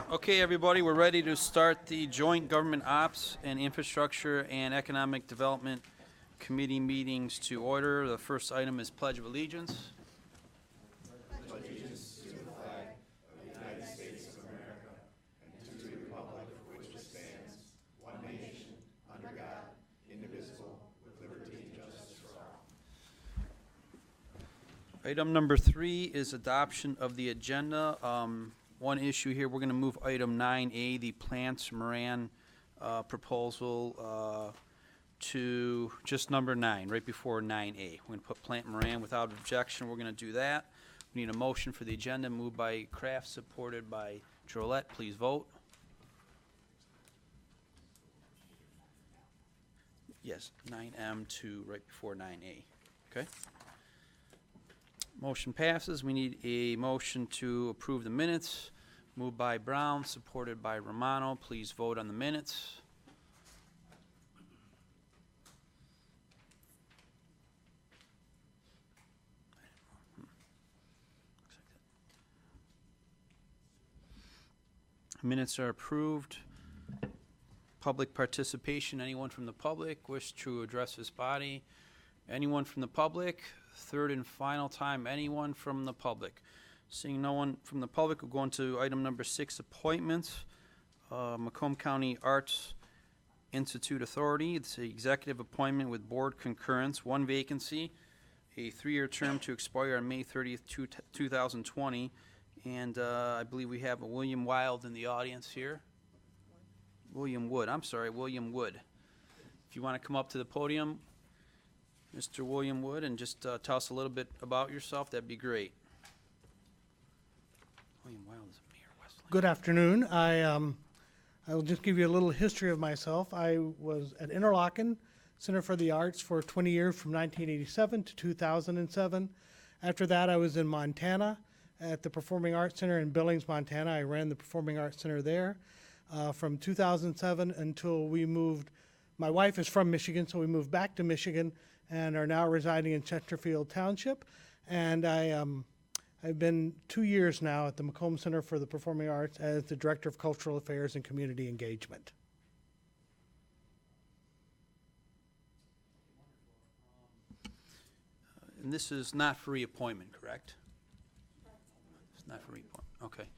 Okay, everybody, we're ready to start the Joint Government Ops and Infrastructure and Economic Development Committee meetings to order. The first item is Pledge of Allegiance. Item number 3 is adoption of the agenda. One issue here, we're going to move item 9A, the Plants Moran proposal, to just number 9, right before 9A. We're going to put Plant Moran without objection. We're going to do that. We need a motion for the agenda, moved by Kraft, supported by Drollet. Please vote. Yes, 9M to right before 9A. Okay? Motion passes. We need a motion to approve the minutes. Moved by Brown, supported by Romano. Please vote on the minutes. Minutes are approved. Public participation. Anyone from the public wish to address this body? Anyone from the public? Third and final time, anyone from the public? Seeing no one from the public, we'll go on to item number 6, appointments. Macomb County Arts Institute Authority. It's an executive appointment with board concurrence, 1 vacancy, a 3-year term to expire on May 30th, 2020. And I believe we have a William Wild in the audience here. William Wood. If you want to come up to the podium, Mr. William Wood, and just tell us a little bit about yourself, that'd be great. William Wild is Mayor Westland. Good afternoon. I will just give you a little history of myself. I was at Interlochen Center for the Arts for 20 years, from 1987 to 2007. After that, I was in Montana at the Performing Arts Center in Billings, Montana. I ran the Performing Arts Center there from 2007 until we moved. My wife is from Michigan, so we moved back to Michigan and are now residing in Chesterfield Township. And I've been 2 years now at the Macomb Center for the Performing Arts as the Director of Cultural Affairs and Community Engagement. And this is not for reappointment, correct? It's not for reappointment. Okay.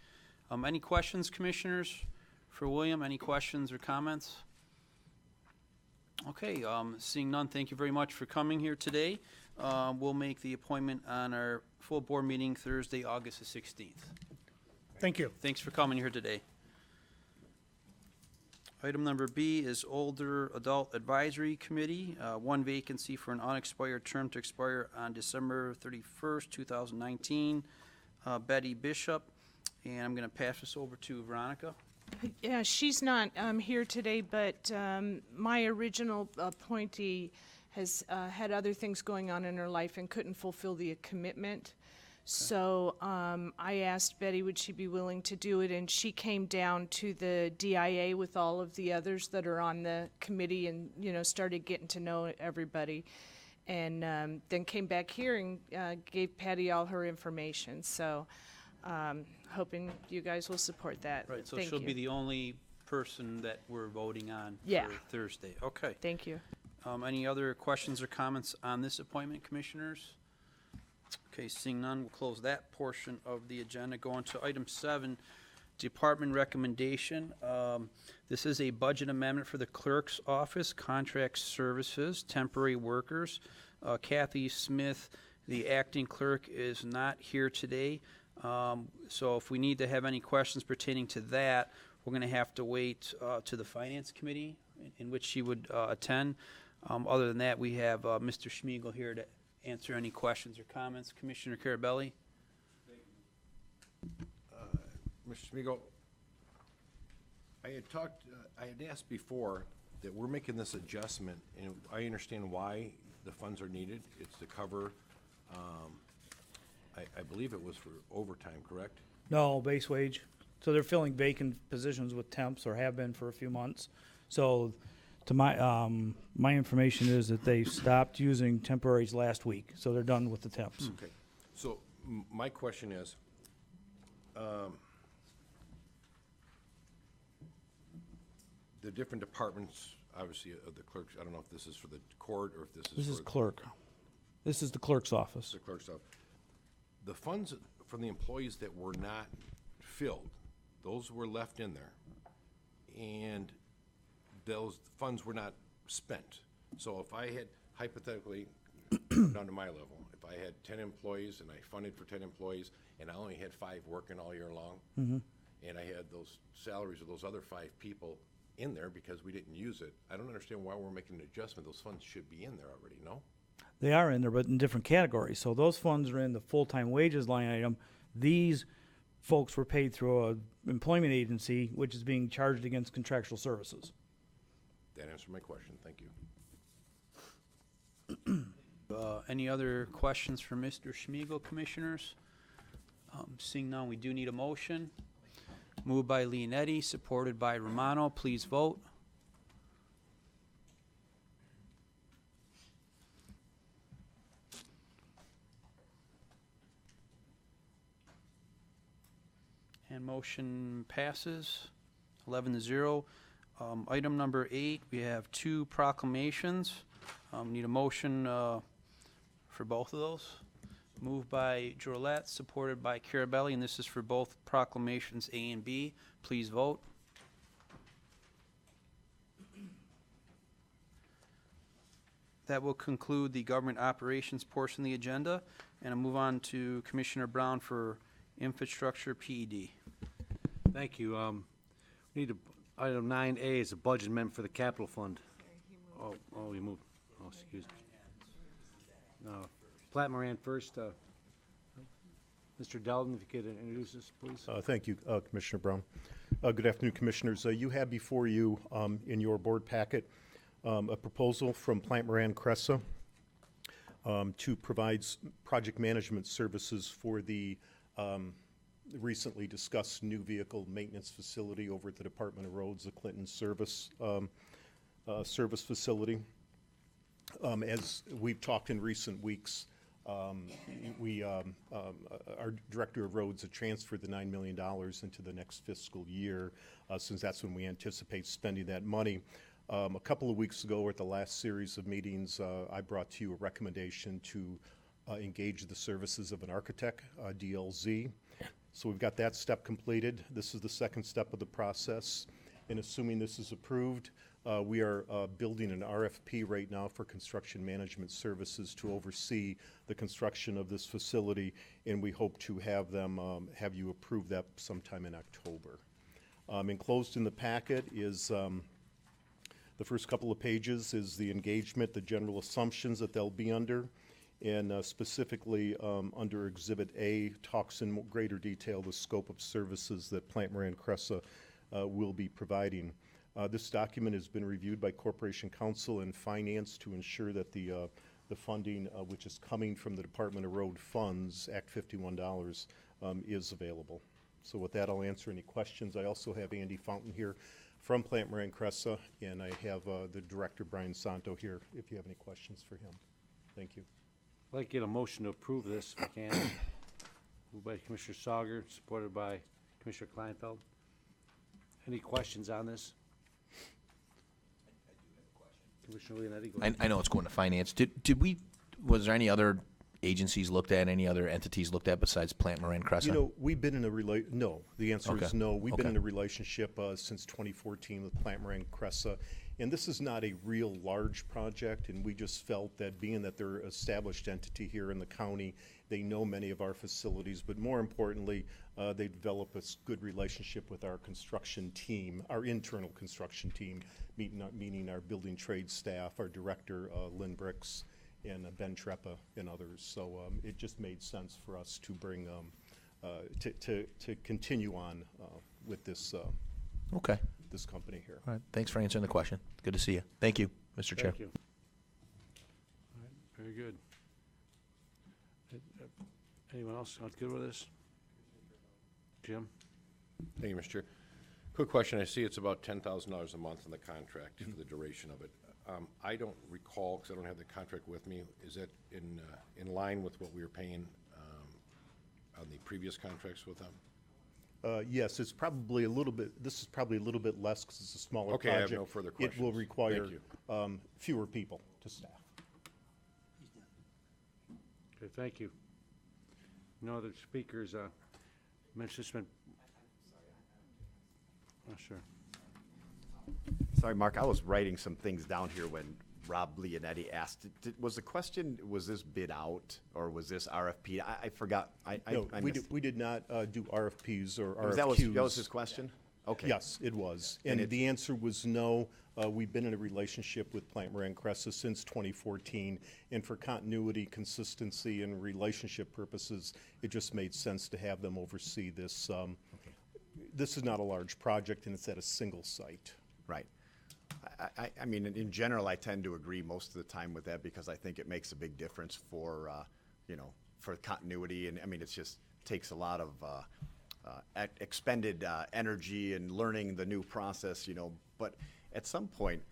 Any questions, commissioners, for William? Any questions or comments? Okay, seeing none, thank you very much for coming here today. We'll make the appointment on our full board meeting Thursday, August the 16th. Thank you. Thanks for coming here today. Item number B is Older Adult Advisory Committee, 1 vacancy for an unexpired term to expire on December 31st, 2019. Betty Bishop, and I'm going to pass this over to Veronica. Yeah, she's not here today, but my original appointee has had other things going on in her life and couldn't fulfill the commitment. So I asked Betty would she be willing to do it, and she came down to the DIA with all of the others that are on the committee and, you know, started getting to know everybody. And then came back here and gave Patty all her information. So hoping you guys will support that. Right, so Thank she'll you. be the only person that we're voting on Yeah. for Thursday. Okay. Thank you. Any other questions or comments on this appointment, commissioners? Okay, seeing none, we'll close that portion of the agenda. Go on to item 7, department recommendation. This is a budget amendment for the clerk's office, contract services, temporary workers. Kathy Smith, the acting clerk, is not here today. So if we need to have any questions pertaining to that, we're going to have to wait to the Finance Committee in which she would attend. Other than that, we have Mr. Schmiegel here to answer any questions or comments. Commissioner Carabelli. Mr. Schmiegel, I had asked before that we're making this adjustment, and I understand why the funds are needed. It's to cover, I believe it was for overtime, correct? No, base wage. So they're filling vacant positions with temps, or have been for a few months. So to my information is that they stopped using temporaries last week, so they're done with the temps. Okay. So my question is, the different departments, obviously, of the clerks, I don't know if this is for the court or if this is This is for clerk. This is the clerk's office. the clerk's stuff. The funds from the employees that were not filled, those were left in there. And those funds were not spent. So if I had hypothetically, down to my level, if I had 10 employees and I funded for 10 employees and I only had 5 working all year long, and I had those salaries of those other 5 people in there because we didn't use it, I don't understand why we're making an adjustment. Those funds should be in there already, no? They are in there, but in different categories. So those funds are in the full-time wages line item. These folks were paid through a employment agency, which is being charged against contractual services. That answered my question. Thank you. Any other questions for Mr. Schmiegel, commissioners? Seeing none, we do need a motion. Moved by Leonetti, supported by Romano. Please vote. And motion passes 11-0. Item number 8, we have 2 proclamations. Need a motion for both of those. Moved by Jorlet, supported by Carabelli, and this is for both proclamations A and B. Please vote. That will conclude the government operations portion of the agenda, and I'll move on to Commissioner Brown for infrastructure PED. Thank you. Need a, item 9A is a budget amendment for the capital fund. Oh, we moved. Oh, excuse me. Platt Moran first. Mr. Delden, if you could introduce us, please. Thank you, Commissioner Brown. Good afternoon, Commissioners. You have before you, in your board packet, a proposal from Plant Moran Cressa to provide project management services for the recently discussed new vehicle maintenance facility over at the Department of Roads, the Clinton Service Facility. As we've talked in recent weeks, our Director of Roads had transferred the $9 million into the next fiscal year, since that's when we anticipate spending that money. A couple of weeks ago, at the last series of meetings, I brought to you a recommendation to engage the services of an architect, DLZ. So we've got that step completed. This is the second step of the process. And assuming this is approved, we are building an RFP right now for construction management services to oversee the construction of this facility, and we hope to have them have you approve that sometime in October. Enclosed in the packet is the first couple of pages is the engagement, the general assumptions that they'll be under, and specifically under Exhibit A talks in greater detail the scope of services that Plant Moran Cressa will be providing. This document has been reviewed by Corporation Counsel and Finance to ensure that the funding, which is coming from the Department of Road Funds, Act $51, is available. So with that, I'll answer any questions. I also have Andy Fountain here from Plant Moran Cressa, and I have the Director, Brian Santo, here if you have any questions for him. Thank you. I'd like to get a motion to approve this, if we can. Moved by Commissioner Sauger, supported by Commissioner Kleinfeld. Any questions on this? Commissioner Leonetti, go ahead. I know it's going to finance. Was there any other agencies looked at, any other entities looked at besides Plant Moran Cressa? You know, we've been in a no. The answer is Okay. no. We've been Okay. in a relationship since 2014 with Plant Moran Cressa, and this is not a real large project, and we just felt that being that they're an established entity here in the county, they know many of our facilities, but more importantly, they develop a good relationship with our construction team, our internal construction team, meaning our building trade staff, our director, Lynn Bricks, and Ben Treppa and others. So it just made sense for us to bring, to continue on with this, Okay. this company here. All right. Thanks for answering the question. Good to see you. Thank you, Mr. Chair. Thank you. All right, very good. Anyone else sounds good with this? Jim? Thank you, Mr. Chair. Quick question. I see it's about $10,000 a month in the contract for the duration of it. I don't recall, because I don't have the contract with me, is that in line with what we were paying on the previous contracts with them? Yes, it's probably a little bit, this is probably a little bit less because it's a smaller Okay, I project. have no further It will questions. require Thank you. fewer people to staff. Okay, thank you. No other speakers, mentioned this been. Oh, sure. Sorry, Mark, I was writing some things down here when Rob Leonetti asked. Was the question, was this bid out, or was this RFP? I forgot. No, I we missed. did not do RFPs or RFQs. That was his question? Okay. Yes, it was. And And the answer was no. We've been in a relationship with Plant Moran Cressa since 2014, and for continuity, consistency, and relationship purposes, it just made sense to have them oversee this. This is not a large project, and it's at a single site. Right. I mean, in general, I tend to agree most of the time with that because I think it makes a big difference for, for continuity. And I mean, it's just takes a lot of expended energy and learning the new process, But at some point,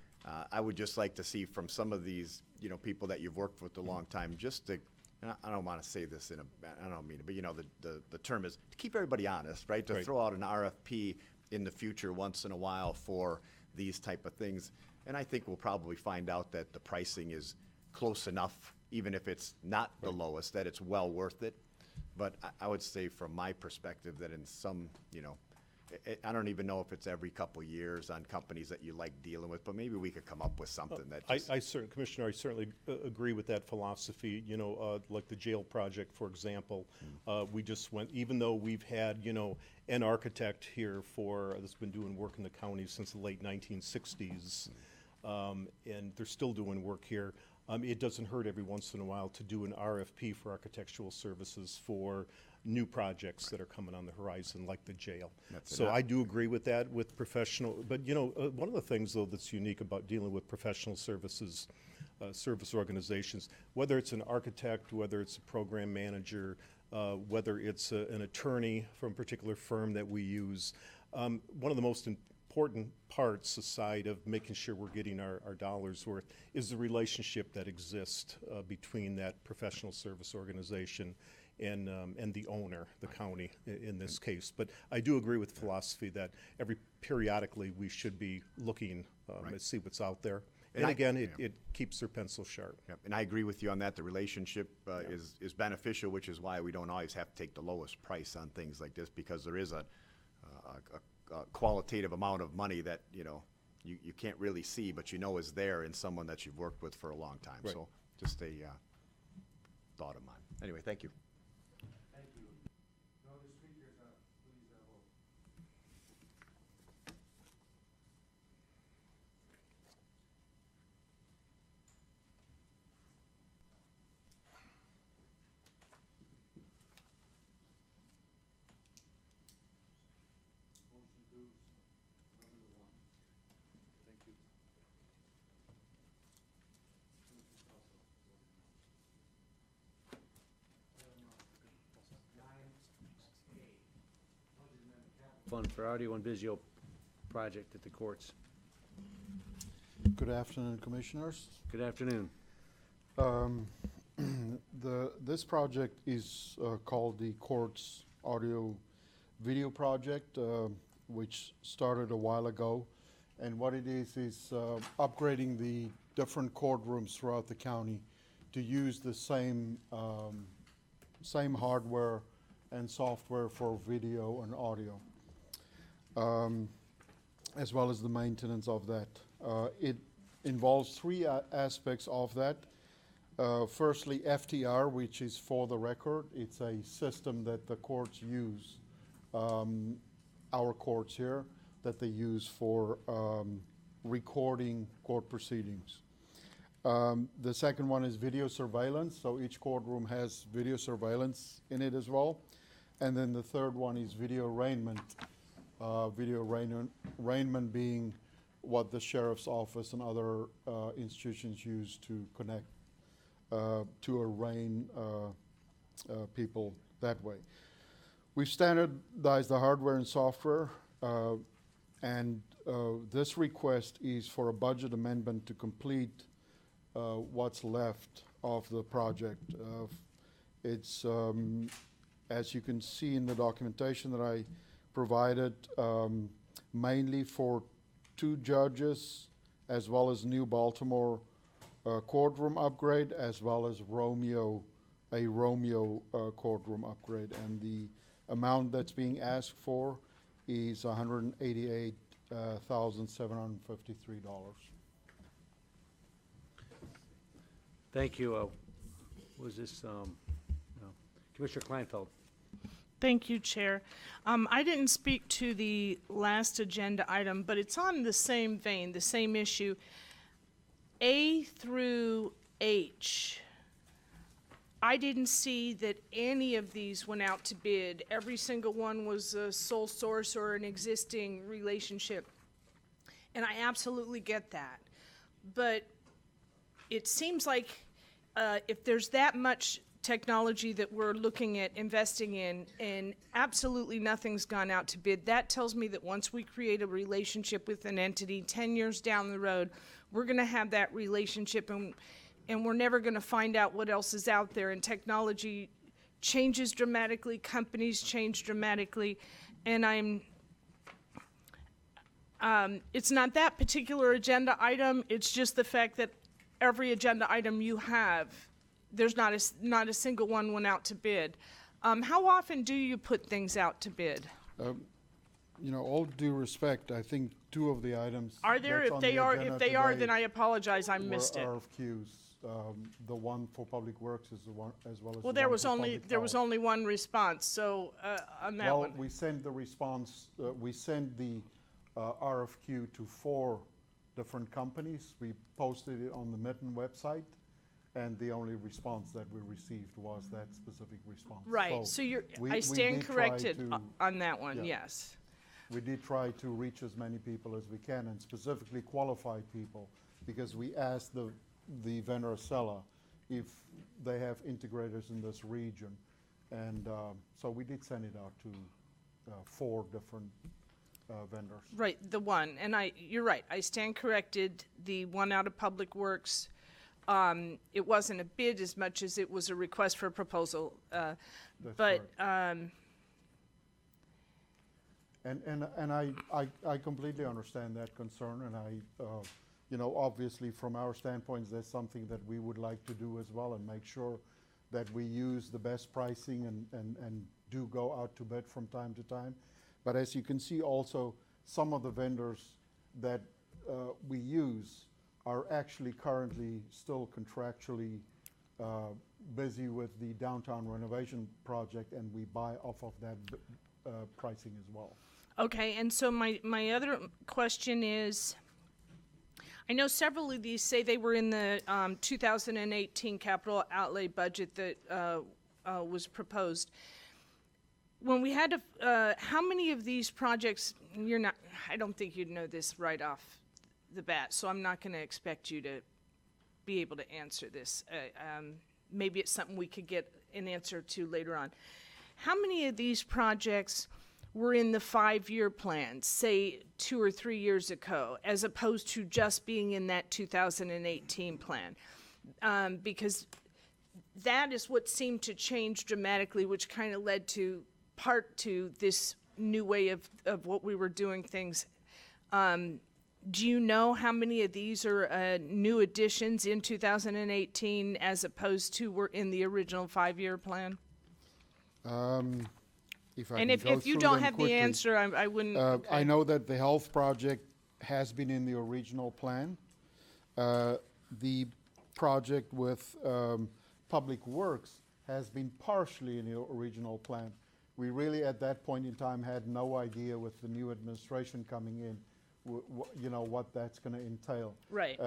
I would just like to see from some of these, people that you've worked with a long time, just to, and I don't want to say this I don't mean it, but the term is to keep everybody honest, right? To Right. throw out an RFP in the future once in a while for these type of things. And I think we'll probably find out that the pricing is close enough, even if it's not the lowest, that it's well worth it. But I would say from my perspective that in some, I don't even know if it's every couple years on companies that you like dealing with, but maybe we could come up with something that just. Commissioner, I certainly agree with that philosophy. Like the jail project, for example, we just went, even though we've had, an architect here that's been doing work in the county since the late 1960s, and they're still doing work here. It doesn't hurt every once in a while to do an RFP for architectural services for new projects that are coming on the horizon, like the jail. So I do agree with that, with professional, but one of the things though that's unique about dealing with professional services, service organizations, whether it's an architect, whether it's a program manager, whether it's an attorney from a particular firm that we use, one of the most important parts aside of making sure we're getting our dollars worth is the relationship that exists between that professional service organization and the owner, the county in this case. But I do agree with philosophy that periodically we should be looking and see what's out there. And again, it keeps their pencil sharp. Yep, and I agree with you on that. The relationship is beneficial, which is why we don't always have to take the lowest price on things like this, because there is a qualitative amount of money that you can't really see, but is there in someone that you've worked with for a long time. Right. So just a thought of mine. Anyway, thank you. Fund for audio and visual project at the courts. Good afternoon, Commissioners. Good afternoon. This project is called the Courts Audio Video Project, which started a while ago. And what it is upgrading the different courtrooms throughout the county to use the same hardware and software for video and audio, as well as the maintenance of that. It involves three aspects of that. Firstly, FTR, which is for the record. It's a system that the courts use, our courts here, that they use for recording court proceedings. The second one is video surveillance, so each courtroom has video surveillance in it as well. And then the third one is video arraignment. Video arraignment being what the sheriff's office and other institutions use to connect, to arraign people that way. We've standardized the hardware and software, and this request is for a budget amendment to complete what's left of the project. It's, as you can see in the documentation that I provided mainly for 2 judges, as well as New Baltimore courtroom upgrade, as well as Romeo courtroom upgrade. And the amount that's being asked for is $188,753. Thank you. Was this, no. Commissioner Kleinfeld? Thank you, Chair. I didn't speak to the last agenda item, but it's on the same vein, the same issue. A through H. I didn't see that any of these went out to bid. Every single one was a sole source or an existing relationship. And I absolutely get that. But it seems like if there's that much technology that we're looking at investing in and absolutely nothing's gone out to bid, that tells me that once we create a relationship with an entity 10 years down the road, we're going to have that relationship and we're never going to find out what else is out there. And technology changes dramatically, companies change dramatically, and it's not that particular agenda item, it's just the fact that every agenda item you have, there's not a single one went out to bid. How often do you put things out to bid? All due respect, I think 2 of the items. Are there? that's If on they the are, agenda if they are, today then I apologize, I were missed it. RFQs. The one for Public Works is the one, as well as Well, the there one was for only Public Health. one response, so on that Well, one. we sent the response, we sent the RFQ to 4 different companies. We posted it on the Mitten website, and the only response that we received was that specific response. Right, so we- I we stand did try corrected to- on that one, yeah. yes. We did try to reach as many people as we can, and specifically qualified people, because we asked the vendor seller if they have integrators in this region. And so we did send it out to 4 different vendors. Right, the one, and you're right, I stand corrected, the one out of Public Works, it wasn't a bid as much as it was a request for a proposal. That's But, correct. And I completely understand that concern, and obviously from our standpoint, that's something that we would like to do as well, and make sure that we use the best pricing and do go out to bid from time to time. But as you can see also, some of the vendors that we use are actually currently still contractually busy with the downtown renovation project, and we buy off of that pricing as well. okay, and so my other question is, I know several of these say they were in the 2018 capital outlay budget that was proposed. When we had to, how many of these projects, I don't think you'd know this right off the bat, so I'm not going to expect you to be able to answer this. Maybe it's something we could get an answer to later on. How many of these projects were in the 5-year plan, say 2 or 3 years ago, as opposed to just being in that 2018 plan? Because that is what seemed to change dramatically, which kind of led to this new way of what we were doing things. Do you know how many of these are new additions in 2018 as opposed to were in the original 5-year plan? If you don't have the answer, I wouldn't. Okay. I know that the health project has been in the original plan. The project with Public Works has been partially in the original plan. We really, at that point in time, had no idea with the new administration coming in, what that's going to entail. Right.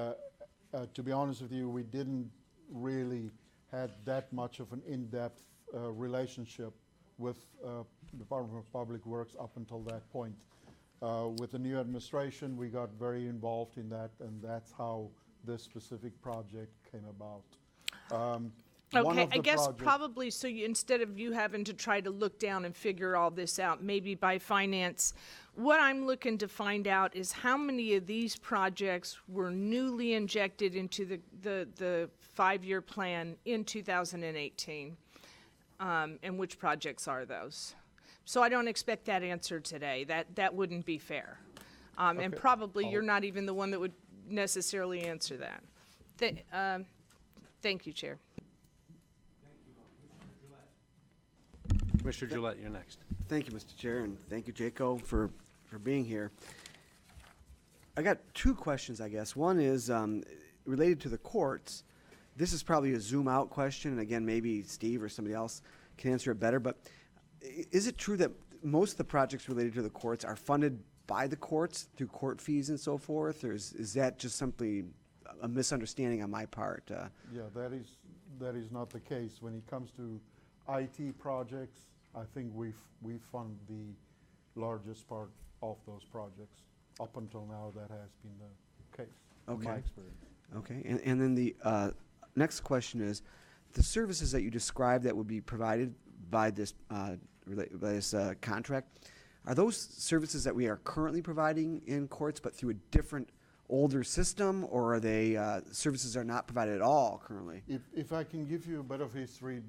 To be honest with you, we didn't really have that much of an in-depth relationship with Department of Public Works up until that point. With the new administration, we got very involved in that, and that's how this specific project came about. Okay, I guess probably so instead of you having to try to look down and figure all this out, maybe by finance, what I'm looking to find out is how many of these projects were newly injected into the 5-year plan in 2018, and which projects are those? So I don't expect that answer today. That wouldn't be fair. And probably you're not even the one that would necessarily answer that. Thank you, Chair. Commissioner Gillette, you're next. Thank you, Mr. Chair, and thank you, Jaco, for being here. I got two questions, I guess. One is related to the courts. This is probably a zoom out question, and again, maybe Steve or somebody else can answer it better, but is it true that most of the projects related to the courts are funded by the courts through court fees and so forth, or is that just simply a misunderstanding on my part? Yeah, that is not the case. When it comes to IT projects, I think we fund the largest part of those projects. Up until now, that has been the case, in my experience. Okay, and then the next question is, the services that you described that would be provided by this contract, are those services that we are currently providing in courts but through a different older system, or are they services are not provided at all currently? If I can give you a bit of history,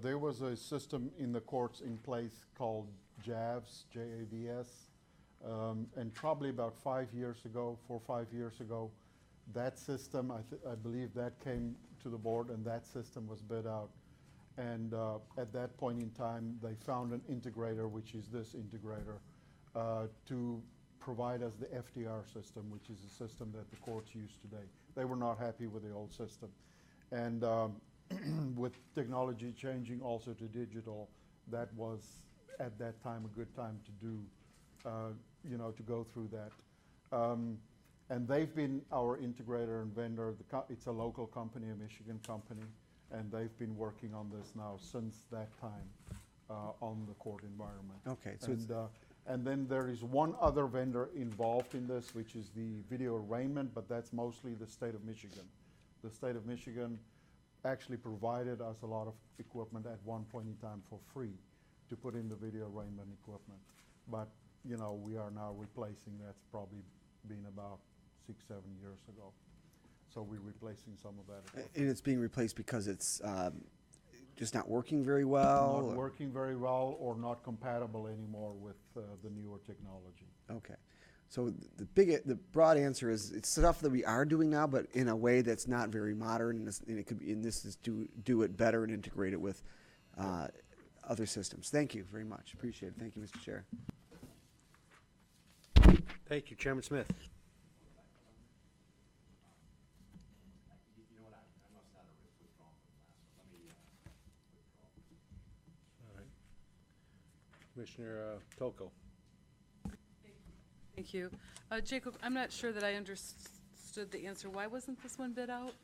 there was a system in the courts in place called JAVS, J-A-V-S, and probably about 5 years ago, 4 or 5 years ago, that system, I believe that came to the board and that system was bid out. And at that point in time, they found an integrator, which is this integrator, to provide us the FDR system, which is a system that the courts use today. They were not happy with the old system. And with technology changing also to digital, that was at that time a good time to do, to go through that. And they've been our integrator and vendor. It's a local company, a Michigan company, and they've been working on this now since that time on the court environment. Okay, so and then there is one other vendor involved in this, which is the video arraignment, but that's mostly the state of Michigan. The state of Michigan actually provided us a lot of equipment at one point in time for free to put in the video arraignment equipment. But, we are now replacing, that's probably been about 6-7 years ago. So we're replacing some of that equipment. And it's being replaced because it's just not working very well? Not working very well or not compatible anymore with the newer technology. Okay. So the broad answer is it's stuff that we are doing now, but in a way that's not very modern, and it could be, and this is do it better and integrate it with other systems. Thank you very much. Appreciate it. Thank you, Mr. Chair. Thank you, Chairman Smith. All right. Commissioner Toko. Thank you. Jacob, I'm not sure that I understood the answer. Why wasn't this one bid out?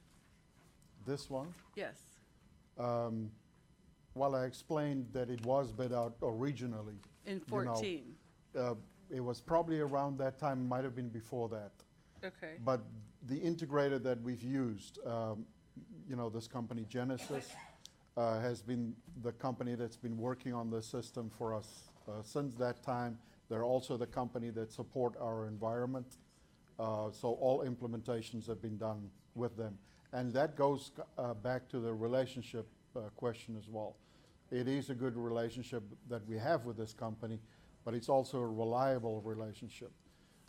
This one? Yes. Well, I explained that it was bid out originally. In 14? It was probably around that time, might have been before that. Okay. But the integrator that we've used, this company Genesis, has been the company that's been working on the system for us since that time. They're also the company that support our environment. So all implementations have been done with them. And that goes back to the relationship question as well. It is a good relationship that we have with this company, but it's also a reliable relationship.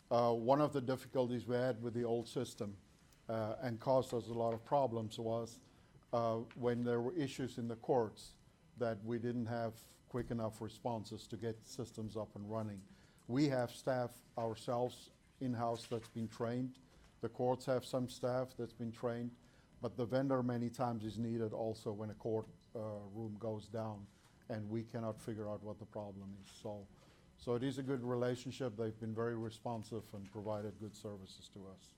One of the difficulties we had with the old system and caused us a lot of problems was when there were issues in the courts that we didn't have quick enough responses to get systems up and running. We have staff ourselves in-house that's been trained. The courts have some staff that's been trained, but the vendor many times is needed also when a court room goes down and we cannot figure out what the problem is. So it is a good relationship. They've been very responsive and provided good services to us.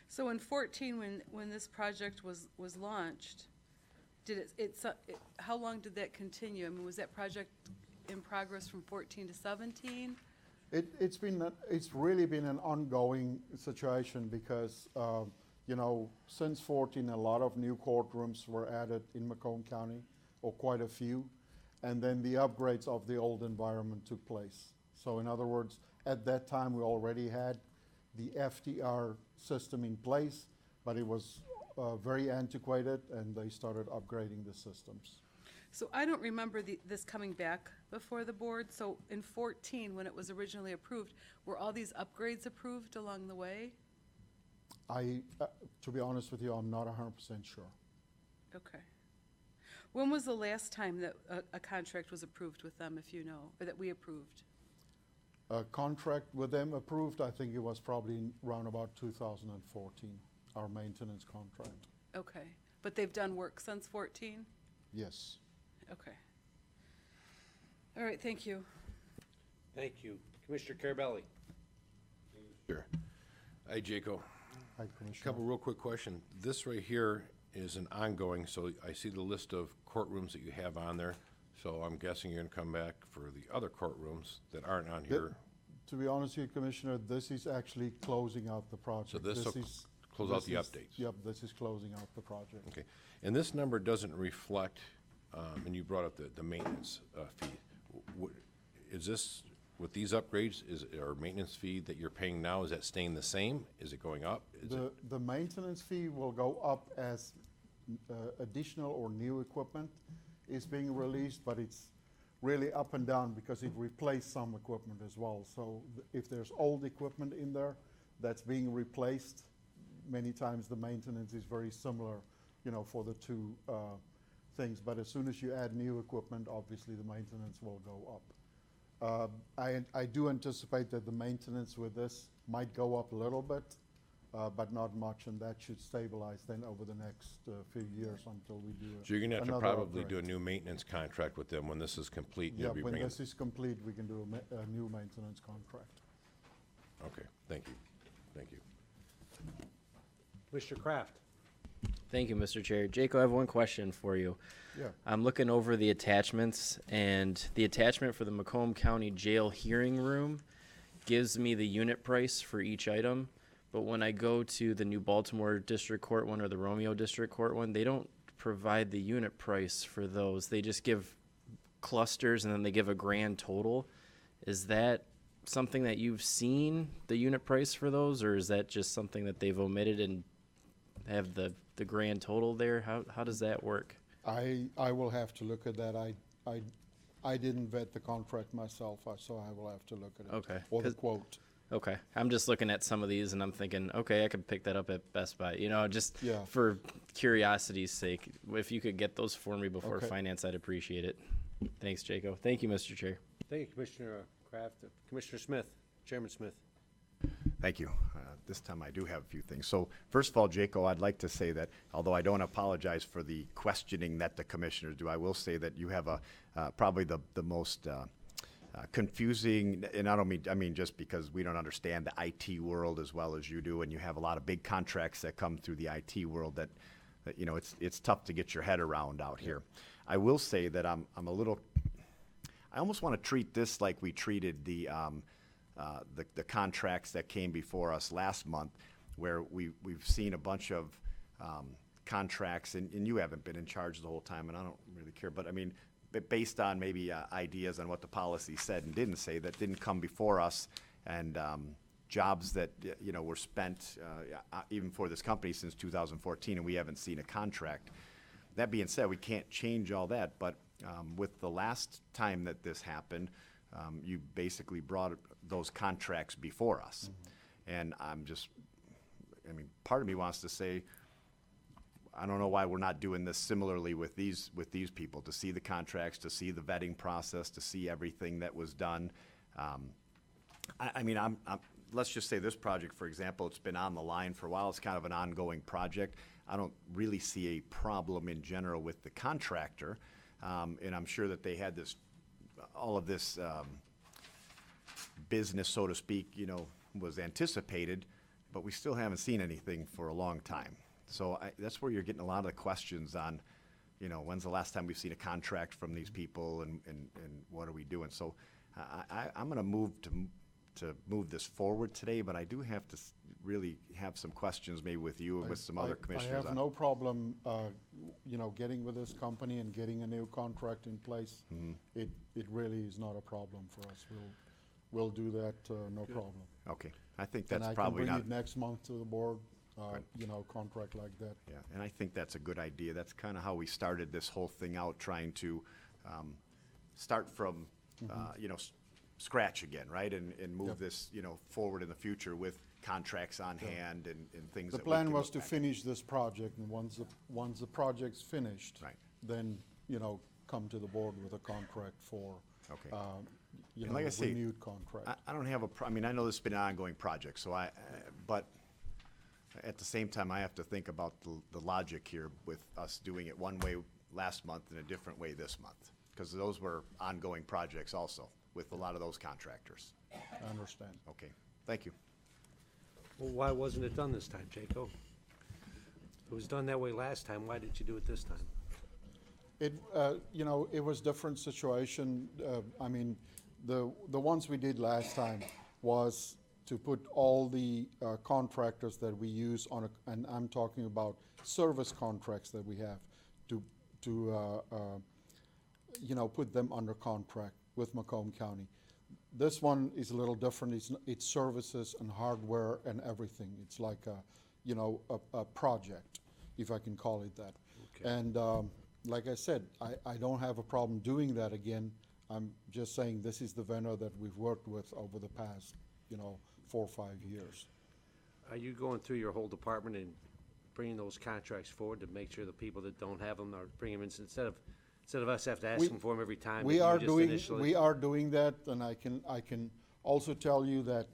So in 14, when this project was launched, how long did that continue? I mean, was that project in progress from 14 to 17? It's really been an ongoing situation because since 14 a lot of new courtrooms were added in Macomb County, or quite a few, and then the upgrades of the old environment took place. So in other words, at that time we already had the FDR system in place, but it was very antiquated, and they started upgrading the systems. So I don't remember this coming back before the board. So in 14, when it was originally approved, were all these upgrades approved along the way? To be honest with you, I'm not 100% sure. Okay. When was the last time that a contract was approved with them, if you know, or that we approved? A contract with them approved, I think it was probably around about 2014, our maintenance contract. Okay. But they've done work since 14? Yes. Okay. All right, thank you. Thank you. Commissioner Carabelli. Sure. Hi, Jaco. Hi, Commissioner. Couple real quick question. This right here is an ongoing, so I see the list of courtrooms that you have on there. So I'm guessing you're gonna come back for the other courtrooms that aren't on here. To be honest with you, Commissioner, this is actually closing out the project. So this will is- close out this the is- updates. Yep, this is closing out the project. Okay. And this number doesn't reflect, and you brought up the maintenance fee. Is this, with these upgrades, is our maintenance fee that you're paying now, is that staying the same? Is it going up? Is it- The maintenance fee will go up as additional or new equipment is being released, but it's really up and down because it replaced some equipment as well. So if there's old equipment in there that's being replaced, many times the maintenance is very similar, for the two things. But as soon as you add new equipment, obviously the maintenance will go up. I do anticipate that the maintenance with this might go up a little bit, but not much, and that should stabilize then over the next few years until we do So you're gonna have to another probably do a upgrade. new maintenance contract with them when this is complete. and Yeah, you'll be when bringing- this is complete, we can do a new maintenance contract. Okay, thank you. Thank you. Commissioner Kraft. Thank you, Mr. Chair. Jaco, I have one question for you. Yeah. I'm looking over the attachments, and the attachment for the Macomb County Jail hearing room gives me the unit price for each item. But when I go to the New Baltimore District Court one or the Romeo District Court one, they don't provide the unit price for those. They just give clusters and then they give a grand total. Is that something that you've seen, the unit price for those, or is that just something that they've omitted and have the grand total there? How does that work? I will have to look at that. I didn't vet the contract myself, so I will have to look at it. Okay, Or the 'cause- quote. Okay, I'm just looking at some of these and I'm thinking, okay, I could pick that up at Best Buy, just Yeah. for curiosity's sake. If you could get those for me before Okay. finance, I'd appreciate it. Thanks, Jaco. Thank you, Mr. Chair. Thank you, Commissioner Kraft. Commissioner Smith, Chairman Smith. Thank you. This time I do have a few things. So first of all, Jaco, I'd like to say that although I don't apologize for the questioning that the commissioners do, I will say that you have probably the most confusing, and I mean just because we don't understand the IT world as well as you do, and you have a lot of big contracts that come through the IT world that it's tough to get your head around out here. I will say that I almost want to treat this like we treated the contracts that came before us last month, where we've seen a bunch of contracts, and you haven't been in charge the whole time, and I don't really care, but I mean, based on maybe ideas on what the policy said and didn't say, that didn't come before us, and jobs that were spent even for this company since 2014, and we haven't seen a contract. That being said, we can't change all that, but with the last time that this happened, you basically brought those contracts before us. And part of me wants to say, I don't know why we're not doing this similarly with these people, to see the contracts, to see the vetting process, to see everything that was done. Let's just say this project, for example, it's been on the line for a while. It's kind of an ongoing project. I don't really see a problem in general with the contractor. And I'm sure that they had all of this business, so to speak, was anticipated, but we still haven't seen anything for a long time. So that's where you're getting a lot of the questions on, when's the last time we've seen a contract from these people, and what are we doing? So I'm going to move this forward today, but I do have to really have some questions maybe with you and with some other commissioners. I have no problem, getting with this company and getting a new contract in place. It really is not a problem for us. We'll do that, no problem. Okay, I think And that's I probably can not. bring it next month to the board. contract like that. Yeah, and I think that's a good idea. That's kind of how we started this whole thing out, trying to start from, scratch again, right? And move Yep. this, forward in the future with contracts on hand and things The that we plan can was look to back at. finish this project, and once the project's finished. Right. Then, come to the board with a contract for, Okay. a like I say, renewed contract. I don't have I mean, I know this has been an ongoing project, so but at the same time, I have to think about the logic here with us doing it one way last month and a different way this month. Because those were ongoing projects also with a lot of those contractors. I understand. Okay, thank you. Well, why wasn't it done this time, Jaco? It was done that way last time, why didn't you do it this time? It, it was different situation. I mean, the ones we did last time was to put all the contractors that we use on and I'm talking about service contracts that we have, to put them under contract with Macomb County. This one is a little different. It's services and hardware and everything. It's like a project, if I can call it that. Okay. And like I said, I don't have a problem doing that again. I'm just saying this is the vendor that we've worked with over the past, 4 or 5 years. Are you going through your whole department and bringing those contracts forward to make sure the people that don't have them are bringing them in, instead of us have to ask them for them every time? We that you are just doing, initially- we are doing that, and I can also tell you that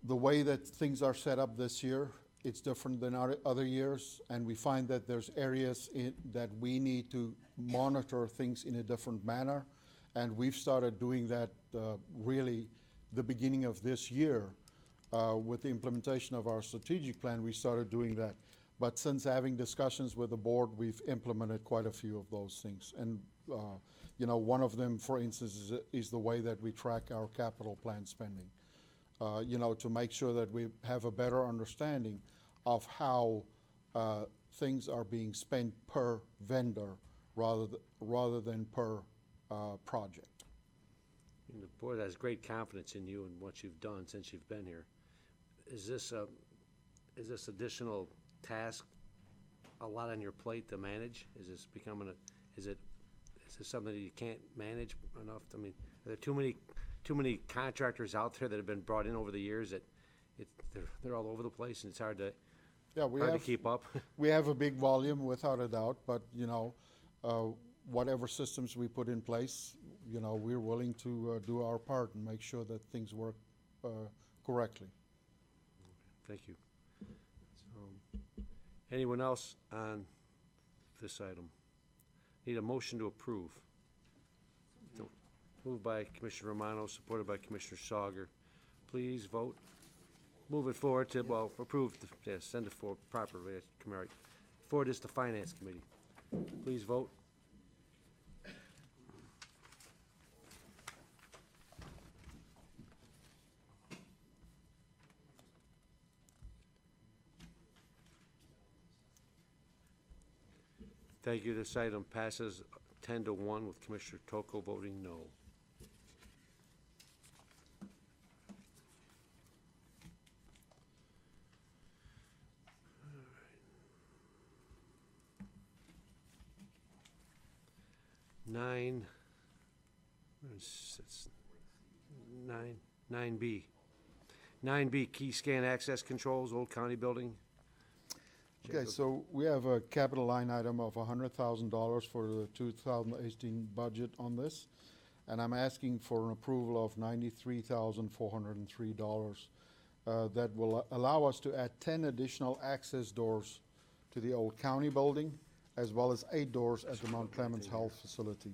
the way that things are set up this year, it's different than other years, and we find that there's areas that we need to monitor things in a different manner, and we've started doing that really the beginning of this year. With the implementation of our strategic plan, we started doing that. But since having discussions with the board, we've implemented quite a few of those things. And, one of them, for instance, is the way that we track our capital plan spending. To make sure that we have a better understanding of how things are being spent per vendor rather than per project. And the board has great confidence in you and what you've done since you've been here. Is this additional task a lot on your plate to manage? Is this becoming is this something that you can't manage enough? I mean, are there too many contractors out there that have been brought in over the years that they're all over the place and it's hard to keep up? We have a big volume without a doubt, but whatever systems we put in place, we're willing to do our part and make sure that things work correctly. Thank you. So, anyone else on this item? Need a motion to approve. Moved by Commissioner Romano, supported by Commissioner Sauger. Please vote. Move it forward to, approve, yes, send it forward properly, come right. Forward this to Finance Committee. Please vote. Thank you. This item passes 10-1 with Commissioner Toko voting no. Nine, it's 9B. 9B, key scan access controls, Old County Building. Okay, so we have a capital line item of $100,000 for the 2018 budget on this, and I'm asking for an approval of $93,403 that will allow us to add 10 additional access doors to the Old County Building, as well as 8 doors at the Mount Clemens Health Facility.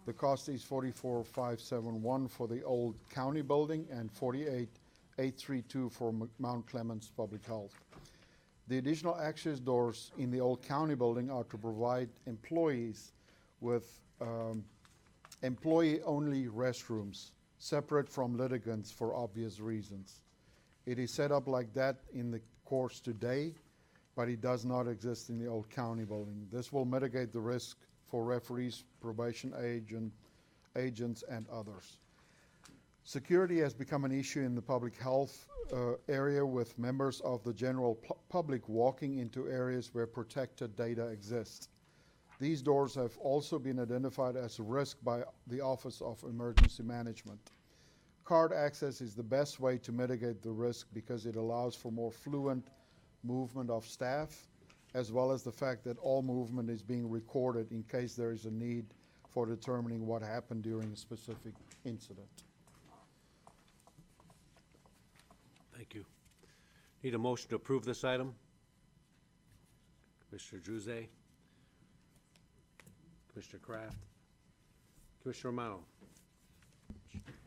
The cost is $44,571 for the Old County Building and $48,832 for Mount Clemens Public Health. The additional access doors in the Old County Building are to provide employees with employee-only restrooms, separate from litigants for obvious reasons. It is set up like that in the courts today, but it does not exist in the Old County Building. This will mitigate the risk for referees, probation agents, and others. Security has become an issue in the public health area, with members of the general public walking into areas where protected data exists. These doors have also been identified as a risk by the Office of Emergency Management. Card access is the best way to mitigate the risk because it allows for more fluent movement of staff, as well as the fact that all movement is being recorded in case there is a need for determining what happened during a specific incident. Thank you. Need a motion to approve this item? Commissioner Juzay? Commissioner Kraft? Commissioner Romano?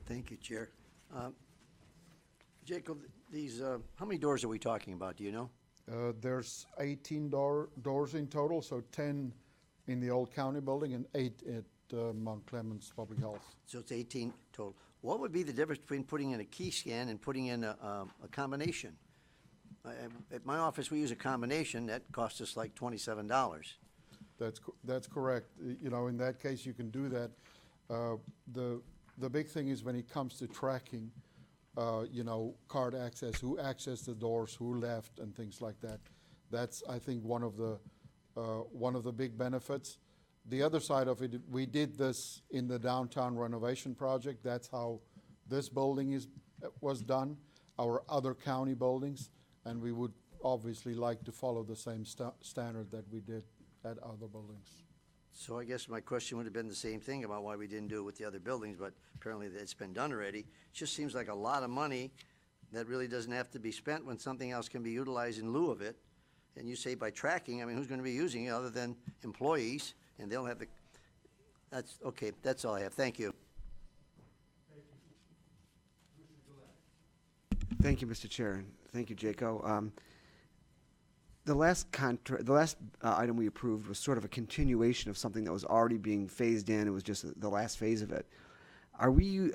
Thank you, Chair. Jacob, these, how many doors are we talking about, do you know? There's 18 doors in total, so 10 in the old county building and 8 at Mount Clemens Public Health. So it's 18 total. What would be the difference between putting in a key scan and putting in a combination? At my office, we use a combination that costs us like $27. That's correct. You know, in that case, you can do that. The big thing is when it comes to tracking, you know, card access, who accessed the doors, who left, and things like that. That's, I think, one of the big benefits. The other side of it, we did this in the downtown renovation project. That's how this building was done, our other county buildings, and we would obviously like to follow the same standard that we did at other buildings. So I guess my question would have been the same thing about why we didn't do it with the other buildings, but apparently it's been done already. It just seems like a lot of money that really doesn't have to be spent when something else can be utilized in lieu of it. And you say by tracking, I mean, who's going to be using it other than employees? And they'll have the, that's, okay, that's all I have. Thank you. Thank you, Mr. Chair. Thank you, Jaco. The last item we approved was sort of a continuation of something that was already being phased in. It was just the last phase of it. Are we,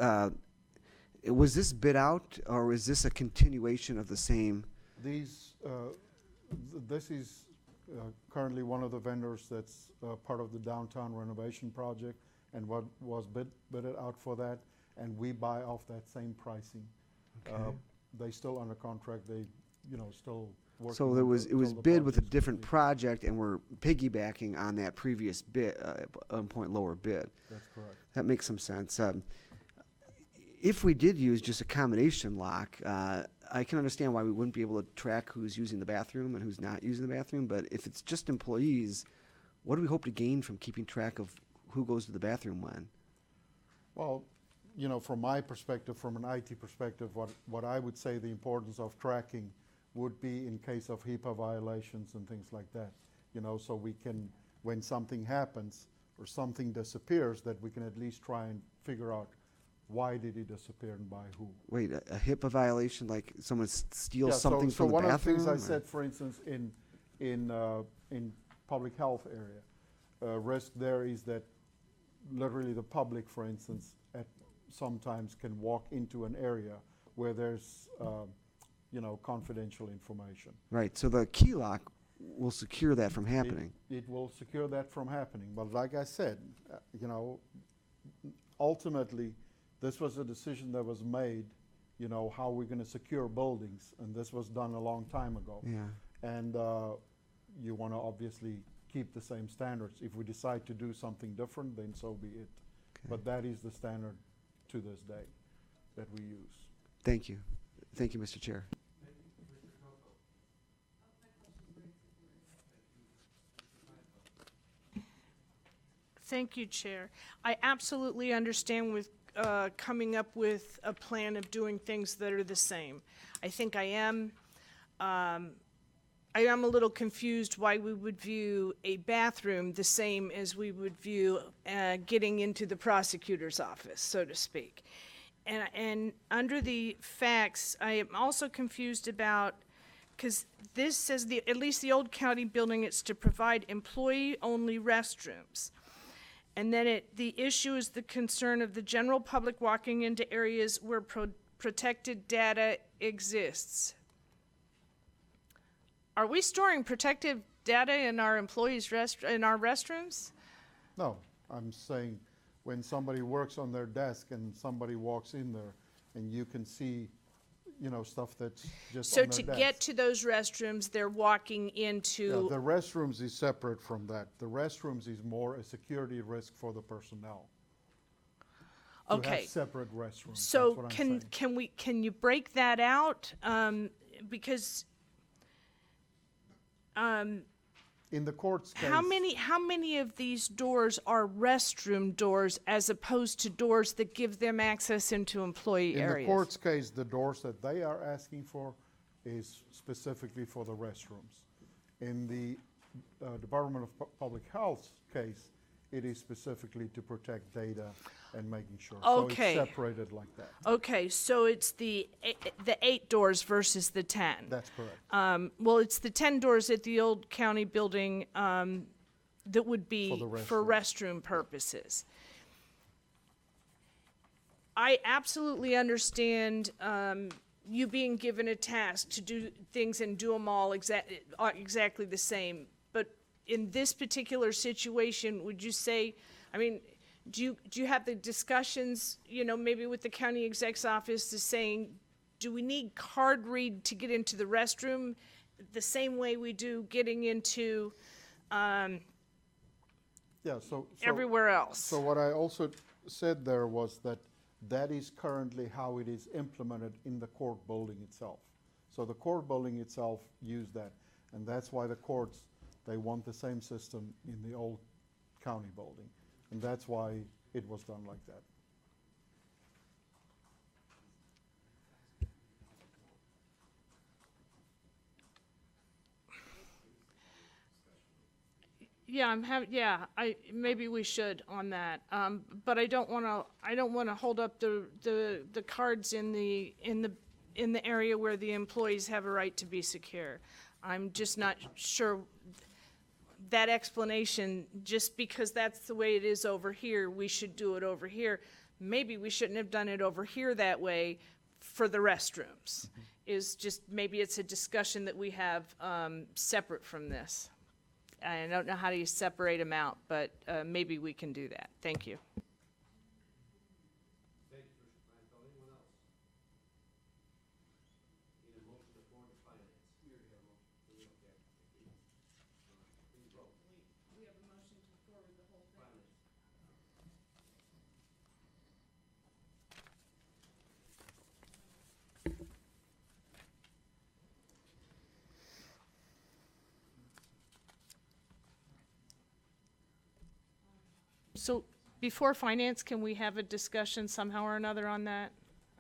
was this bid out, or is this a continuation of the same? These, this is currently one of the vendors that's part of the downtown renovation project, and what was bidded out for that, and we buy off that same pricing. Okay. They still under contract. They, you know, still working. So it was bid with a different project, and we're piggybacking on that previous bid, point lower bid. That's correct. That makes some sense. If we did use just a combination lock, I can understand why we wouldn't be able to track who's using the bathroom and who's not using the bathroom, but if it's just employees, what do we hope to gain from keeping track of who goes to the bathroom when? Well, you know, from my perspective, from an IT perspective, what I would say the importance of tracking would be in case of HIPAA violations and things like that. You know, so we can, when something happens or something disappears, that we can at least try and figure out why did it disappear and by who. Wait, a HIPAA violation, like someone steals Yeah, something so from the one bathroom? of the things I said, for instance, in public health area, risk there is that literally the public, for instance, sometimes can walk into an area where there's, you know, confidential information. Right, so the key lock will secure that from happening. It will secure that from happening. But like I said, you know, ultimately, this was a decision that was made, you know, how we're going to secure buildings, and this was done a long time ago. Yeah. And you want to obviously keep the same standards. If we decide to do something different, then so be it. Okay. But that is the standard to this day that we use. Thank you. Thank you, Mr. Chair. Thank you, Chair. I absolutely understand with coming up with a plan of doing things that are the same. I think I am a little confused why we would view a bathroom the same as we would view getting into the prosecutor's office, so to speak. And under the facts, I am also confused about, because this says, at least the old county building, it's to provide employee-only restrooms. And then the issue is the concern of the general public walking into areas where protected data exists. Are we storing protective data in our employees' in our restrooms? No, I'm saying when somebody works on their desk and somebody walks in there, and you can see, stuff that's just So on their to desk. get to those restrooms, they're walking Yeah, into, the restrooms is separate from that. The restrooms is more a security risk for the personnel. To Okay. have separate restrooms, that's so what I'm saying. can you break that out? Because, In the court's case. how many of these doors are restroom doors as opposed to doors that give them access into employee In areas? the court's case, the doors that they are asking for is specifically for the restrooms. In the Department of Public Health's case, it is specifically to protect data and making sure. Okay. So it's separated like that. Okay, so it's the 8 doors versus the 10. That's correct. Well, it's the 10 doors at the old county building that would be For the for restroom purposes. I absolutely understand you being given a task to do things and do them all exactly the same. But in this particular situation, would you say, I mean, do you have the discussions, maybe with the county exec's office to saying, do we need card read to get into the restroom the same way we do getting into Yeah, so everywhere else? So what I also said there was that is currently how it is implemented in the court building itself. So the court building itself used that, and that's why the courts, they want the same system in the old county building, and that's why it was done like that. Maybe we should on that. But I don't wanna hold up the cards in the area where the employees have a right to be secure. I'm just not sure that explanation, just because that's the way it is over here, we should do it over here. Maybe we shouldn't have done it over here that way for the restrooms. Is just, maybe it's a discussion that we have separate from this. I don't know how you separate them out, but maybe we can do that. Thank you. So before finance, can we have a discussion somehow or another on that?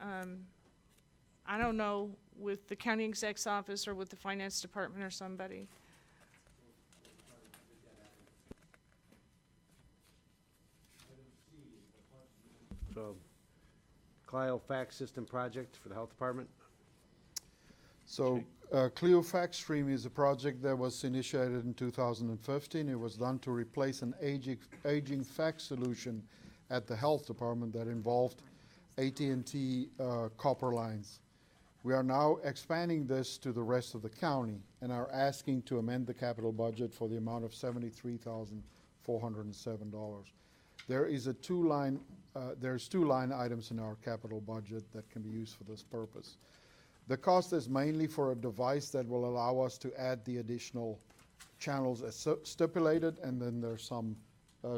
I don't know, with the county exec's office or with the finance department or somebody. So, Clio fax system project for the health department. So Clio Fax Stream is a project that was initiated in 2015. It was done to replace an aging fax solution at the health department that involved AT&T copper lines. We are now expanding this to the rest of the county and are asking to amend the capital budget for the amount of $73,407. There's two line items in our capital budget that can be used for this purpose. The cost is mainly for a device that will allow us to add the additional channels as stipulated, and then there's some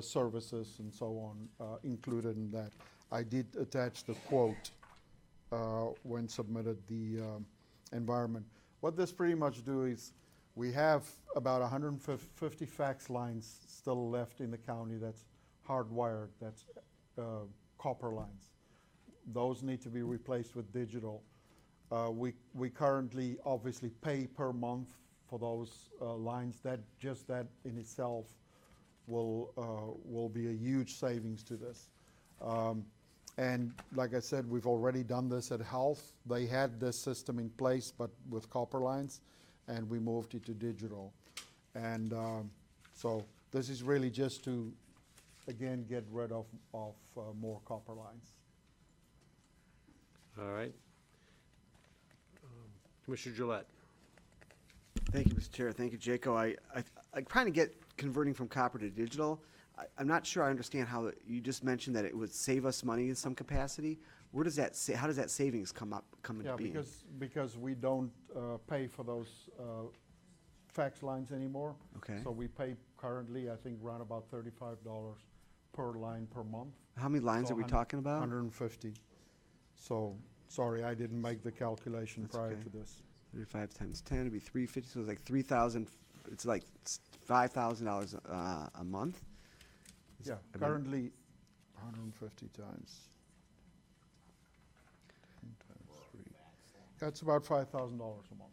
services and so on included in that. I did attach the quote when submitted the environment. What this pretty much do is we have about 150 fax lines still left in the county that's hardwired, that's copper lines. Those need to be replaced with digital. We currently obviously pay per month for those lines. That in itself will be a huge savings to this. And like I said, we've already done this at Health. They had this system in place, but with copper lines, and we moved it to digital. And so this is really just to, again, get rid of more copper lines. All right. Commissioner Gillette. Thank you, Mr. Chair. Thank you, Jaco. I kind of get converting from copper to digital. I'm not sure I understand how, you just mentioned that it would save us money in some capacity. Where does that, how does that savings come into Yeah, being? because we don't pay for those fax lines anymore. Okay. So we pay currently, I think, around about $35 per line per month. How many lines So are we talking about? 150. So, sorry, I didn't make the calculation That's prior okay. to this. 35 times 10 would be 350, so it's like 3,000, it's like $5,000 a month? Yeah, I mean- currently 150 times 10 times 3. That's about $5,000 a month.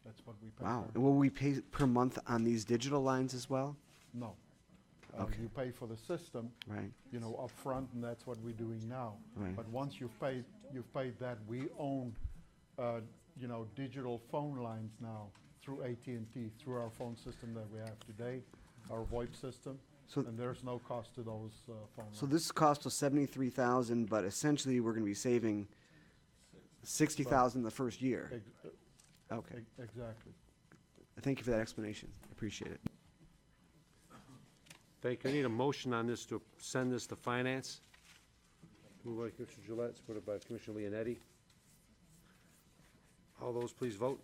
That's what we pay. Wow. currently. And will we pay per month on these digital lines as well? No. Okay. You pay for the system, Right. you know, upfront, and that's what we're doing now. Right. But once you've paid that, we own, you know, digital phone lines now through AT&T, through our phone system that we have today, our VoIP system, So- and there's no cost to those phone lines. So this cost us 73,000, but essentially we're going to be saving 60,000 the first year. Okay. Exactly. Thank you for that explanation. Appreciate it. Thank you. I need a motion on this to send this to finance. Moved by Commissioner Gillette, supported by Commissioner Leonetti. All those, please vote.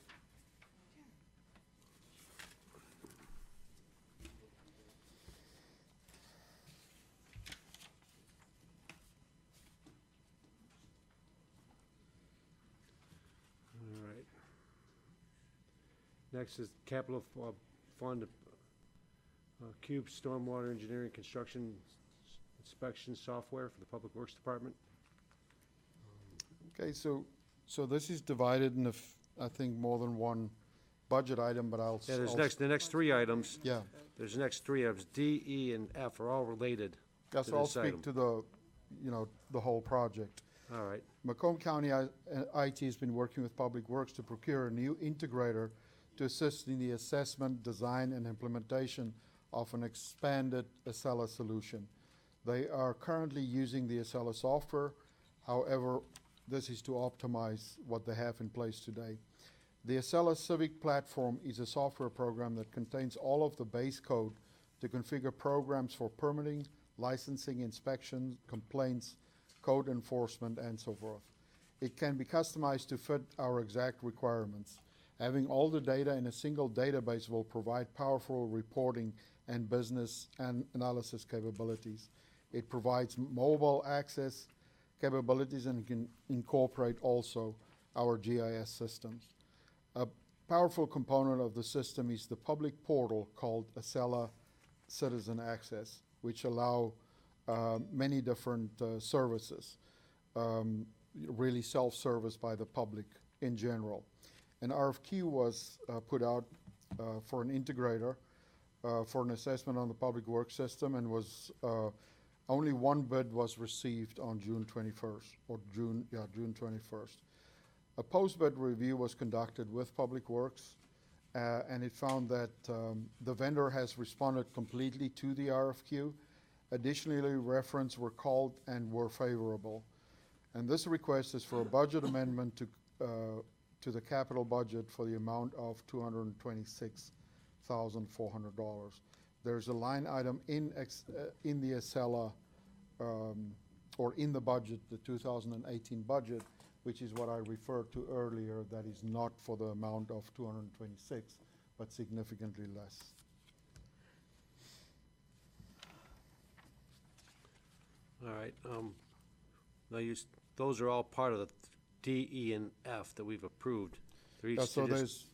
All right. Next is capital fund, Cube Stormwater Engineering Construction Inspection Software for the Public Works Department. Okay, so this is divided in I think more than one budget item, but I'll. Yeah, I'll- the next three items. Yeah. There's the next three items, D, E, and F are all related to Yes, I'll this speak item. to the, you know, the whole project. All right. Macomb County IT has been working with Public Works to procure a new integrator to assist in the assessment, design, and implementation of an expanded Acela solution. They are currently using the Acela software. However, this is to optimize what they have in place today. The Acela Civic Platform is a software program that contains all of the base code to configure programs for permitting, licensing, inspection, complaints, code enforcement, and so forth. It can be customized to fit our exact requirements. Having all the data in a single database will provide powerful reporting and business and analysis capabilities. It provides mobile access capabilities and can incorporate also our GIS systems. A powerful component of the system is the public portal called Acela Citizen Access, which allow many different services, really self-service by the public in general. An RFQ was put out for an integrator for an assessment on the public works system, and was only one bid was received on June 21st, or June 21st. A post-bid review was conducted with Public Works, and it found that the vendor has responded completely to the RFQ. Additionally, reference were called and were favorable. And this request is for a budget amendment to the capital budget for the amount of $226,400. There's a line item in the Acela, or in the budget, the 2018 budget, which is what I referred to earlier, that is not for the amount of 226, but significantly less. All right. Now those are all part of the D, E, and F that we've approved. They're each So to just-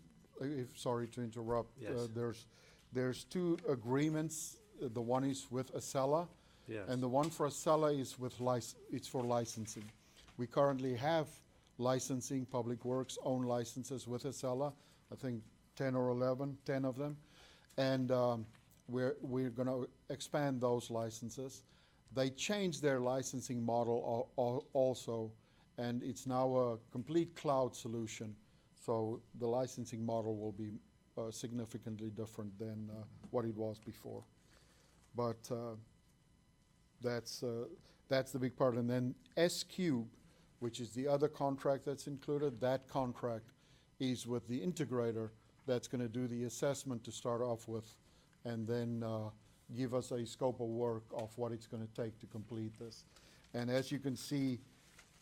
sorry to interrupt. Yes. There's two agreements. The one is with Acela, Yes. and the one for Acela is it's for licensing. We currently have licensing, Public Works own licenses with Acela, I think 10 or 11, 10 of them. And we're going to expand those licenses. They changed their licensing model also, and it's now a complete cloud solution. So the licensing model will be significantly different than what it was before. But that's the big part. And then S-Cube, which is the other contract that's included, that contract is with the integrator that's going to do the assessment to start off with, and then give us a scope of work of what it's going to take to complete this. And as you can see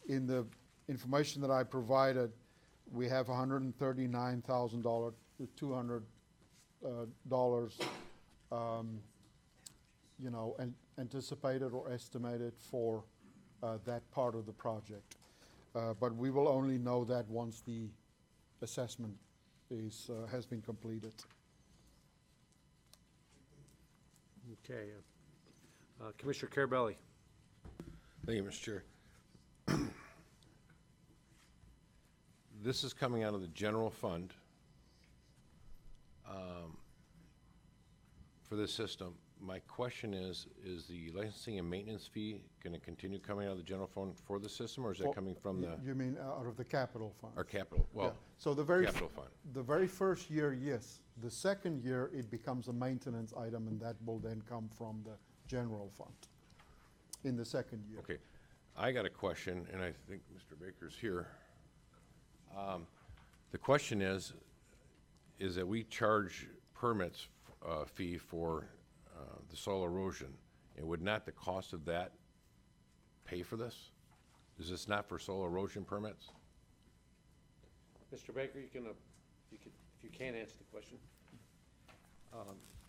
in the information that I provided, we have $139,000 to $200, anticipated or estimated for that part of the project. But we will only know that once the assessment has been completed. Okay. Commissioner Carabelli. Thank you, Mr. Chair. This is coming out of the general fund for this system. My question is the licensing and maintenance fee going to continue coming out of the general fund for the system, or is that coming from the, You mean out of the capital fund? our capital? Yeah. Well, So the capital fund. The very first year, yes. The second year, it becomes a maintenance item, and that will then come from the general fund in the second year. Okay. I got a question, and I think Mr. Baker's here. The question is that we charge permits fee for the soil erosion, and would not the cost of that pay for this? Is this not for soil erosion permits? Mr. Baker, you can, if you can't answer the question.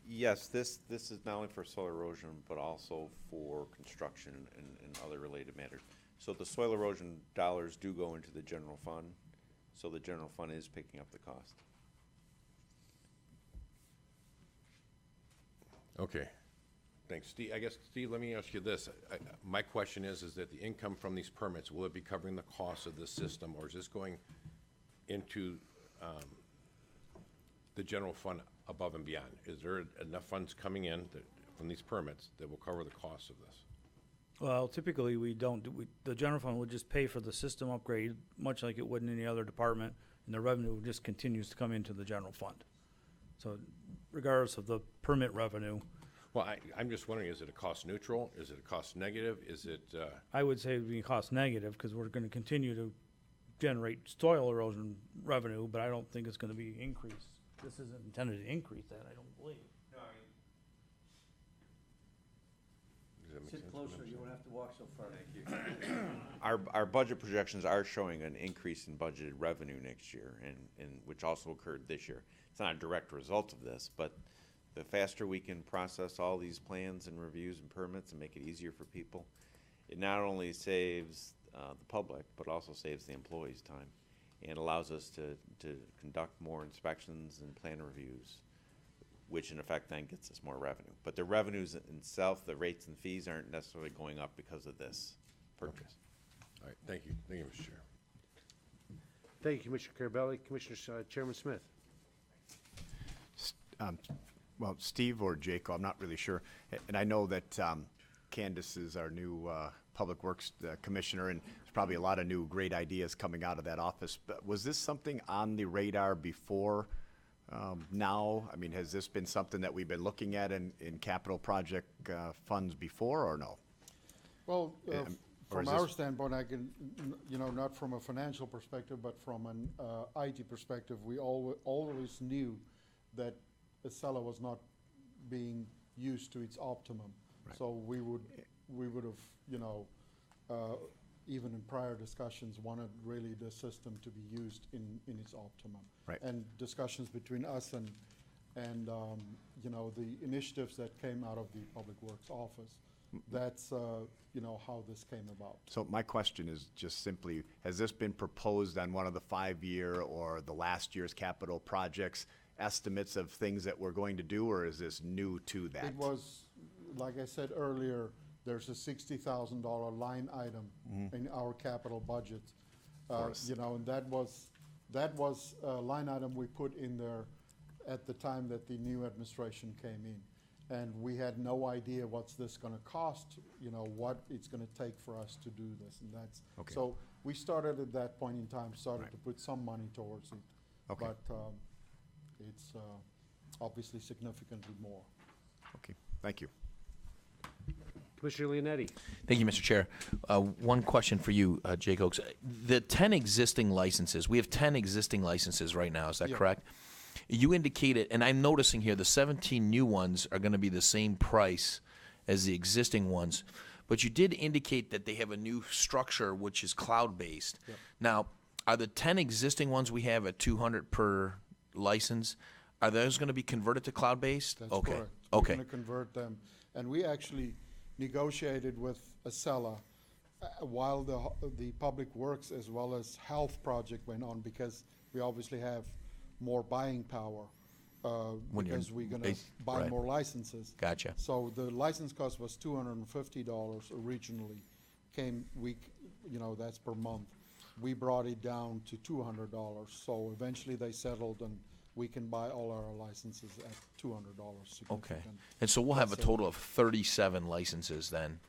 Yes, this is not only for soil erosion, but also for construction and other related matters. So the soil erosion dollars do go into the general fund, so the general fund is picking up the cost. Okay. Thanks, Steve. I guess, Steve, let me ask you this. My question is that the income from these permits, will it be covering the cost of this system, or is this going into the general fund above and beyond? Is there enough funds coming in from these permits that will cover the cost of this? Well, typically, we don't, the general fund would just pay for the system upgrade, much like it would in any other department, and the revenue just continues to come into the general fund. So regardless of the permit revenue. Well, I'm just wondering, is it a cost neutral? Is it a cost negative? Is it, I would say it would be cost negative, because we're gonna continue to generate soil erosion revenue, but I don't think it's gonna be increased. This isn't intended to increase that, I don't believe. does that make Sit sense? closer, you won't have to walk so far. Our budget projections are showing an increase in budgeted revenue next year, and which also occurred this year. It's not a direct result of this, but the faster we can process all these plans and reviews and permits and make it easier for people, it not only saves the public, but also saves the employees' time and allows us to conduct more inspections and plan reviews, which in effect then gets us more revenue. But the revenues in itself, the rates and fees aren't necessarily going up because of this purchase. All right, thank you. Thank you, Mr. Chair. Thank you, Commissioner Carabelli. Commissioner, Chairman Smith. Well, Steve or Jaco, I'm not really sure. And I know that Candace is our new Public Works Commissioner, and there's probably a lot of new great ideas coming out of that office. But was this something on the radar before now? I mean, has this been something that we've been looking at in capital project funds before, or no? Well, or from is our this- standpoint, I can, not from a financial perspective, but from an IT perspective, we always knew that Acela was not being used to its optimum. Right. So we would have, even in prior discussions, wanted really the system to be used in its optimum. Right. And discussions between us and the initiatives that came out of the Public Works office, that's, how this came about. So my question is just simply, has this been proposed on one of the 5-year or the last year's capital projects estimates of things that we're going to do, or is this new to that? It was, like I said earlier, there's a $60,000 line item in our capital budget. And that was a line item we put in there at the time that the new administration came in. And we had no idea what's this gonna cost, what it's gonna take for us to do this, and that's. Okay. So we started at that point in time, started Right. to put some money towards it. Okay. But it's obviously significantly more. Okay, thank you. Commissioner Leonetti. Thank you, Mr. Chair. One question for you, Jake Oaks. The 10 existing licenses, we have 10 existing licenses right now, is that Yeah. correct? You indicated, and I'm noticing here, the 17 new ones are going to be the same price as the existing ones, but you did indicate that they have a new structure which is cloud-based. Now, are the 10 existing ones we have at 200 per license, are those going to be converted to cloud-based? That's Okay. correct. Okay. We're going to convert them. And we actually negotiated with Acela while the Public Works as well as Health project went on, because we obviously have more buying power When you're because we're going to bas- buy right. more licenses. Gotcha. So the license cost was $250 originally. That's per month. We brought it down to $200. So eventually they settled, and we can buy all our licenses at $200. Okay. significant And so we'll have a cost total of 37 licenses then.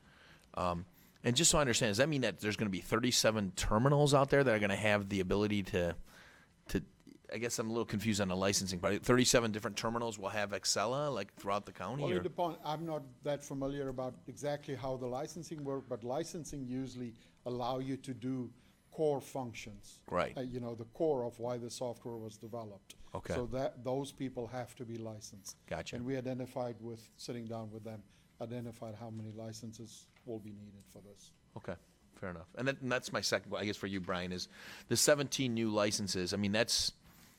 And just so I understand, does that mean that there's going to be 37 terminals out there that are going to have the ability to, I guess I'm a little confused on the licensing, but 37 different terminals will have Excella, like, throughout the county? Well, or? it depends. I'm not that familiar about exactly how the licensing works, but licensing usually allow you to do core functions. Right. The core of why the software was developed. Okay. So those people have to be licensed. Gotcha. And we identified sitting down with them, identified how many licenses will be needed for this. Okay, fair enough. And that's my second, I guess for you, Brian, is the 17 new licenses, I mean, that's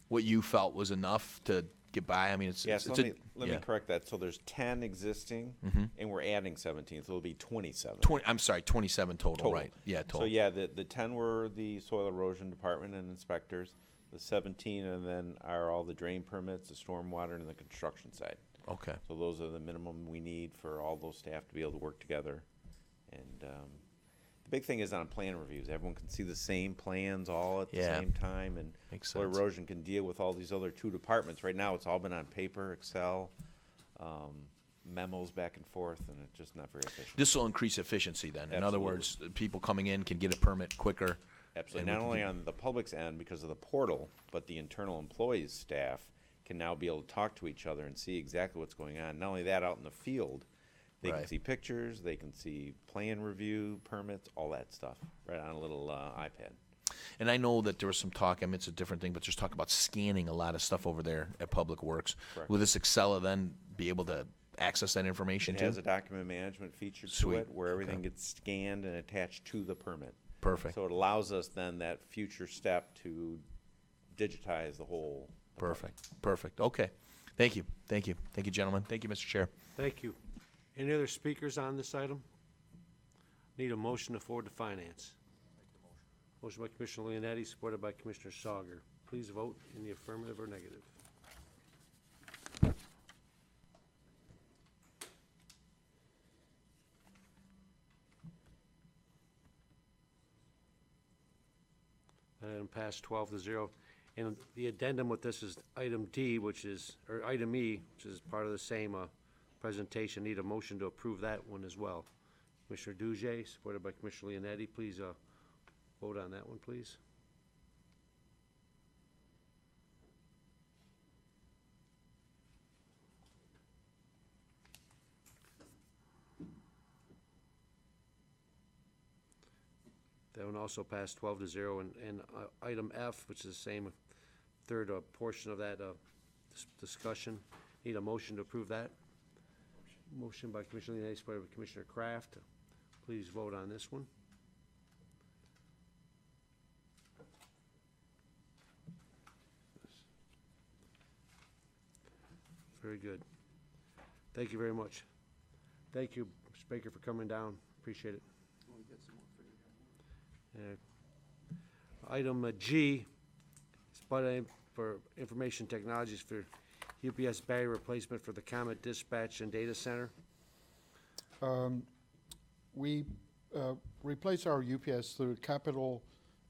what you felt was enough to get by? I mean, it's... Yes, it's let me correct that. So there's 10 existing, and we're adding 17, so it'll be 27. 27 total, right? Yeah, total. So yeah, the 10 were the soil erosion department and inspectors. The 17 and then are all the drain permits, the stormwater, and the construction side. Okay. So those are the minimum we need for all those staff to be able to work together. And the big thing is on plan reviews. Everyone can see the same plans all at the Yeah. same time, and Makes soil sense. erosion can deal with all these other 2 departments. Right now, it's all been on paper, Excel, memos back and forth, and it's just not very efficient. This will increase efficiency then. In other Absolutely. words, people coming in can get a permit quicker. Absolutely. and Not we can only on the public's end because of the portal, but the internal employees' staff can now be able to talk to each other and see exactly what's going on. Not only that, out in the field, they can Right. see pictures, they can see plan review, permits, all that stuff, right on a little iPad. And I know that there was some talk, I mean, it's a different thing, but there's talk about scanning a lot of stuff over there at Public Works. Correct. Will this Excella then be able to access that information It too? has a document management feature to Sweet. it where everything Okay. gets scanned and attached to the permit. Perfect. So it allows us then that future step to digitize the whole. Perfect. Okay. Thank you, gentlemen. Thank you, Mr. Chair. Thank you. Any other speakers on this item? Need a motion to forward to finance. Motion by Commissioner Leonetti, supported by Commissioner Sauger. Please vote in the affirmative or negative. Item passed 12-0. And the addendum with this is item D, or item E, which is part of the same presentation. Need a motion to approve that one as well. Commissioner Dujay, supported by Commissioner Leonetti, please vote on that one, please. That one also passed 12-0, and item F, which is the same third portion of that discussion. Need a motion to approve that. Motion by Commissioner Leonetti, supported by Commissioner Kraft. Please vote on this one. Very good. Thank you very much. Thank you, Mr. Baker, for coming down. Appreciate it. Item G, is for information technologies for UPS battery replacement for the Comet Dispatch and Data Center. We replace our UPS through capital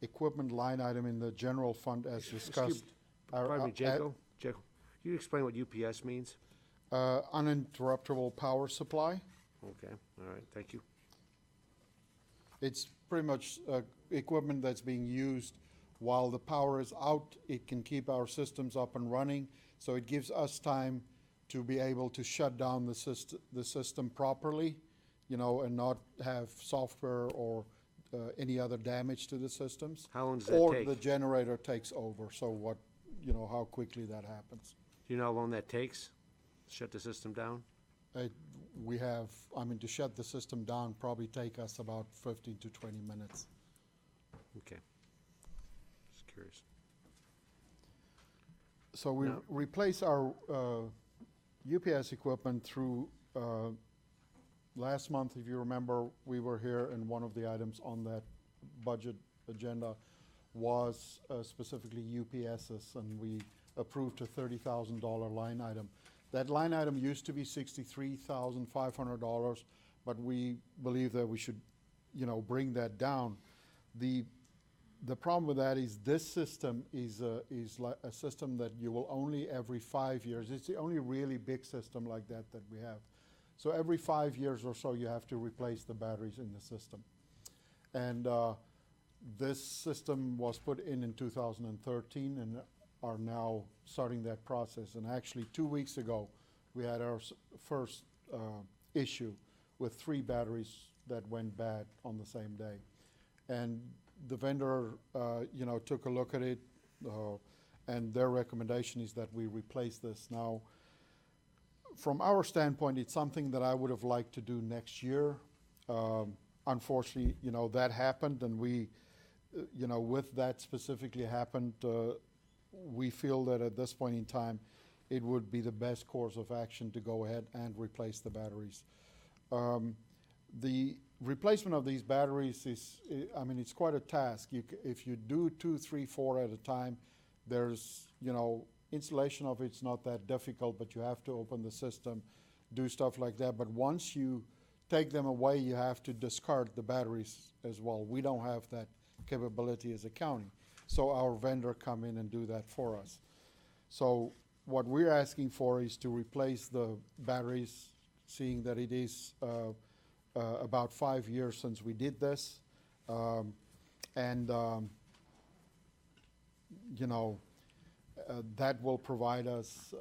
equipment line item in the general fund as discussed. Pardon me, Jacob, can you explain what UPS means? Uninterruptible power supply. Okay, all right, thank you. It's pretty much equipment that's being used while the power is out. It can keep our systems up and running, so it gives us time to be able to shut down the system properly, and not have software or any other damage to the systems. How long does that Or take? the generator takes over, so how quickly that happens. Do you know how long that takes? Shut the system down? We have, I mean, to shut the system down probably take us about 15 to 20 minutes. Okay. Just curious. So we Now- replace our UPS equipment through, last month, if you remember, we were here and one of the items on that budget agenda was specifically UPSs, and we approved a $30,000 line item. That line item used to be $63,500, but we believe that we should, bring that down. The problem with that is this system is like a system that you will only every 5 years. It's the only really big system like that we have. So every 5 years or so, you have to replace the batteries in the system. And this system was put in 2013 and are now starting that process. And actually, 2 weeks ago, we had our first issue with 3 batteries that went bad on the same day. And the vendor, took a look at it, and their recommendation is that we replace this. Now, from our standpoint, it's something that I would have liked to do next year. Unfortunately, that happened, and we, with that specifically happened, we feel that at this point in time, it would be the best course of action to go ahead and replace the batteries. The replacement of these batteries it's quite a task. If you do 2, 3, 4 at a time, there's, installation of it's not that difficult, but you have to open the system, do stuff like that. But once you take them away, you have to discard the batteries as well. We don't have that capability as a county. So our vendor come in and do that for us. So what we're asking for is to replace the batteries, seeing that it is about 5 years since we did this. That will provide us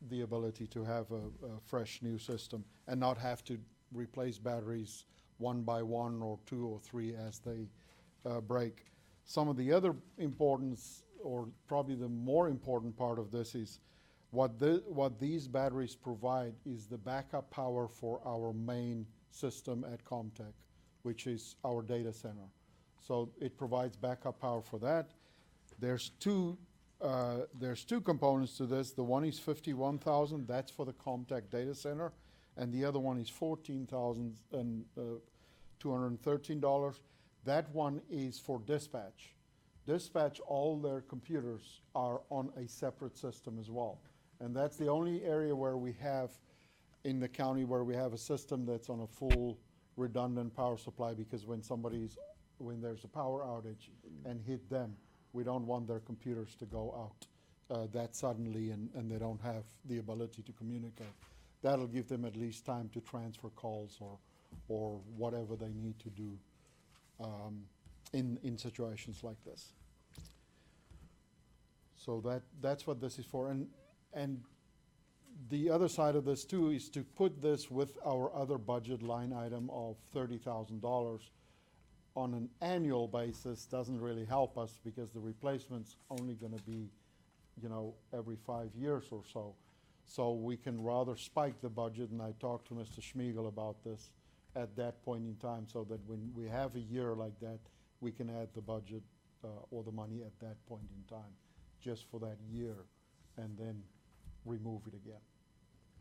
the ability to have a fresh new system and not have to replace batteries one by one or 2 or 3 as they break. Some of the other importance, or probably the more important part of this, is what these batteries provide is the backup power for our main system at Comtech, which is our data center. So it provides backup power for that. There's two components to this. The one is $51,000. That's for the Comtech data center, and the other one is $14,213. That one is for dispatch. Dispatch, all their computers are on a separate system as well, and that's the only area where we have in the county where we have a system that's on a full redundant power supply, because when there's a power outage and hit them, we don't want their computers to go out that suddenly and they don't have the ability to communicate. That'll give them at least time to transfer calls or whatever they need to do in situations like this. So that's what this is for. And the other side of this too is to put this with our other budget line item of $30,000 on an annual basis doesn't really help us, because the replacement's only going to be, every 5 years or so. So we can rather spike the budget, and I talked to Mr. Schmiegel about this at that point in time, so that when we have a year like that, we can add the budget or the money at that point in time, just for that year, and then remove it again.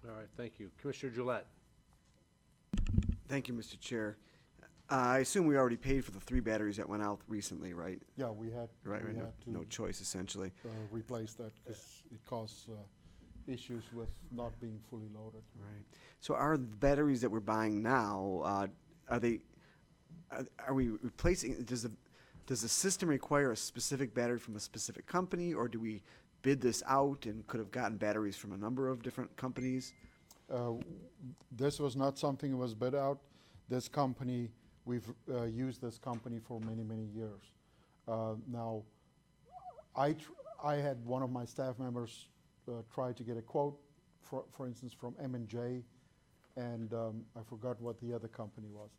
All right, thank you. Commissioner Gillette. Thank you, Mr. Chair. I assume we already paid for the 3 batteries that went out recently, right? Yeah, we had No choice, essentially. replace that because it caused issues with not being fully loaded. Right. So are the batteries that we're buying now, are we replacing, does the system require a specific battery from a specific company, or do we bid this out and could have gotten batteries from a number of different companies? This was not something that was bid out. This company, we've used this company for many, many years. Now, I had one of my staff members try to get a quote, for instance, from M&J, and I forgot what the other company was.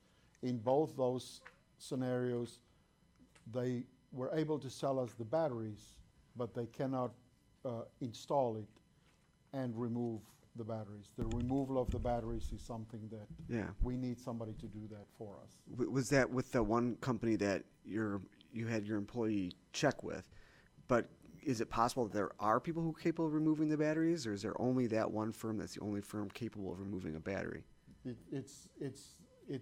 In both those scenarios, they were able to sell us the batteries, but they cannot install it and remove the batteries. The removal of the batteries is something that Yeah. we need somebody to do that for us. Was that with the one company that you had your employee check with? But is it possible that there are people who are capable of removing the batteries, or is there only that one firm that's the only firm capable of removing a battery? It's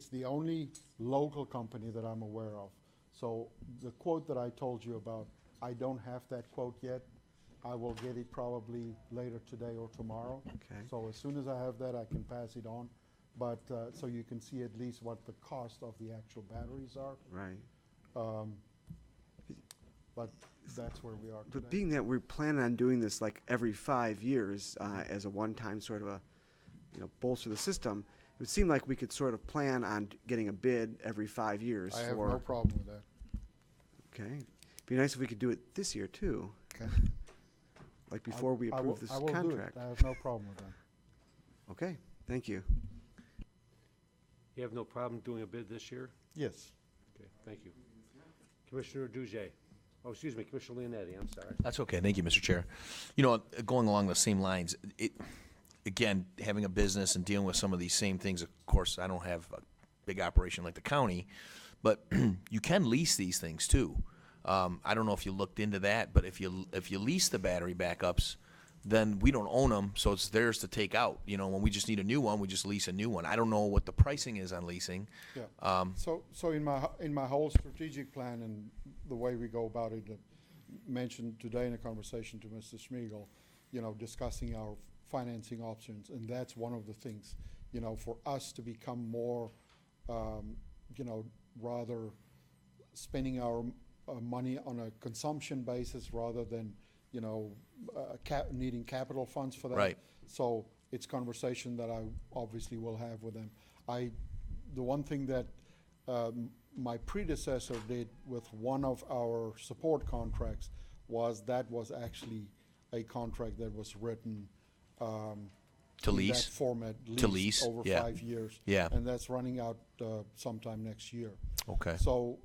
the only local company that I'm aware of. So the quote that I told you about, I don't have that quote yet. I will get it probably later today or tomorrow. Okay. So as soon as I have that, I can pass it on. But, so you can see at least what the cost of the actual batteries are. Right. But that's where we are today. But being that we're planning on doing this like every 5 years as a one-time sort of a, bolster the system, it would seem like we could sort of plan on getting a bid every 5 years. I have no problem with that. Okay. Be nice if we could do it this year too. Okay. Like before we approve this I will do it. contract. I have no problem with that. Okay. Thank you. You have no problem doing a bid this year? Yes. Okay, thank you. Commissioner Dujay. Oh, excuse me, Commissioner Leonetti, I'm sorry. That's okay. Thank you, Mr. Chair. Going along the same lines, again, having a business and dealing with some of these same things, of course, I don't have a big operation like the county, but you can lease these things too. I don't know if you looked into that, but if you lease the battery backups, then we don't own them, so it's theirs to take out. When we just need a new one, we just lease a new one. I don't know what the pricing is on leasing. Yeah. So in my whole strategic plan and the way we go about it, mentioned today in a conversation to Mr. Schmiegel, discussing our financing options, and that's one of the things, for us to become more, rather spending our money on a consumption basis rather than, needing capital funds for that. Right. So it's conversation that I obviously will have with them. The one thing that my predecessor did with one of our support contracts was actually a contract that was written To in lease? that format, To lease, over yeah. 5 years. Yeah. And that's running out sometime next year. Okay. So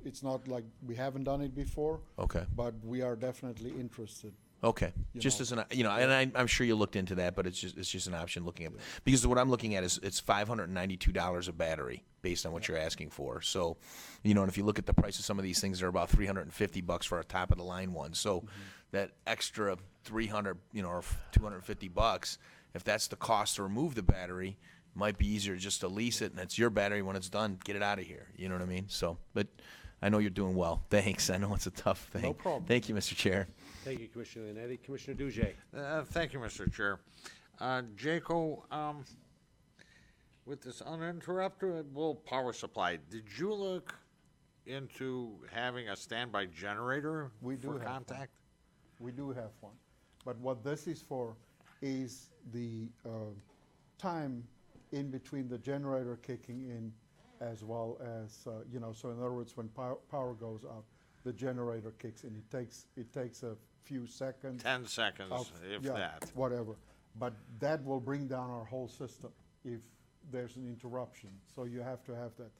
it's not like we haven't done it before. Okay. But we are definitely interested. Okay, You just know, as and I'm sure you looked into that, but it's just an option looking at, because what I'm looking at is it's $592 a battery based on what you're asking for. So, and if you look at the price of some of these things, they're about $350 for a top of the line one. So, that extra $300, or $250, if that's the cost to remove the battery, might be easier just to lease it and it's your battery. When it's done, get it out of here. You know what I mean? So, but I know you're doing well. Thanks. I know it's a tough thing. No problem. Thank you, Mr. Chair. Thank you, Commissioner Leonetti. Commissioner Dujay. Thank you, Mr. Chair. Jaco, with this uninterruptible power supply, did you look into having a standby generator We do for have one. contact? We do have one. But what this is for is the time in between the generator kicking in as well as, so in other words, when power goes out, the generator kicks in. It takes a few seconds. 10 seconds, if yeah, that. whatever. But that will bring down our whole system if there's an interruption. So you have to have that.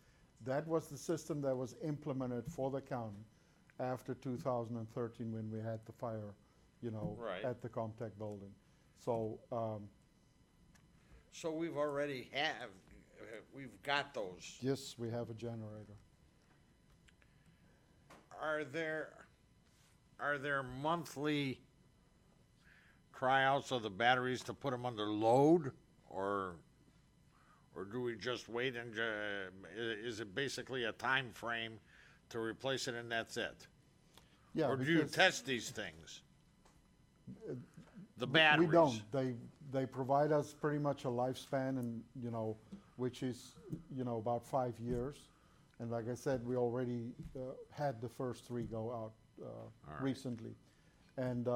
That was the system that was implemented for the county after 2013 when we had the fire, Right. at the Comtech building. So, So we've got those. yes, we have a generator. Are there monthly tryouts of the batteries to put them under load, or do we just wait and is it basically a time frame to replace it and that's it? Yeah, Or do you because test these things? The we batteries? don't. They provide us pretty much a lifespan and, which is, about 5 years. And like I said, we already had the first 3 go out recently. And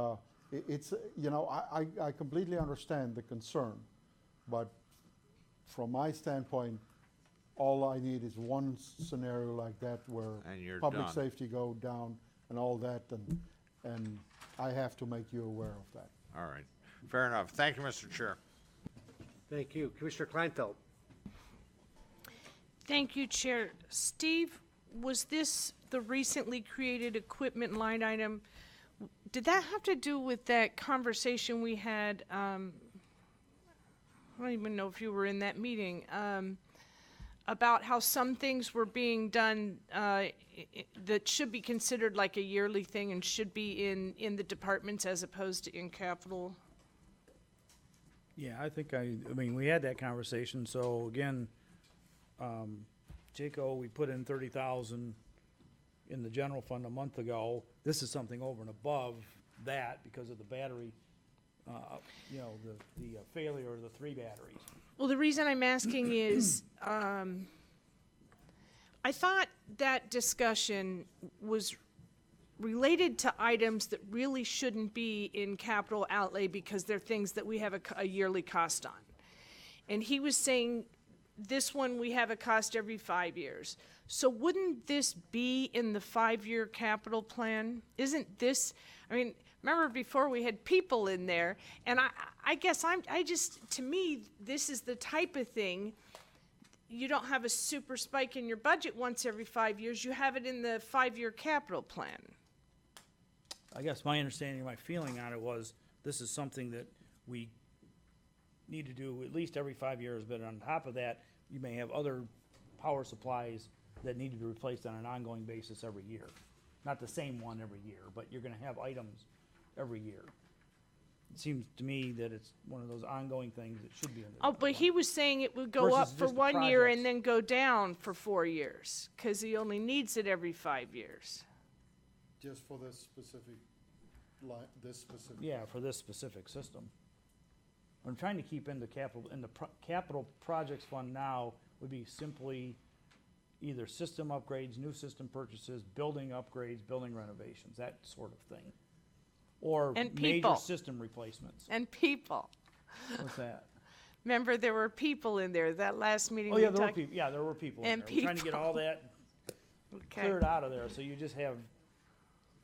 it's, I completely understand the concern, but from my standpoint, all I need is one scenario like that where And you're public done. safety go down and all that, and I have to make you aware of that. All right, fair enough. Thank you, Mr. Chair. Thank you. Commissioner Kleinfeld. Thank you, Chair. Steve, was this the recently created equipment line item did that have to do with that conversation we had, I don't even know if you were in that meeting, about how some things were being done that should be considered like a yearly thing and should be in the departments as opposed to in capital? Yeah, I mean, we had that conversation, so again, Jaco, we put in 30,000 in the general fund a month ago. This is something over and above that because of the battery, the failure of the 3 batteries. Well, the reason I'm asking is, I thought that discussion was related to items that really shouldn't be in capital outlay because they're things that we have a yearly cost on. And he was saying, this one we have a cost every 5 years. So wouldn't this be in the 5-year capital plan? Isn't this, I mean, remember before we had people in there, and I guess to me, this is the type of thing, you don't have a super spike in your budget once every 5 years, you have it in the 5-year capital plan. I guess my understanding, my feeling on it was, this is something that we need to do at least every 5 years, but on top of that, you may have other power supplies that need to be replaced on an ongoing basis every year. Not the same one every year, but you're gonna have items every year. It seems to me that it's one of those ongoing things that should be in there. Oh, but he was saying it would go up Versus for just the 1 year projects. and then go down for 4 years, because he only needs it every 5 years. Just for this specific this specific. Yeah, for this specific system. I'm trying to keep in the capital projects fund now would be simply either system upgrades, new system purchases, building upgrades, building renovations, that sort of thing. Or And major people. system replacements. And people. What's that? Remember, there were people in there, that last meeting Oh, we yeah, there were talked. people, yeah, there were people in And there. We're trying to get people. all that Okay. cleared out of there, so you just have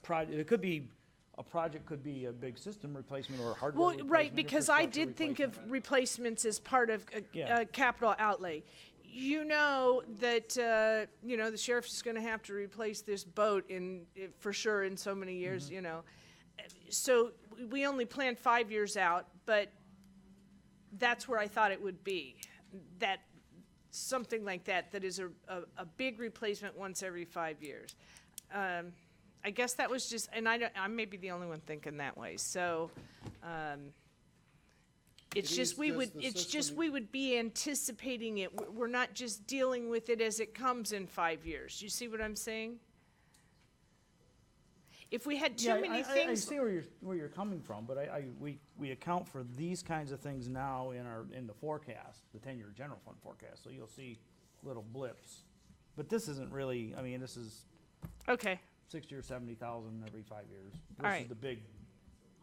it could be, a project could be a big system replacement or a hardware Well, replacement. right, because I infrastructure did think of replacement. replacements as part of Yeah. capital outlay. You know that, the sheriff is gonna have to replace this boat for sure in so many years, Mm-hmm. you know. So we only planned 5 years out, but that's where I thought it would be. That, something like that is a big replacement once every 5 years. I guess that was just, and I may be the only one thinking that way, so, it's It just is we just would, the it's just system- we would be anticipating it. We're not just dealing with it as it comes in 5 years. You see what I'm saying? If we had too Yeah, many I things. see where you're coming from, but we account for these kinds of things now in the forecast, the 10-year general fund forecast, so you'll see little blips. But this isn't really, I mean, this is Okay, 60 or 70,000 every 5 years. All right. Versus the big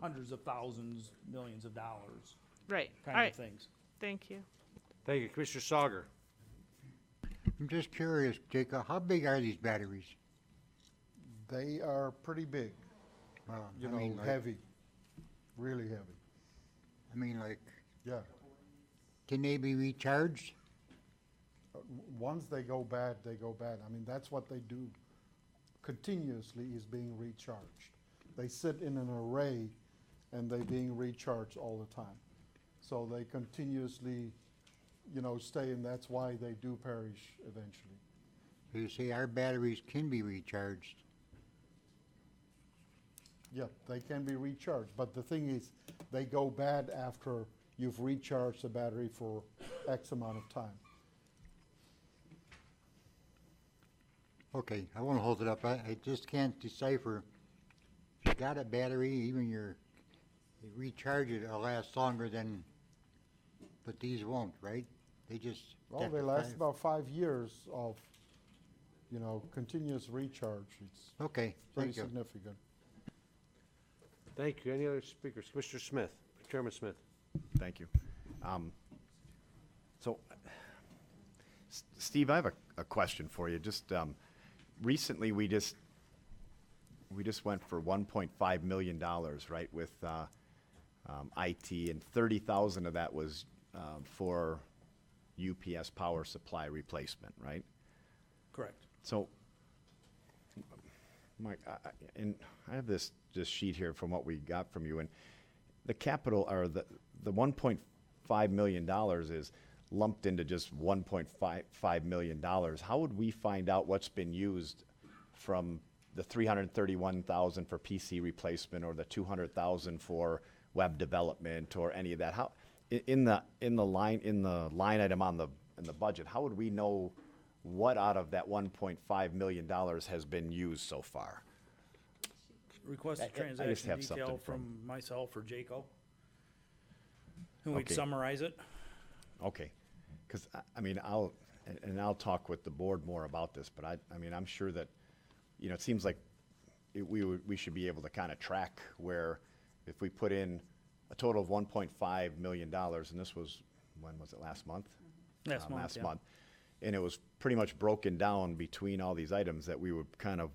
hundreds of thousands, millions of dollars right, all kind right, of things. thank you. Thank you. Commissioner Sauger. I'm just curious, Jacob, how big are these batteries? They are pretty big, I mean, like, heavy, really heavy. I mean, like, Yeah. can they be recharged? Once they go bad, they go bad. I mean, that's what they do continuously, is being recharged. They sit in an array and they're being recharged all the time. So they continuously, stay, and that's why they do perish eventually. You say our batteries can be recharged. Yeah, they can be recharged, but the thing is, they go bad after you've recharged the battery for X amount of time. Okay, I won't hold it up. I just can't decipher. If you got a battery, even you recharge it, it'll last longer than, but these won't, right? They just. Well, after they last 5 about 5 years of, continuous recharge. It's Okay, pretty thank you. significant. Thank you. Any other speakers? Commissioner Smith, Chairman Smith. Thank you. So, Steve, I have a question for you. Just recently, we just went for $1.5 million, right, with IT, and 30,000 of that was for UPS power supply replacement, right? Correct. So, Mike, and I have this this sheet here from what we got from you, and the capital, or the $1.5 million is lumped into just $1.5 million. How would we find out what's been used from the $331,000 for PC replacement, or the $200,000 for web development, or any of that? How, in the line item in the budget, how would we know what out of that $1.5 million has been used so far? Request a I just transaction have detail something from myself or Jaco. And we'd Okay. summarize it. Okay, because I mean, I'll talk with the board more about this, but I mean, I'm sure that, you know, it seems like we should be able to kind of track where, if we put in a total of $1.5 million, and this was, when was it, last month? Last month, yeah. And it was pretty much broken down between all these items, that we would kind of,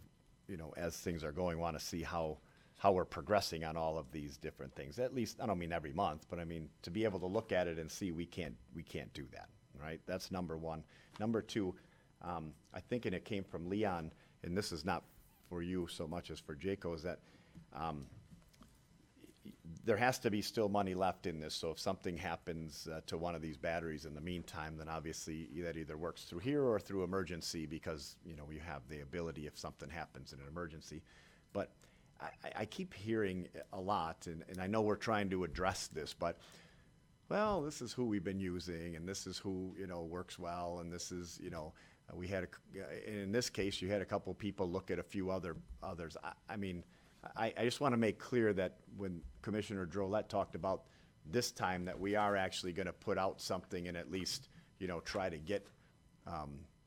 you know, as things are going, want to see how we're progressing on all of these different things. At least, I don't mean every month, but I mean, to be able to look at it and see we can't do that, right? That's number one. Number two, I think, and it came from Leon, and this is not for you so much as for Jaco, is that there has to be still money left in this. So if something happens to one of these batteries in the meantime, then obviously that either works through here or through emergency, because, you know, we have the ability if something happens in an emergency. But I keep hearing a lot, and I know we're trying to address this, but, well, this is who we've been using, and this is who, you know, works well, and this is, you know, we had, in this case, you had a couple people look at a few others. I mean, I just want to make clear that when Commissioner Drollet talked about this time, that we are actually going to put out something and at least, you know, try to get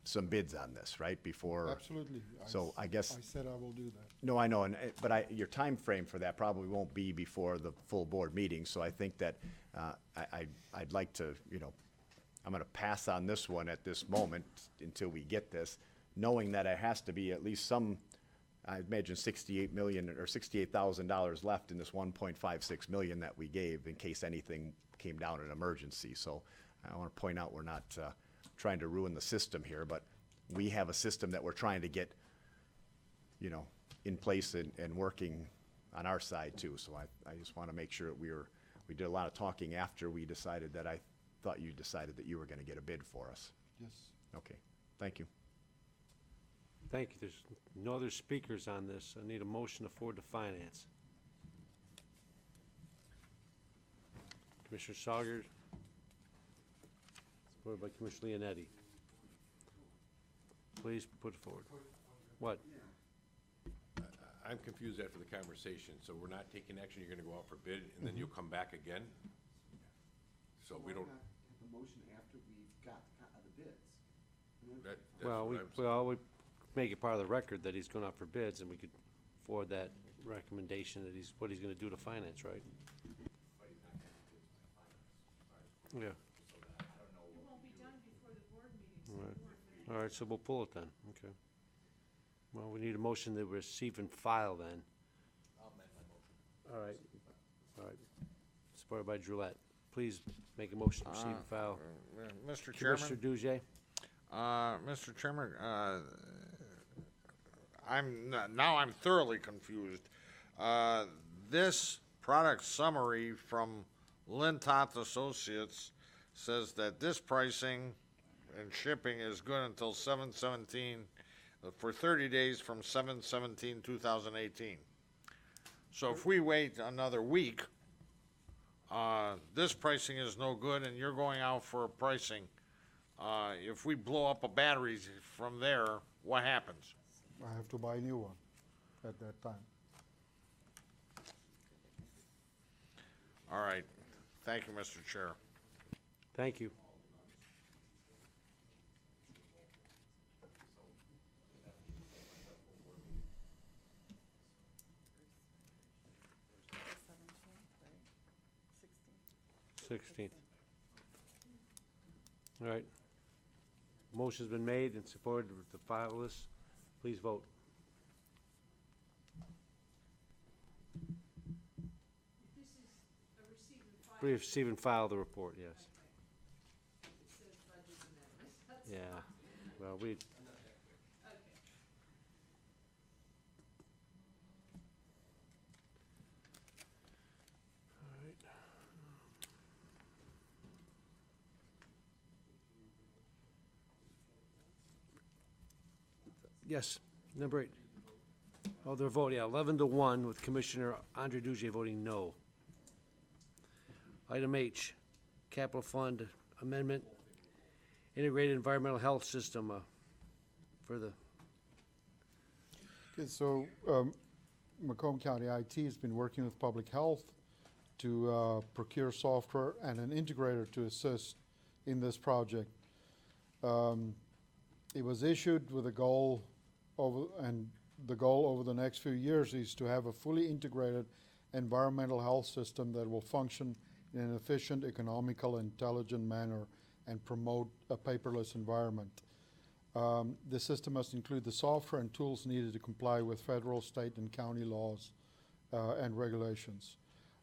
some bids on this, right, before. Absolutely. So I guess. I said I will do that. No, I know, but your time frame for that probably won't be before the full board meeting, so I think that I'd like to, you know, I'm going to pass on this one at this moment until we get this, knowing that it has to be at least some, I imagine $68 million or $68,000 left in this $1.56 million that we gave in case anything came down in emergency. So I want to point out, we're not trying to ruin the system here, but we have a system that we're trying to get, you know, in place and working on our side too. So I just want to make sure that we did a lot of talking after we decided that, I thought you decided that you were going to get a bid for us. Yes. Okay, thank you. Thank you. There's no other speakers on this. I need a motion to forward to finance. Commissioner Saugers, supported by Commissioner Leonetti. Please put it forward. What? I'm confused after the conversation, so we're not taking action, you're gonna go out for bid, and then you'll come back again? So we don't. The motion after we've got the bids. That's Well, we make it part of the record that he's going out for bids, and we could forward that recommendation that what he's gonna do to finance, right? Yeah. It won't be done before the board meeting, All right. All right, so we'll pull it then, okay. Well, we need a motion to receive and file then. I'll amend my motion. All right, all right. Supported by Drollet. Please make a motion to receive and file. Mr. Chairman. Commissioner Douget? Mr. Chairman, I'm thoroughly confused. This product summary from Lintott Associates says that this pricing and shipping is good until 7/17, for 30 days from 7/17/2018. So if we wait another week, this pricing is no good, and you're going out for a pricing. If we blow up a battery from there, what happens? I have to buy a new one at that time. All right. Thank you, Mr. Chair. Thank you. Right? 16th. All right. Motion's been made and supported to file this. Please vote. This is a receive and file. We receive and file the report, yes. It says budget amendment. That's Yeah. fine. Well, we, Okay. Yes, number 8. Oh, they're voting, yeah, 11-1 with Commissioner Andre Duje voting no. Item H, Capital Fund Amendment, Integrated Environmental Health System, for the, Okay, so Macomb County IT has been working with public health to procure software and an integrator to assist in this project. It was issued with a goal the goal over the next few years is to have a fully integrated environmental health system that will function in an efficient, economical, intelligent manner and promote a paperless environment. The system must include the software and tools needed to comply with federal, state, and county laws and regulations.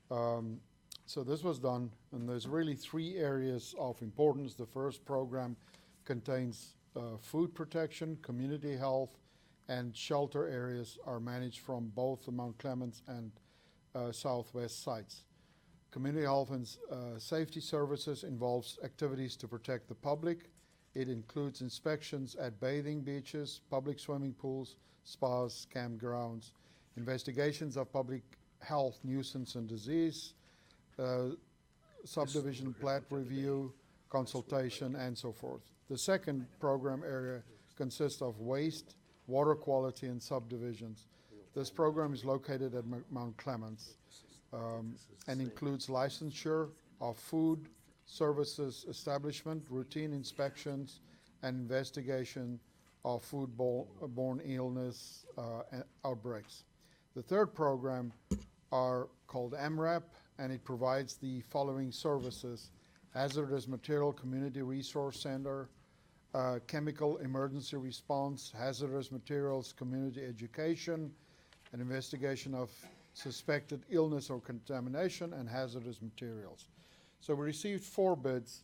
So this was done, and there's really 3 areas of importance. The first program contains food protection, community health, and shelter areas are managed from both the Mount Clemens and Southwest sites. Community health and safety services involves activities to protect the public. It includes inspections at bathing beaches, public swimming pools, spas, campgrounds, investigations of public health nuisance and disease, subdivision plat review, consultation, and so forth. The second program area consists of waste, water quality, and subdivisions. This program is located at Mount Clemens and includes licensure of food services establishment, routine inspections, and investigation of foodborne illness outbreaks. The third program are called MRAP, and it provides the following services: Hazardous Material Community Resource Center, Chemical Emergency Response, Hazardous Materials Community Education, an investigation of suspected illness or contamination, and hazardous materials. So we received 4 bids.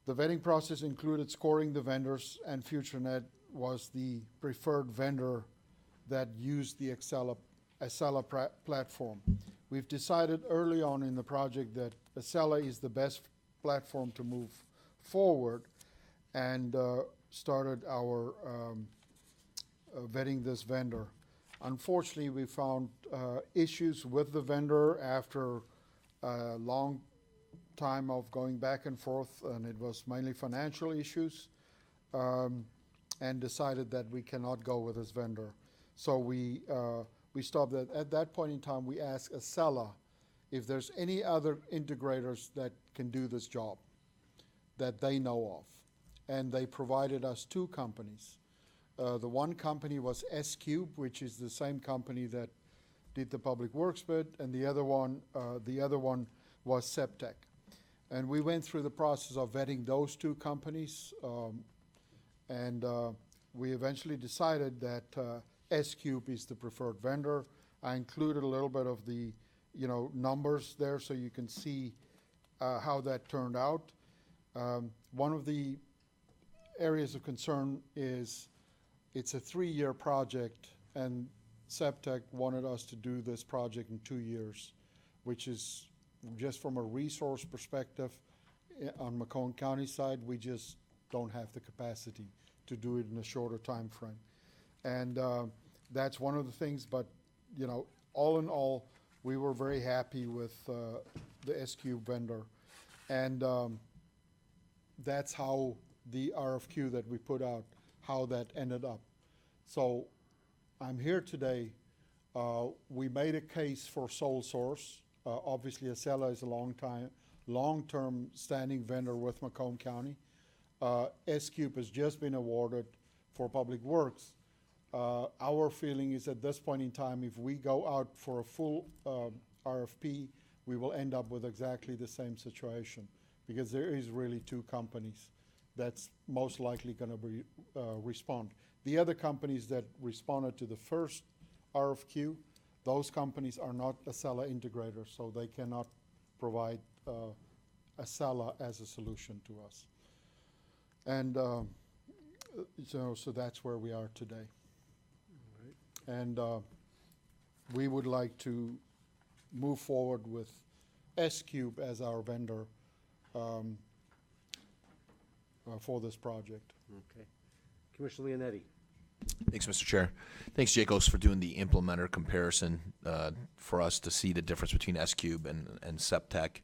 The vetting process included scoring the vendors, and FutureNet was the preferred vendor that used the Acela platform. We've decided early on in the project that Acela is the best platform to move forward, and started our vetting this vendor. Unfortunately, we found issues with the vendor after a long time of going back and forth, and it was mainly financial issues, and decided that we cannot go with this vendor. So we stopped that. At that point in time, we asked Acela if there's any other integrators that can do this job that they know of. And they provided us 2 companies. The one company was S-Cube, which is the same company that did the public works bid, and the other one was Septec. And we went through the process of vetting those 2 companies, and we eventually decided that S-Cube is the preferred vendor. I included a little bit of the numbers there so you can see how that turned out. One of the areas of concern is it's a 3-year project, and Septec wanted us to do this project in 2 years, which is just from a resource perspective on Macomb County side, we just don't have the capacity to do it in a shorter time frame. And that's one of the things, but all in all, we were very happy with the S-Cube vendor. And that's how the RFQ that we put out, how that ended up. So I'm here today. We made a case for sole source. Obviously, Acela is a long-term standing vendor with Macomb County. S-Cube has just been awarded for public works. Our feeling is at this point in time, if we go out for a full RFP, we will end up with exactly the same situation, because there is really 2 companies that's most likely going to respond. The other companies that responded to the first RFQ, those companies are not Acela integrators, so they cannot provide Acela as a solution to us. And so that's where we are today. And we would like to move forward with S-Cube as our vendor for this project. Okay. Commissioner Leonetti. Thanks, Mr. Chair. Thanks, Jacobs, for doing the implementer comparison for us to see the difference between S-Cube and Septec.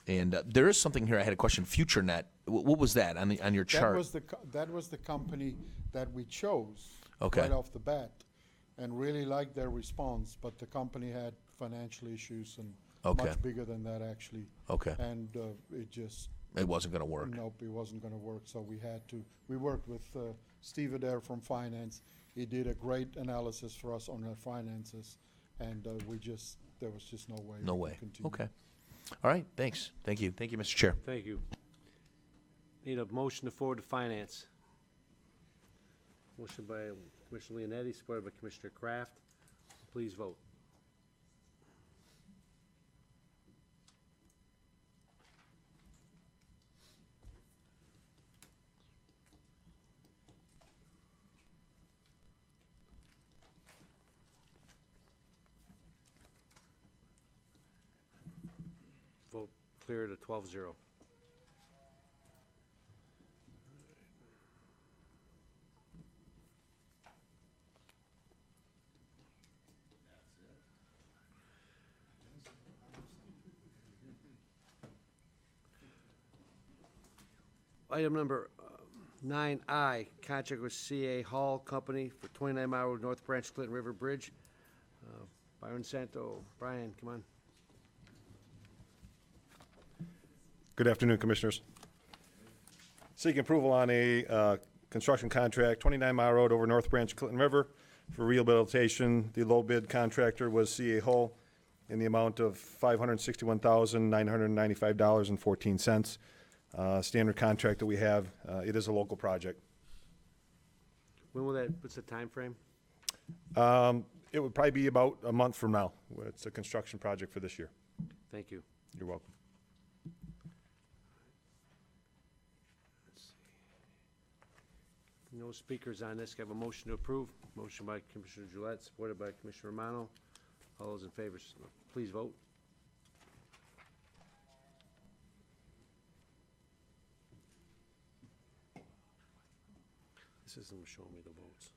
And there is something here. I had a question. FutureNet. What was that on your chart? That was the company that we chose Okay. right off the bat, and really liked their response. But the company had financial issues and Okay. much bigger than that actually. Okay. And It wasn't going to work. Nope, it wasn't going to work. So we worked with Steve Adair from finance. He did a great analysis for us on our finances, and there was just no way. No we way. could continue. Okay. All right. Thanks. Thank you. Thank you, Mr. Chair. Thank you. Need a motion to forward to finance. Motion by Commissioner Leonetti, supported by Commissioner Kraft. Please vote. Vote clear to 12-0. Item number 9I, contract with CA Hall Company for 29 Mile Road North Branch Clinton River Bridge. Byron Santo, Brian, come on. Good afternoon, Commissioners. Seeking approval on a construction contract, 29 Mile Road over North Branch Clinton River for rehabilitation. The low bid contractor was CA Hull in the amount of $561,995.14. Standard contract that we have. It is a local project. When will that, what's the time frame? It would probably be about a month from now. It's a construction project for this year. Thank you. You're welcome. No speakers on this. Can I have a motion to approve? Motion by Commissioner Gillette, supported by Commissioner Romano. All those in favor, please vote. This isn't showing me the votes.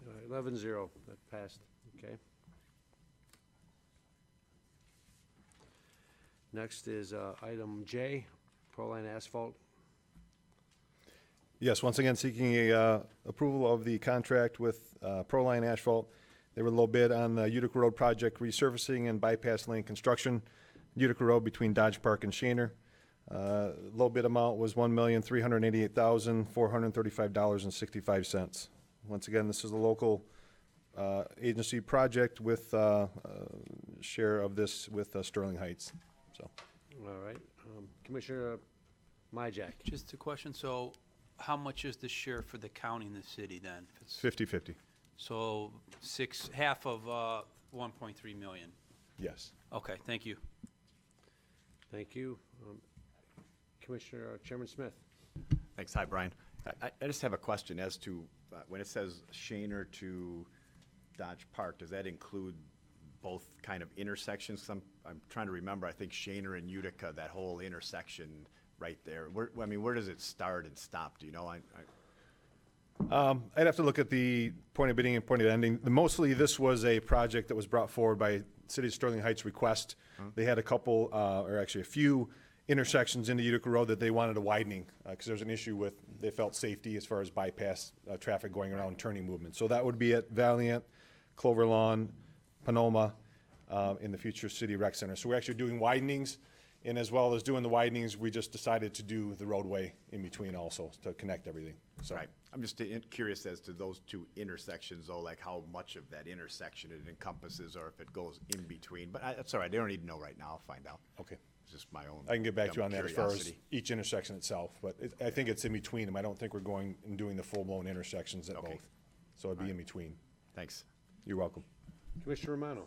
All right, 11-0, that passed, okay. Next is item J, Proline Asphalt. Yes, once again, seeking a approval of the contract with Proline Asphalt. They were low bid on the Utica Road project resurfacing and bypass lane construction, Utica Road between Dodge Park and Shaner. Low bid amount was $1,388,435.65. Once again, this is a local agency project with share of this with Sterling Heights. So, All right, Commissioner Myjack. Just a question, so how much is the share for the county and the city then? If it's 50-50. So half of 1.3 million? Yes. Okay, thank you. Thank you. Commissioner Chairman Smith. Thanks. Hi, Brian. I just have a question as to when it says Shaner to Dodge Park, does that include both kind of intersections? I'm trying to remember. I think Shaner and Utica, that whole intersection right there. Where does it start and stop? Do you know? I'd have to look at the point of bidding and point of ending. Mostly, this was a project that was brought forward by City of Sterling Heights request. They had a couple, or actually a few intersections into Utica Road that they wanted a widening because there was an issue with, they felt safety as far as bypass traffic going around turning movement. So that would be at Valiant, Clover Lawn, Panoma, in the future City Rec Center. So we're actually doing widenings, and as well as doing the widenings, we just decided to do the roadway in between also to connect everything. So. Right. I'm just curious as to those two intersections, though, like how much of that intersection it encompasses or if it goes in between. But that's all right. I don't need to know right now. I'll find out. Okay. It's just my own. I can get back to you on that as far as curiosity. each intersection itself, but I think it's in between them. I don't think we're going and doing the full-blown intersections at both. So it'd be in between. Thanks. You're welcome. Commissioner Romano.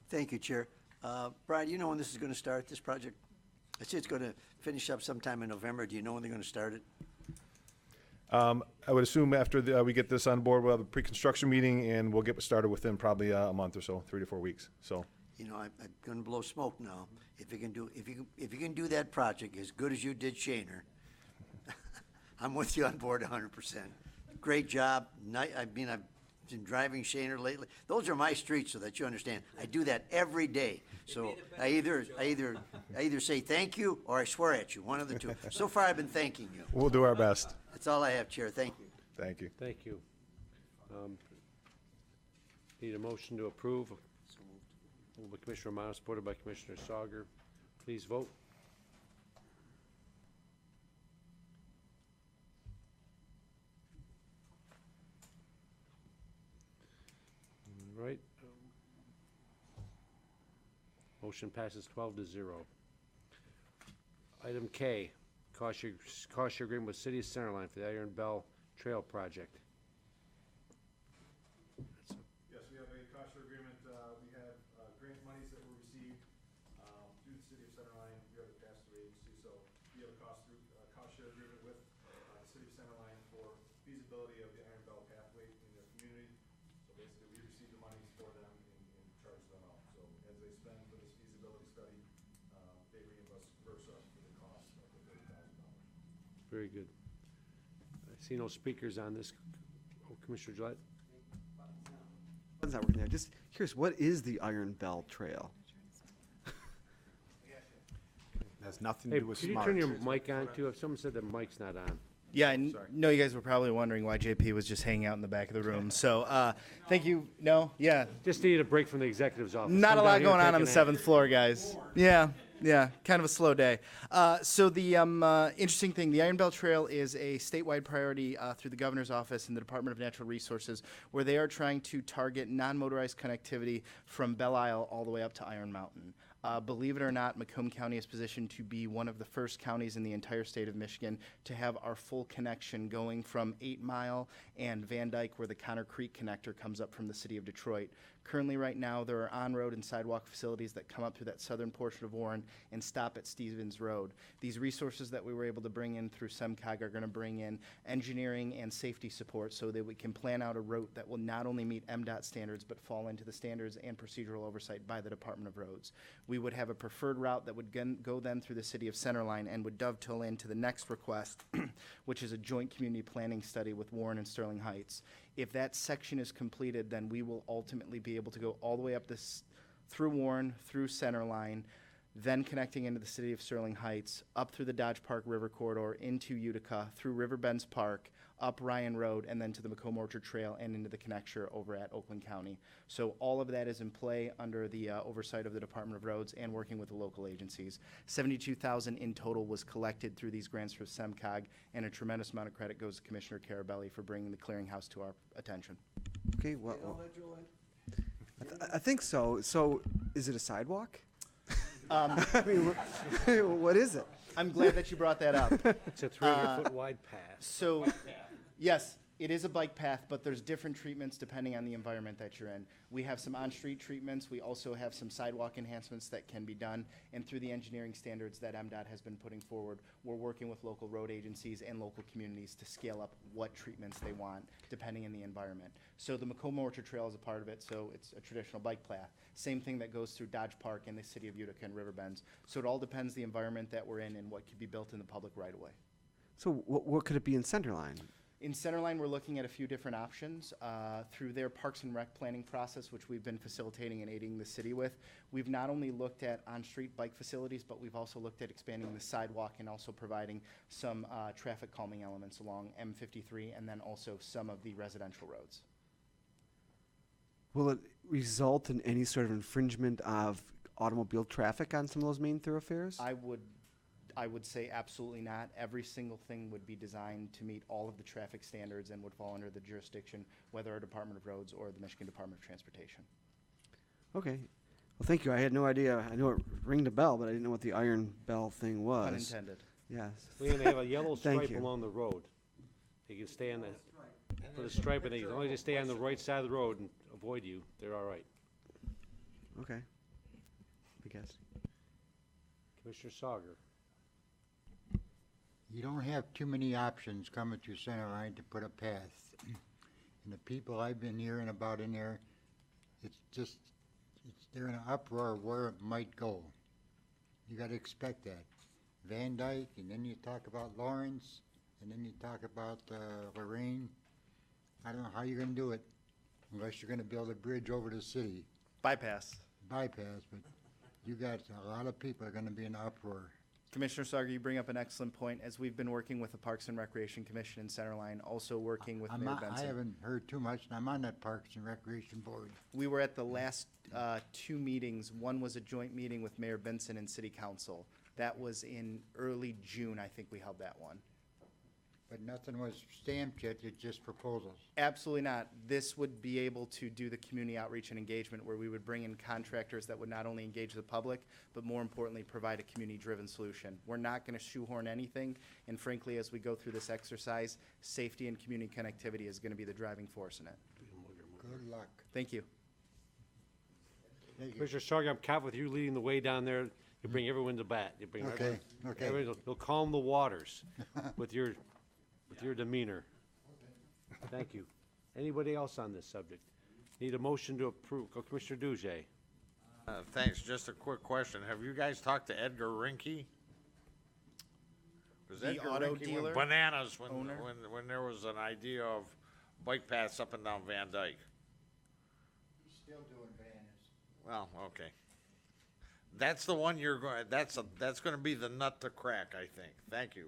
Thank you, Chair. Brian, do you know when this is going to start, this project? I see it's going to finish up sometime in November. Do you know when they're going to start it? I would assume after we get this on board, we'll have a pre-construction meeting, and we'll get started within probably a month or so, 3 to 4 weeks, so. You know, I'm gonna blow smoke now. If you can do that project as good as you did Shaner, I'm with you on board 100%. Great job. I mean, I've been driving Shaner lately. Those are my streets, so that you understand. I do that every day. So I either say thank you or I swear at you, one of the two. So far, I've been thanking you. We'll do our best. That's all I have, Chair. Thank you. Thank you. Thank you. Need a motion to approve. Moved by Commissioner Romano, supported by Commissioner Sauger. Please vote. All right. Motion passes 12-0. Item K, cost share agreement with City of Centerline for the Iron Bell Trail Project. Yes, we have a cost share agreement. We have grant monies that were received through the City of Centerline. We are the pass-through agency, so we have a cost share agreement with the City of Centerline for feasibility of the Iron Bell pathway in their community. So basically, we receive the monies for them and charge them out. So as they spend for this feasibility study, they reimburse us for the cost of the $30,000. Very good. I see no speakers on this. Oh, Commissioner Gillette? Button's not working there. Just curious, what is the Iron Bell Trail? Has nothing to Hey, do with could you smart. turn your mic on too? If someone said the mic's not on. Yeah, I know you guys were probably wondering why JP was just hanging out in the back of the room. So, thank you. No, yeah. Just needed a break from the executive's office. Not Come a lot down here, going on take the a nap. 7th floor, guys. Yeah, kind of a slow day. So the interesting thing, the Iron Bell Trail is a statewide priority through the governor's office and the Department of Natural Resources, where they are trying to target non-motorized connectivity from Belle Isle all the way up to Iron Mountain. Believe it or not, Macomb County is positioned to be one of the first counties in the entire state of Michigan to have our full connection going from 8 Mile and Van Dyke, where the Connor Creek connector comes up from the city of Detroit. Currently, right now, there are on-road and sidewalk facilities that come up through that southern portion of Warren and stop at Stevens Road. These resources that we were able to bring in through SEMCOG are going to bring in engineering and safety support so that we can plan out a route that will not only meet MDOT standards but fall into the standards and procedural oversight by the Department of Roads. We would have a preferred route that would go then through the city of Centerline and would dovetail into the next request, which is a joint community planning study with Warren and Sterling Heights. If that section is completed, then we will ultimately be able to go all the way up this through Warren, through Centerline, then connecting into the city of Sterling Heights, up through the Dodge Park River Corridor, into Utica, through Riverbends Park, up Ryan Road, and then to the Macomb Orchard Trail and into the connector over at Oakland County. So all of that is in play under the oversight of the Department of Roads and working with the local agencies. $72,000 in total was collected through these grants for SEMCOG, and a tremendous amount of credit goes to Commissioner Carabelli for bringing the clearinghouse to our attention. Okay, well, I think so. So, is it a sidewalk? I mean, what is it? I'm glad that you brought that up. It's a 300-foot wide path. So, yes, it is a bike path, but there's different treatments depending on the environment that you're in. We have some on-street treatments. We also have some sidewalk enhancements that can be done. And through the engineering standards that MDOT has been putting forward, we're working with local road agencies and local communities to scale up what treatments they want depending on the environment. So the Macomb Orchard Trail is a part of it, so it's a traditional bike path. Same thing that goes through Dodge Park and the city of Utica and Riverbends. So it all depends the environment that we're in and what could be built in the public right-of-way. So, what could it be in Centerline? In Centerline, we're looking at a few different options through their Parks and Rec planning process, which we've been facilitating and aiding the city with. We've not only looked at on-street bike facilities, but we've also looked at expanding the sidewalk and also providing some traffic calming elements along M53 and then also some of the residential roads. Will it result in any sort of infringement of automobile traffic on some of those main thoroughfares? I would say absolutely not. Every single thing would be designed to meet all of the traffic standards and would fall under the jurisdiction, whether our Department of Roads or the Michigan Department of Transportation. Okay. Well, thank you. I had no idea. I knew it rang the bell, but I didn't know what the Iron Bell thing was. Pun intended. Yes. We're going to have a yellow Thank stripe you. along the road. You can stay on the, put a stripe, and as long as they stay on the right side of the road and avoid you, they're all right. Okay. I guess. Commissioner Sauger. you don't have too many options coming through center line to put a path. And the people I've been hearing about in there, they're in an uproar where it might go. You gotta expect that. Van Dyke, and then you talk about Lawrence, and then you talk about Lorraine. I don't know how you're gonna do it unless you're gonna build a bridge over the city. Bypass. But you got a lot of people are gonna be in uproar. Commissioner Sauger, you bring up an excellent point. As we've been working with the Parks and Recreation Commission in Centerline, also working with Mayor I Benson. haven't heard too much, and I'm on that Parks and Recreation Board. We were at the last 2 meetings. One was a joint meeting with Mayor Benson and City Council. That was in early June, I think we held that one. But nothing was stamped yet, it's just proposals. Absolutely not. This would be able to do the community outreach and engagement where we would bring in contractors that would not only engage the public, but more importantly, provide a community-driven solution. We're not going to shoehorn anything, and frankly, as we go through this exercise, safety and community connectivity is going to be the driving force in it. Good luck. Thank you. Commissioner Sargent, I'm confident with you leading the way down there. You bring everyone to bat. You bring Okay. You'll calm the waters with your demeanor. Thank you. Anybody else on this subject? Need a motion to approve. Go Commissioner Duje. Thanks. Just a quick question. Have you guys talked to Edgar Rinke? Was The Edgar auto Rinke dealer went bananas when owner? when there was an idea of bike paths up and down Van Dyke? He's still doing bananas. Well, okay. That's the one you're going. That's going to be the nut to crack, I think. Thank you.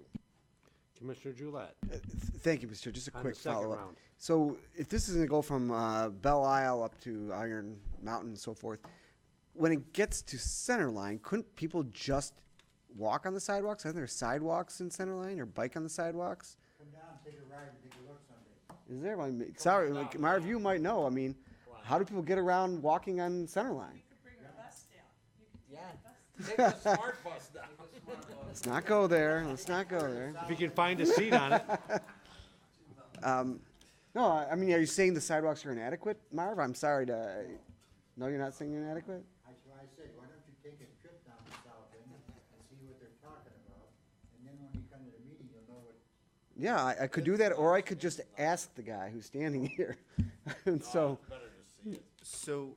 Commissioner Gillette. Thank you, Mr. Chair. Just a On quick the second follow-up. round. So if this is going to go from Belle Isle up to Iron Mountain and so forth, when it gets to center line, couldn't people just walk on the sidewalks? Aren't there sidewalks in center line or bike on the sidewalks? Come down, take a ride, and take a look someday. Is there? I mean, sorry, like, Marv, you might know. I mean, how do people get around walking on center line? Take the smart bus down. Let's not go there. Let's not go there. If you can find a seat on it. No, I mean, are you saying the sidewalks are inadequate, Marv? I'm sorry to. No, you're not saying they're inadequate? That's why I said, why don't you take a trip down to South End and see what they're talking about? And then when you come to the meeting, you'll know what. Yeah, I could do that, or I could just ask the guy who's standing here. And so, So,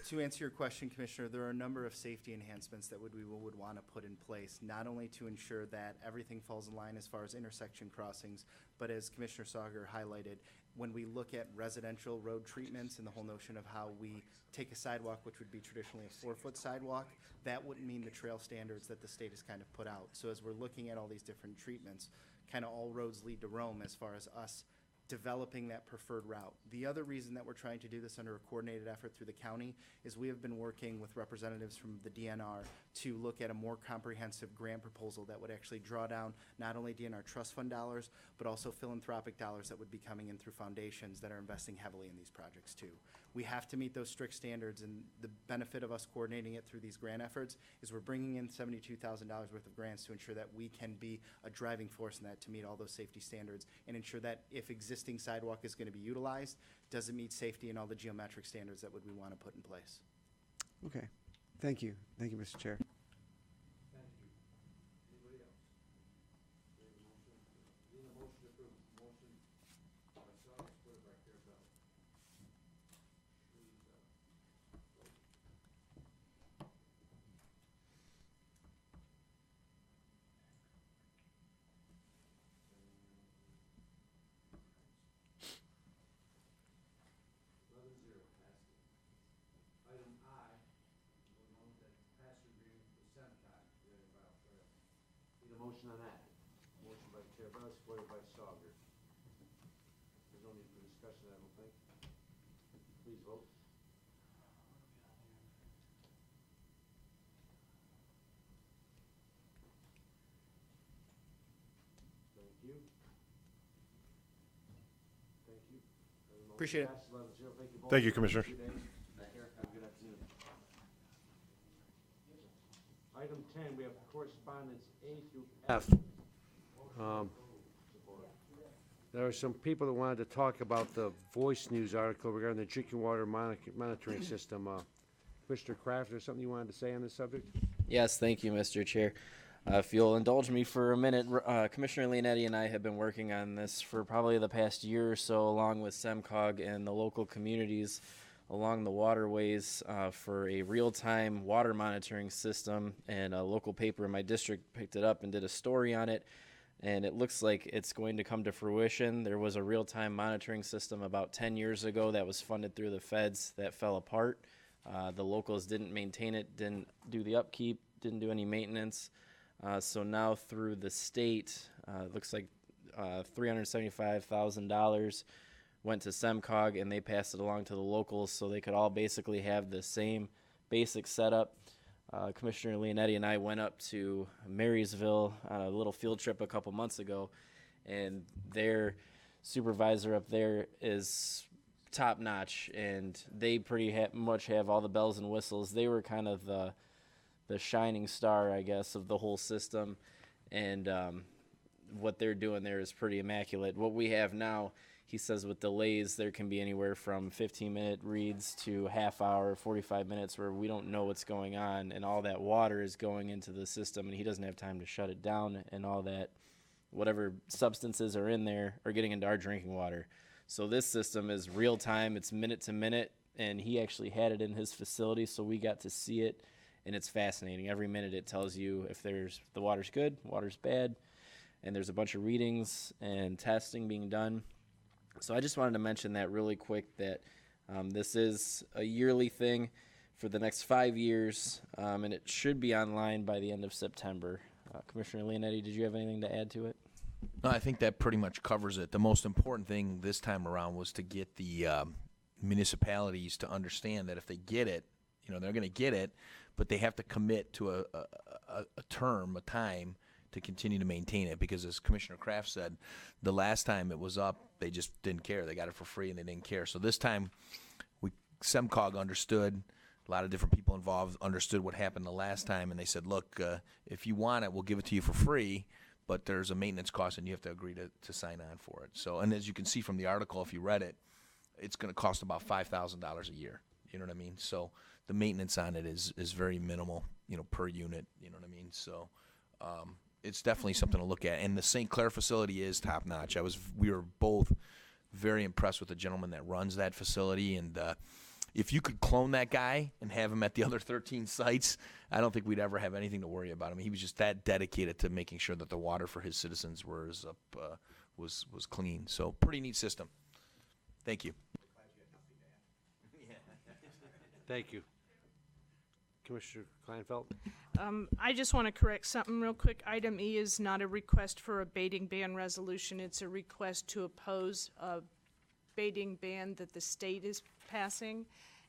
to answer your question, Commissioner, there are a number of safety enhancements that we would want to put in place, not only to ensure that everything falls in line as far as intersection crossings, but as Commissioner Sauger highlighted, when we look at residential road treatments and the whole notion of how we take a sidewalk, which would be traditionally a 4-foot sidewalk, that wouldn't mean the trail standards that the state has kind of put out. So as we're looking at all these different treatments, kind of all roads lead to Rome as far as us developing that preferred route. The other reason that we're trying to do this under a coordinated effort through the county is we have been working with representatives from the DNR to look at a more comprehensive grant proposal that would actually draw down not only DNR trust fund dollars, but also philanthropic dollars that would be coming in through foundations that are investing heavily in these projects too. We have to meet those strict standards, and the benefit of us coordinating it through these grant efforts is we're bringing in $72,000 worth of grants to ensure that we can be a driving force in that to meet all those safety standards and ensure that if existing sidewalk is going to be utilized, does it meet safety and all the geometric standards that we want to put in place. okay. Thank you. Thank you, Mr. Chair. Motion on that. Motion by Chair Bell, supported by Sauger. There's no need for discussion, I don't think. Please vote. Thank you. Thank you. Appreciate it. Passes 11-0. Thank you both. Thank you, Commissioner. Have a good afternoon. Item 10, we have correspondence A through F. There are some people that wanted to talk about the Voice News article regarding the drinking water monitoring system. Commissioner Kraft, is there something you wanted to say on this subject? Yes, thank you, Mr. Chair. If you'll indulge me for a minute, Commissioner Leonetti and I have been working on this for probably the past year or so, along with SEMCOG and the local communities along the waterways for a real-time water monitoring system, and a local paper in my district picked it up and did a story on it, and it looks like it's going to come to fruition. There was a real-time monitoring system about 10 years ago that was funded through the feds that fell apart. The locals didn't maintain it, didn't do the upkeep, didn't do any maintenance. So now through the state, it looks like $375,000 went to SEMCOG, and they passed it along to the locals so they could all basically have the same basic setup. Commissioner Leonetti and I went up to Marysville on a little field trip a couple months ago, and their supervisor up there is top notch, and they pretty much have all the bells and whistles. They were kind of the shining star, I guess, of the whole system, and what they're doing there is pretty immaculate. What we have now, he says, with delays, there can be anywhere from 15-minute reads to half hour, 45 minutes, where we don't know what's going on, and all that water is going into the system, and he doesn't have time to shut it down, and all that, whatever substances are in there are getting into our drinking water. So this system is real time, it's minute to minute, and he actually had it in his facility, so we got to see it. And it's fascinating. Every minute it tells you if the water's good, water's bad, and there's a bunch of readings and testing being done. So I just wanted to mention that really quick, that this is a yearly thing for the next 5 years, and it should be online by the end of September. Commissioner Leonetti, did you have anything to add to it? No, I think that pretty much covers it. The most important thing this time around was to get the municipalities to understand that if they get it, they're going to get it, but they have to commit to a time to continue to maintain it, because as Commissioner Kraft said, the last time it was up, they just didn't care. They got it for free and they didn't care. So this time, SEMCOG understood, a lot of different people involved understood what happened the last time, and they said, look, if you want it, we'll give it to you for free, but there's a maintenance cost and you have to agree to sign on for it. So, and as you can see from the article, if you read it, it's going to cost about $5,000 a year. You know what I mean? So the maintenance on it is very minimal, per unit. You know what I mean? So it's definitely something to look at. And the St. Clair facility is top notch. We were both very impressed with the gentleman that runs that facility. And if you could clone that guy and have him at the other 13 sites, I don't think we'd ever have anything to worry about. I mean, he was just that dedicated to making sure that the water for his citizens was clean. So pretty neat system. Thank you. Thank you. Commissioner Kleinfeld? I just want to correct something real quick. Item E is not a request for a baiting ban resolution. It's a request to oppose a baiting ban that the state is passing.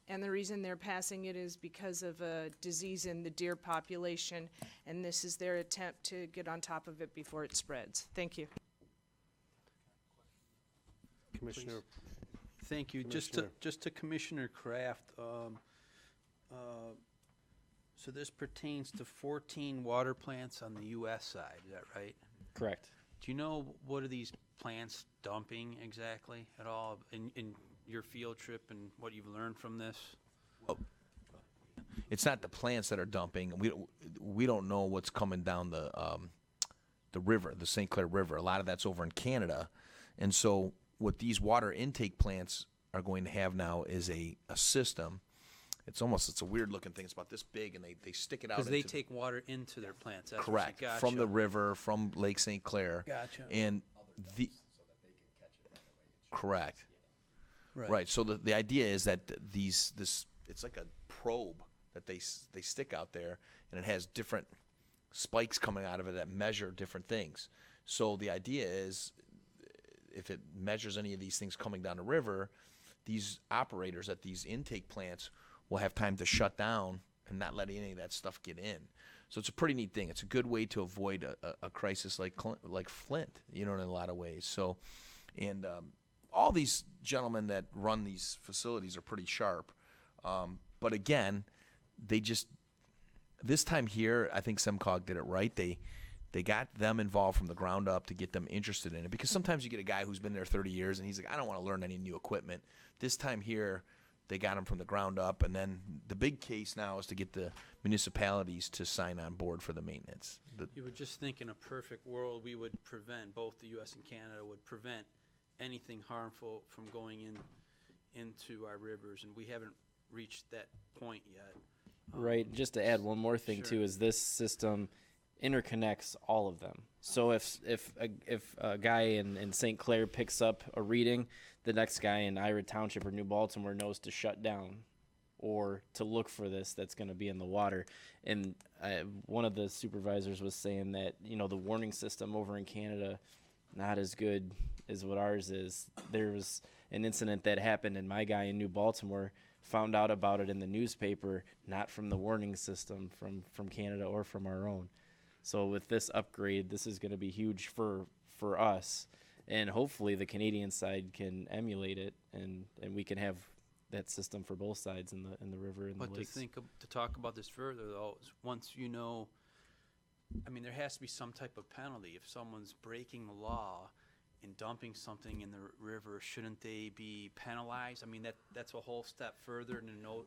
And the reason they're passing it is because of a disease in the deer population. And this is their attempt to get on top of it before it spreads. Thank you. Commissioner? Thank you. Commissioner. Just to Commissioner Kraft, so this pertains to 14 water plants on the U.S. side, is that right? Correct. Do you know what are these plants dumping exactly at all in your field trip and what you've learned from this? It's not the plants that are dumping. We don't know what's coming down the river, the St. Clair River. A lot of that's over in Canada, and so what these water intake plants are going to have now is a system. It's a weird looking thing. It's about this big, and they stick it out. Because they take water into their plants. That's correct, gotcha. from the river, from Lake St. Clair. Gotcha. And correct. Right. So the idea is that it's like a probe that they stick out there, and it has different spikes coming out of it that measure different things. So the idea is, if it measures any of these things coming down the river, these operators at these intake plants will have time to shut down and not let any of that stuff get in. So it's a pretty neat thing. It's a good way to avoid a crisis like Flint, in a lot of ways. So, and all these gentlemen that run these facilities are pretty sharp. But again, this time here, I think SEMCOG did it right. They got them involved from the ground up to get them interested in it, because sometimes you get a guy who's been there 30 years and he's like, I don't want to learn any new equipment. This time here, they got them from the ground up, and then the big case now is to get the municipalities to sign on board for the maintenance. You would just think in a perfect world, we would prevent, both the U.S. and Canada would prevent anything harmful from going into our rivers, and we haven't reached that point yet. Right. Just to add one more thing Sure. too, is this system interconnects all of them. So if a guy in St. Clair picks up a reading, the next guy in Ira Township or New Baltimore knows to shut down or to look for this that's going to be in the water. And one of the supervisors was saying that, you know, the warning system over in Canada, not as good as what ours is. There was an incident that happened, and my guy in New Baltimore found out about it in the newspaper, not from the warning system from Canada or from our own. So with this upgrade, this is going to be huge for us, and hopefully the Canadian side can emulate it, and we can have that system for both sides in the river and But the lakes. to talk about this further, though, is once you know, I mean, there has to be some type of penalty. If someone's breaking the law and dumping something in the river, shouldn't they be penalized? I mean, that's a whole step further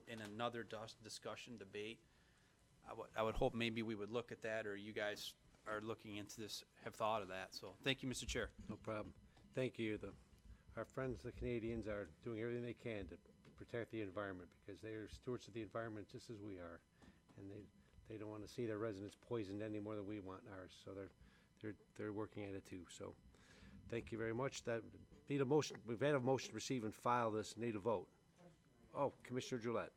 in another discussion, debate. I would hope maybe we would look at that, or you guys are looking into this, have thought of that. So thank you, Mr. Chair. No problem. Thank you. Our friends, the Canadians, are doing everything they can to protect the environment, because they are stewards of the environment just as we are. And they don't want to see their residents poisoned any more than we want ours. So they're working at it too. So thank you very much. That need a motion. We've had a motion to receive and file this. Need a vote. Oh, Commissioner Gillette.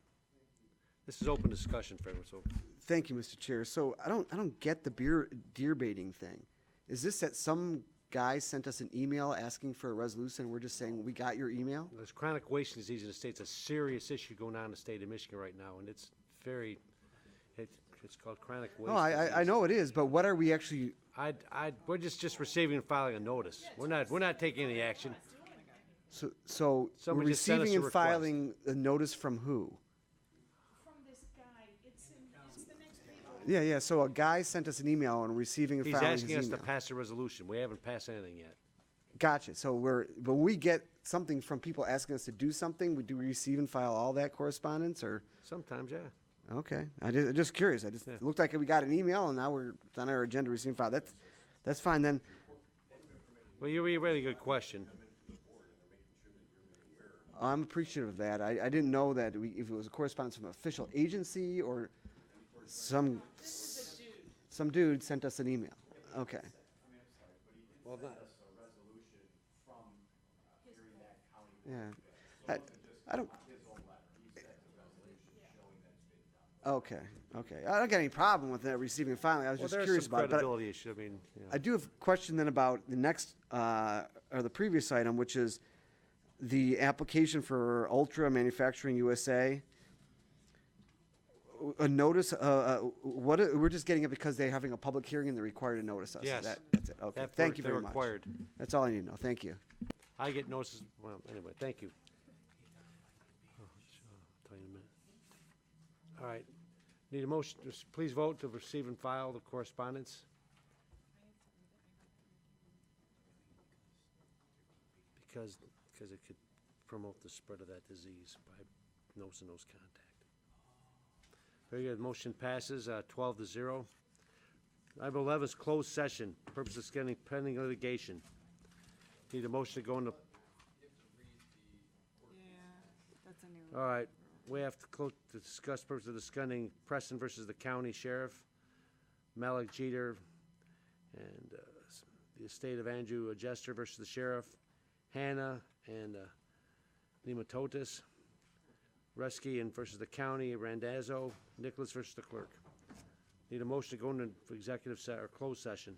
This is open discussion for everyone. So Thank you, Mr. Chair. So I don't get the deer baiting thing. Is this that some guy sent us an email asking for a resolution, and we're just saying, we got your email? there's chronic wasting disease in the state. It's a serious issue going on in the state of Michigan right now, and it's very, it's called chronic No, wasting disease. I know it is, but what are we actually, We're just receiving and filing a notice. We're not taking any action. so we're Somebody just sent us receiving a and filing a notice from who? Yeah, so a guy sent us an email and receiving and He's filing asking his us to email. pass a resolution. We haven't passed anything yet. Gotcha, so but we get something from people asking us to do something, do we receive and file all that correspondence, or? Sometimes, yeah. Okay, just curious, it looked like we got an email, and now it's on our agenda to receive and file, that's fine then. Well, you're a really good question. I'm appreciative of that, I didn't know that if it was a correspondence from an official agency, or some dude sent us an email, okay. Well, Yeah, I don't. Okay, I don't got any problem with that receiving and filing, I was Well, just there's curious some about it. but credibility issue. I mean, you know. I do have a question then about the next, or the previous item, which is the application for Ultra Manufacturing USA. A notice, we're just getting it because they're having a public hearing and they're required to notice us. Yes. That's it, okay, thank you They're very much. required. That's all I need to know, thank you. I get notices, well, anyway, thank you. Oh, I'll tell you in a minute. All right, need a motion, please vote to receive and file the correspondence. Because it could promote the spread of that disease by nose-to-nose contact. Very good, motion passes, 12-0. Item 11 is closed session, purpose of scheduling pending litigation. Need a motion to go into. That's a new. All right, we have to discuss purpose of discussing Preston versus the county sheriff, Malik Jeter, and the estate of Andrew Jester versus the sheriff, Hannah and Nematotis, Resky and versus the county, Randazzo, Nicholas versus the clerk. Need a motion to go into executive or closed session.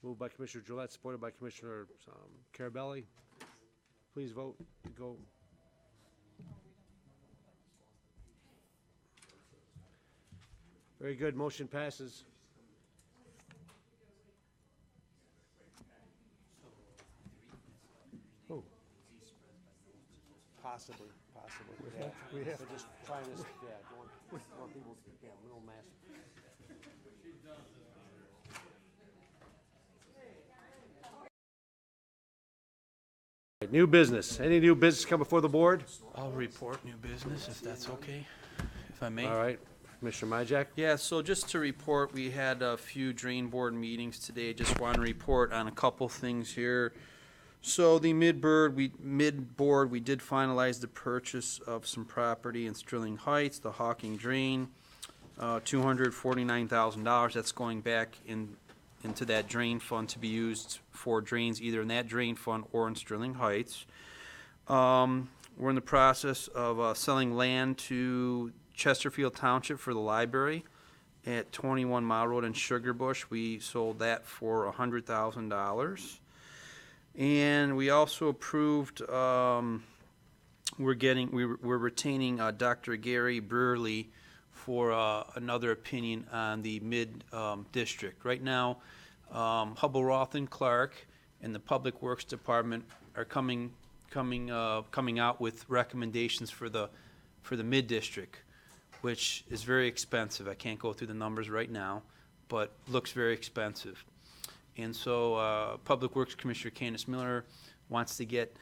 Moved by Commissioner Gillette, supported by Commissioner Carabelli. Please vote to go. Very good, motion passes. Oh. Possibly. We have- We're just trying to, yeah, want people, yeah, little mass. New business. Any new business come before the board? I'll report new business if that's okay, if I may. All right. Commissioner Majak? Yeah, so just to report, we had a few drain board meetings today. Just want to report on a couple things here. So the mid-board, we did finalize the purchase of some property in Sterling Heights, the Hawking Drain, $249,000. That's going back into that drain fund to be used for drains either in that drain fund or in Sterling Heights. We're in the process of selling land to Chesterfield Township for the library at 21 Mile Road in Sugar Bush. We sold that for $100,000. And we also approved, we're retaining Dr. Gary Burley for another opinion on the district. Right now, Hubble Roth and Clark and the Public Works Department are coming out with recommendations for the mid-district, which is very expensive. I can't go through the numbers right now, but looks very expensive. And so Public Works Commissioner Candace Miller wants to get,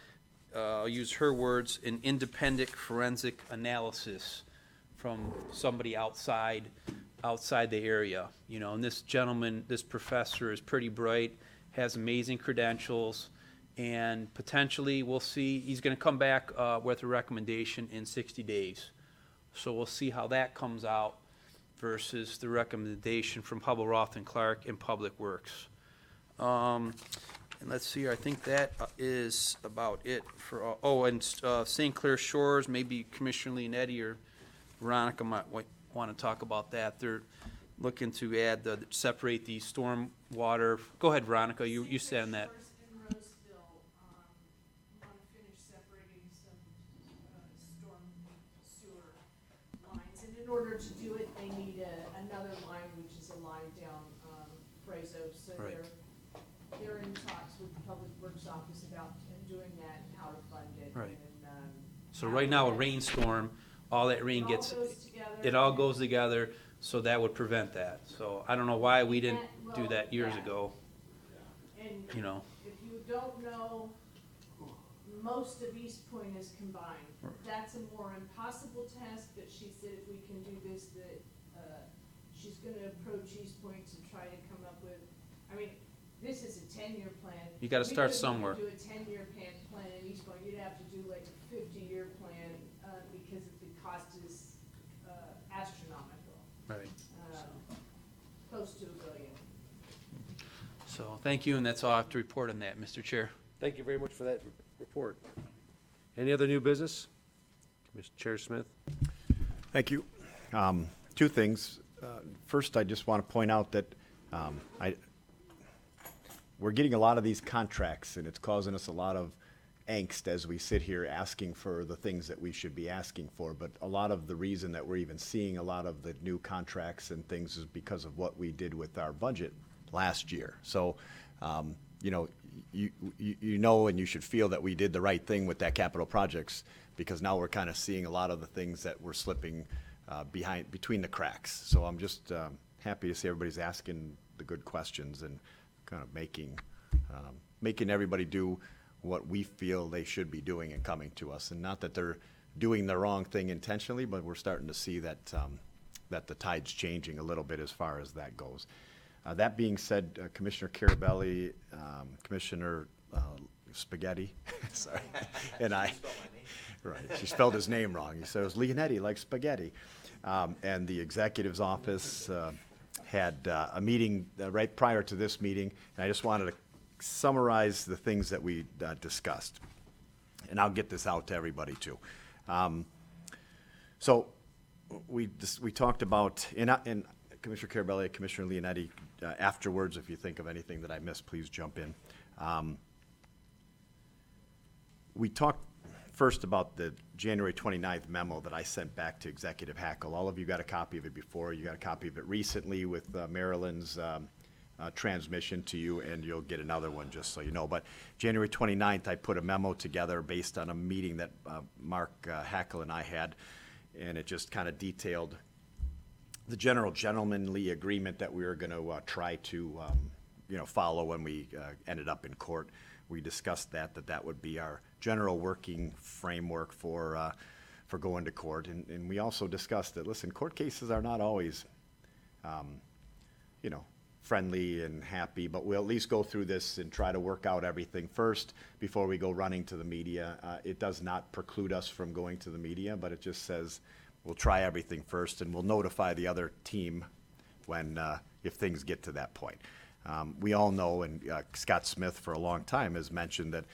I'll use her words, an independent forensic analysis from somebody outside the area. You know, and this gentleman, this professor is pretty bright, has amazing credentials, and potentially we'll see, he's going to come back with a recommendation in 60 days. So we'll see how that comes out versus the recommendation from Hubble Roth and Clark and Public Works. And let's see, I think that is about it for, St. Clair Shores, maybe Commissioner Leonetti or Veronica might want to talk about that. They're looking to separate the storm water. Go ahead, Veronica, you said on that. In order to do it, they need another line, which is a line down Frazo. So Right. they're in talks with the Public Works Office about doing that and how to fund it. Right. And, So right now, a rainstorm, all that rain gets, it all goes together, so that would prevent that. So I don't know why we didn't do that years ago, And you know. if you don't know, most of East Point is combined. That's a more impossible task, but she said if we can do this, that she's gonna approach East Point to try to come up with, I mean, this is a 10-year plan. You gotta start somewhere. We couldn't do a 10-year plan in East Point, you'd have to do like a 50-year plan, because the cost is astronomical. Right. Close to $1 billion. So thank you, and that's all I have to report on that, Mr. Chair. Thank you very much for that report. Any other new business? Mr. Chair Smith? Thank you. Two things. First, I just want to point out that we're getting a lot of these contracts, and it's causing us a lot of angst as we sit here asking for the things that we should be asking for. But a lot of the reason that we're even seeing a lot of the new contracts and things is because of what we did with our budget last year. So, you know, you know, and you should feel that we did the right thing with that capital projects, because now we're kind of seeing a lot of the things that were slipping between the cracks. So I'm just happy to see everybody's asking the good questions and kind of making everybody do what we feel they should be doing and coming to us. And not that they're doing the wrong thing intentionally, but we're starting to see that that the tide's changing a little bit as far as that goes. That being said, Commissioner Carabelli, Commissioner Spaghetti, sorry, and I, right, she spelled his name wrong. He said it was Leonetti, like spaghetti. And the executive's office had a meeting right prior to this meeting, and I just wanted to summarize the things that we discussed. And I'll get this out to everybody too. So we talked about, and Commissioner Carabelli, Commissioner Leonetti, afterwards, if you think of anything that I missed, please jump in. We talked first about the January 29th memo that I sent back to Executive Hackle. All of you got a copy of it before. You got a copy of it recently with Marilyn's transmission to you, and you'll get another one just so you know. But January 29th, I put a memo together based on a meeting that Mark Hackle and I had, and it just kind of detailed the general gentlemanly agreement that we were going to try to follow when we ended up in court we discussed that would be our general working framework for going to court. And we also discussed that, listen, court cases are not always, friendly and happy, but we'll at least go through this and try to work out everything first before we go running to the media. It does not preclude us from going to the media, but it just says we'll try everything first, and we'll notify the other team when, if things get to that point. We all know, and Scott Smith for a long time has mentioned that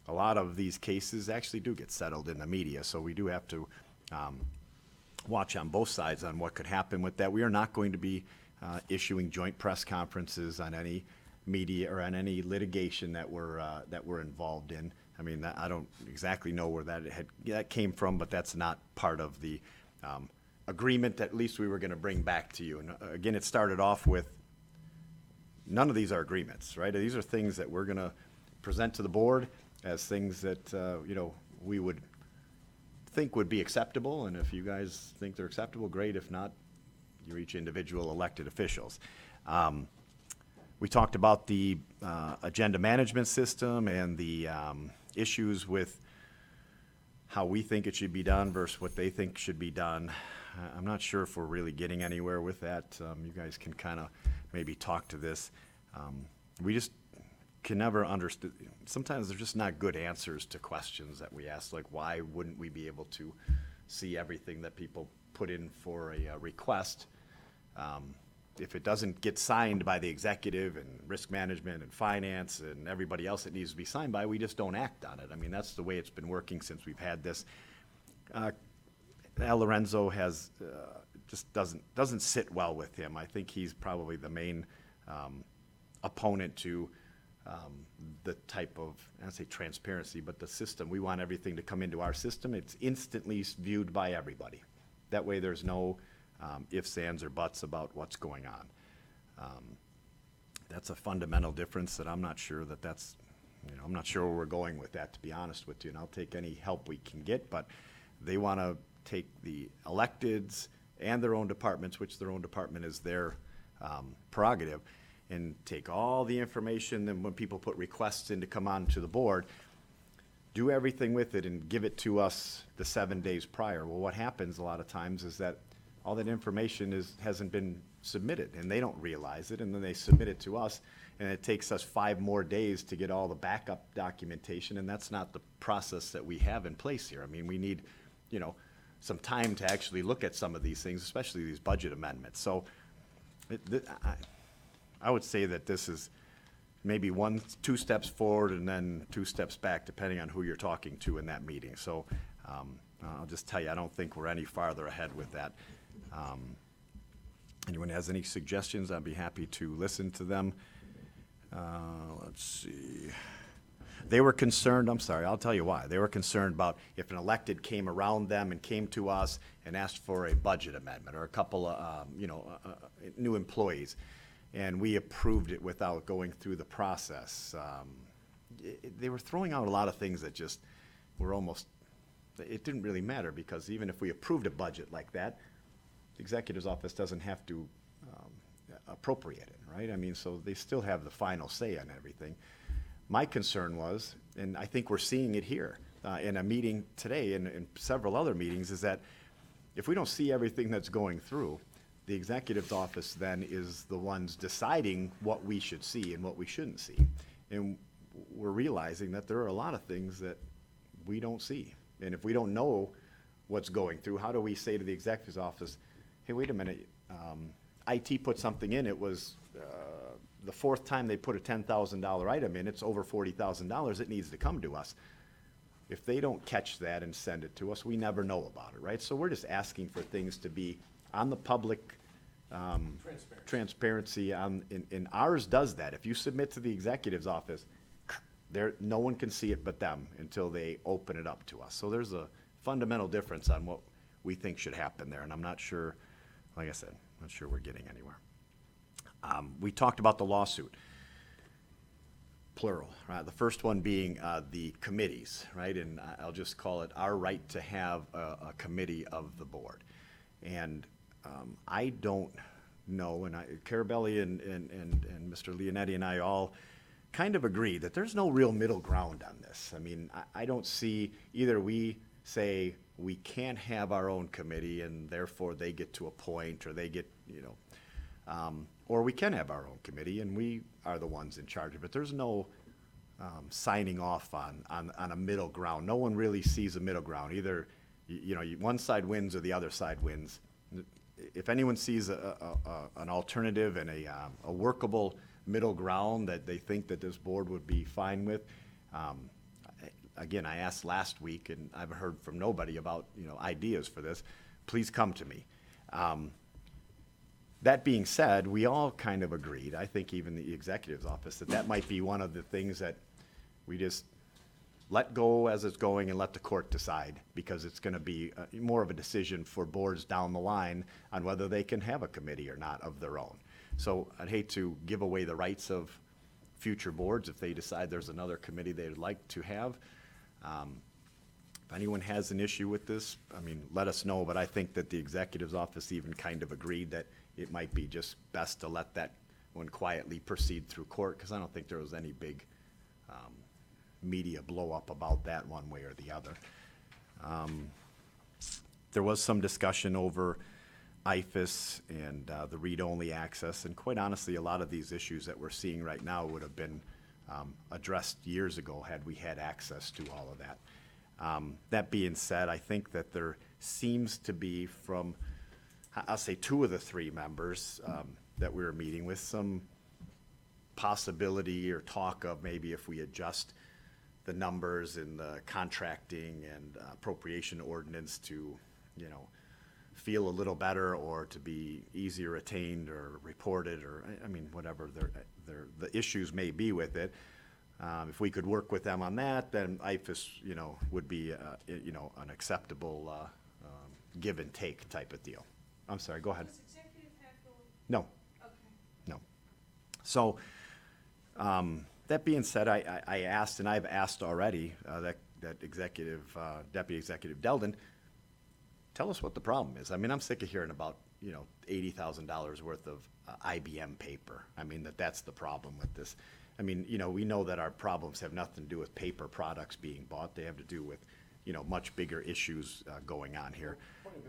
a lot of these cases actually do get settled in the media, so we do have to watch on both sides on what could happen with that. We are not going to be issuing joint press conferences on any media or on any litigation that we're involved in. I mean, I don't exactly know where that came from, but that's not part of the agreement that at least we were going to bring back to you. And again, it started off with none of these are agreements, right? These are things that we're going to present to the board as things that we would think would be acceptable, and if you guys think they're acceptable, great. If not, you're each individual elected officials. We talked about the agenda management system and the issues with how we think it should be done versus what they think should be done. I'm not sure if we're really getting anywhere with that. You guys can kind of maybe talk to this. We just can never understand. Sometimes there's just not good answers to questions that we ask, like why wouldn't we be able to see everything that people put in for a request? If it doesn't get signed by the executive and risk management and finance and everybody else it needs to be signed by, we just don't act on it. I mean, that's the way it's been working since we've had this. Al Lorenzo has just doesn't sit well with him. I think he's probably the main opponent to the type of, I don't say transparency, but the system. We want everything to come into our system. It's instantly viewed by everybody. That way there's no ifs, ands, or buts about what's going on. That's a fundamental difference that I'm not sure I'm not sure where we're going with that, to be honest with you, and I'll take any help we can get, but they want to take the electeds and their own departments, which their own department is their prerogative, and take all the information, and when people put requests in to come on to the board, do everything with it and give it to us the 7 days prior. Well, what happens a lot of times is that all that information hasn't been submitted, and they don't realize it, and then they submit it to us, and it takes us 5 more days to get all the backup documentation, and that's not the process that we have in place here. I mean, we need, some time to actually look at some of these things, especially these budget amendments. So I would say that this is maybe 2 steps forward and then 2 steps back, depending on who you're talking to in that meeting. So I'll just tell you, I don't think we're any farther ahead with that. Anyone has any suggestions, I'd be happy to listen to them. Let's see. They were concerned, I'm sorry, I'll tell you why. They were concerned about if an elected came around them and came to us and asked for a budget amendment or a couple of, new employees, and we approved it without going through the process. They were throwing out a lot of things that just were almost, it didn't really matter, because even if we approved a budget like that, the executive's office doesn't have to appropriate it, right? I mean, so they still have the final say on everything. My concern was, and I think we're seeing it here in a meeting today and in several other meetings, is that if we don't see everything that's going through, the executive's office then is the ones deciding what we should see and what we shouldn't see. And we're realizing that there are a lot of things that we don't see. And if we don't know what's going through, how do we say to the executive's office, hey, wait a minute, IT put something in, it was the 4th time they put a $10,000 item in, it's over $40,000, it needs to come to us. If they don't catch that and send it to us, we never know about it, right? So we're just asking for things to be on the public transparency. And ours does that. If you submit to the executive's office, no one can see it but them until they open it up to us. So there's a fundamental difference on what we think should happen there, and I'm not sure, like I said, I'm not sure we're getting anywhere. We talked about the lawsuit, plural, right? The first one being the committees, right? And I'll just call it our right to have a committee of the board. And I don't know, and Carabelli and Mr. Leonetti and I all kind of agreed that there's no real middle ground on this. I mean, I don't see, either we say we can't have our own committee and therefore they get to appoint, or they get, or we can have our own committee and we are the ones in charge of it. There's no signing off on a middle ground. No one really sees a middle ground. Either, one side wins or the other side wins. If anyone sees an alternative and a workable middle ground that they think that this board would be fine with, again, I asked last week and I've heard from nobody about, ideas for this. Please come to me. That being said, we all kind of agreed, I think even the executive's office, that might be one of the things that we just let go as it's going and let the court decide, because it's going to be more of a decision for boards down the line on whether they can have a committee or not of their own. So I'd hate to give away the rights of future boards if they decide there's another committee they would like to have. If anyone has an issue with this, I mean, let us know, but I think that the executive's office even kind of agreed that it might be just best to let that one quietly proceed through court, because I don't think there was any big media blow up about that one way or the other. There was some discussion over IFAS and the read-only access, and quite honestly, a lot of these issues that we're seeing right now would have been addressed years ago had we had access to all of that. That being said, I think that there seems to be, from, I'll say, 2 of the 3 members that we were meeting with, some possibility or talk of maybe if we adjust the numbers in the contracting and appropriation ordinance to, feel a little better, or to be easier attained or reported, or, I mean, whatever the issues may be with it. If we could work with them on that, then IFAS, would be, an acceptable give and take type of deal. I'm sorry, go ahead. No. Okay. No. So, that being said, I asked, and I've asked already, that executive, Deputy Executive Deldon, tell us what the problem is. I mean, I'm sick of hearing about, $80,000 worth of IBM paper. I mean, that's the problem with this. I mean, we know that our problems have nothing to do with paper products being bought. They have to do with, much bigger issues going on here.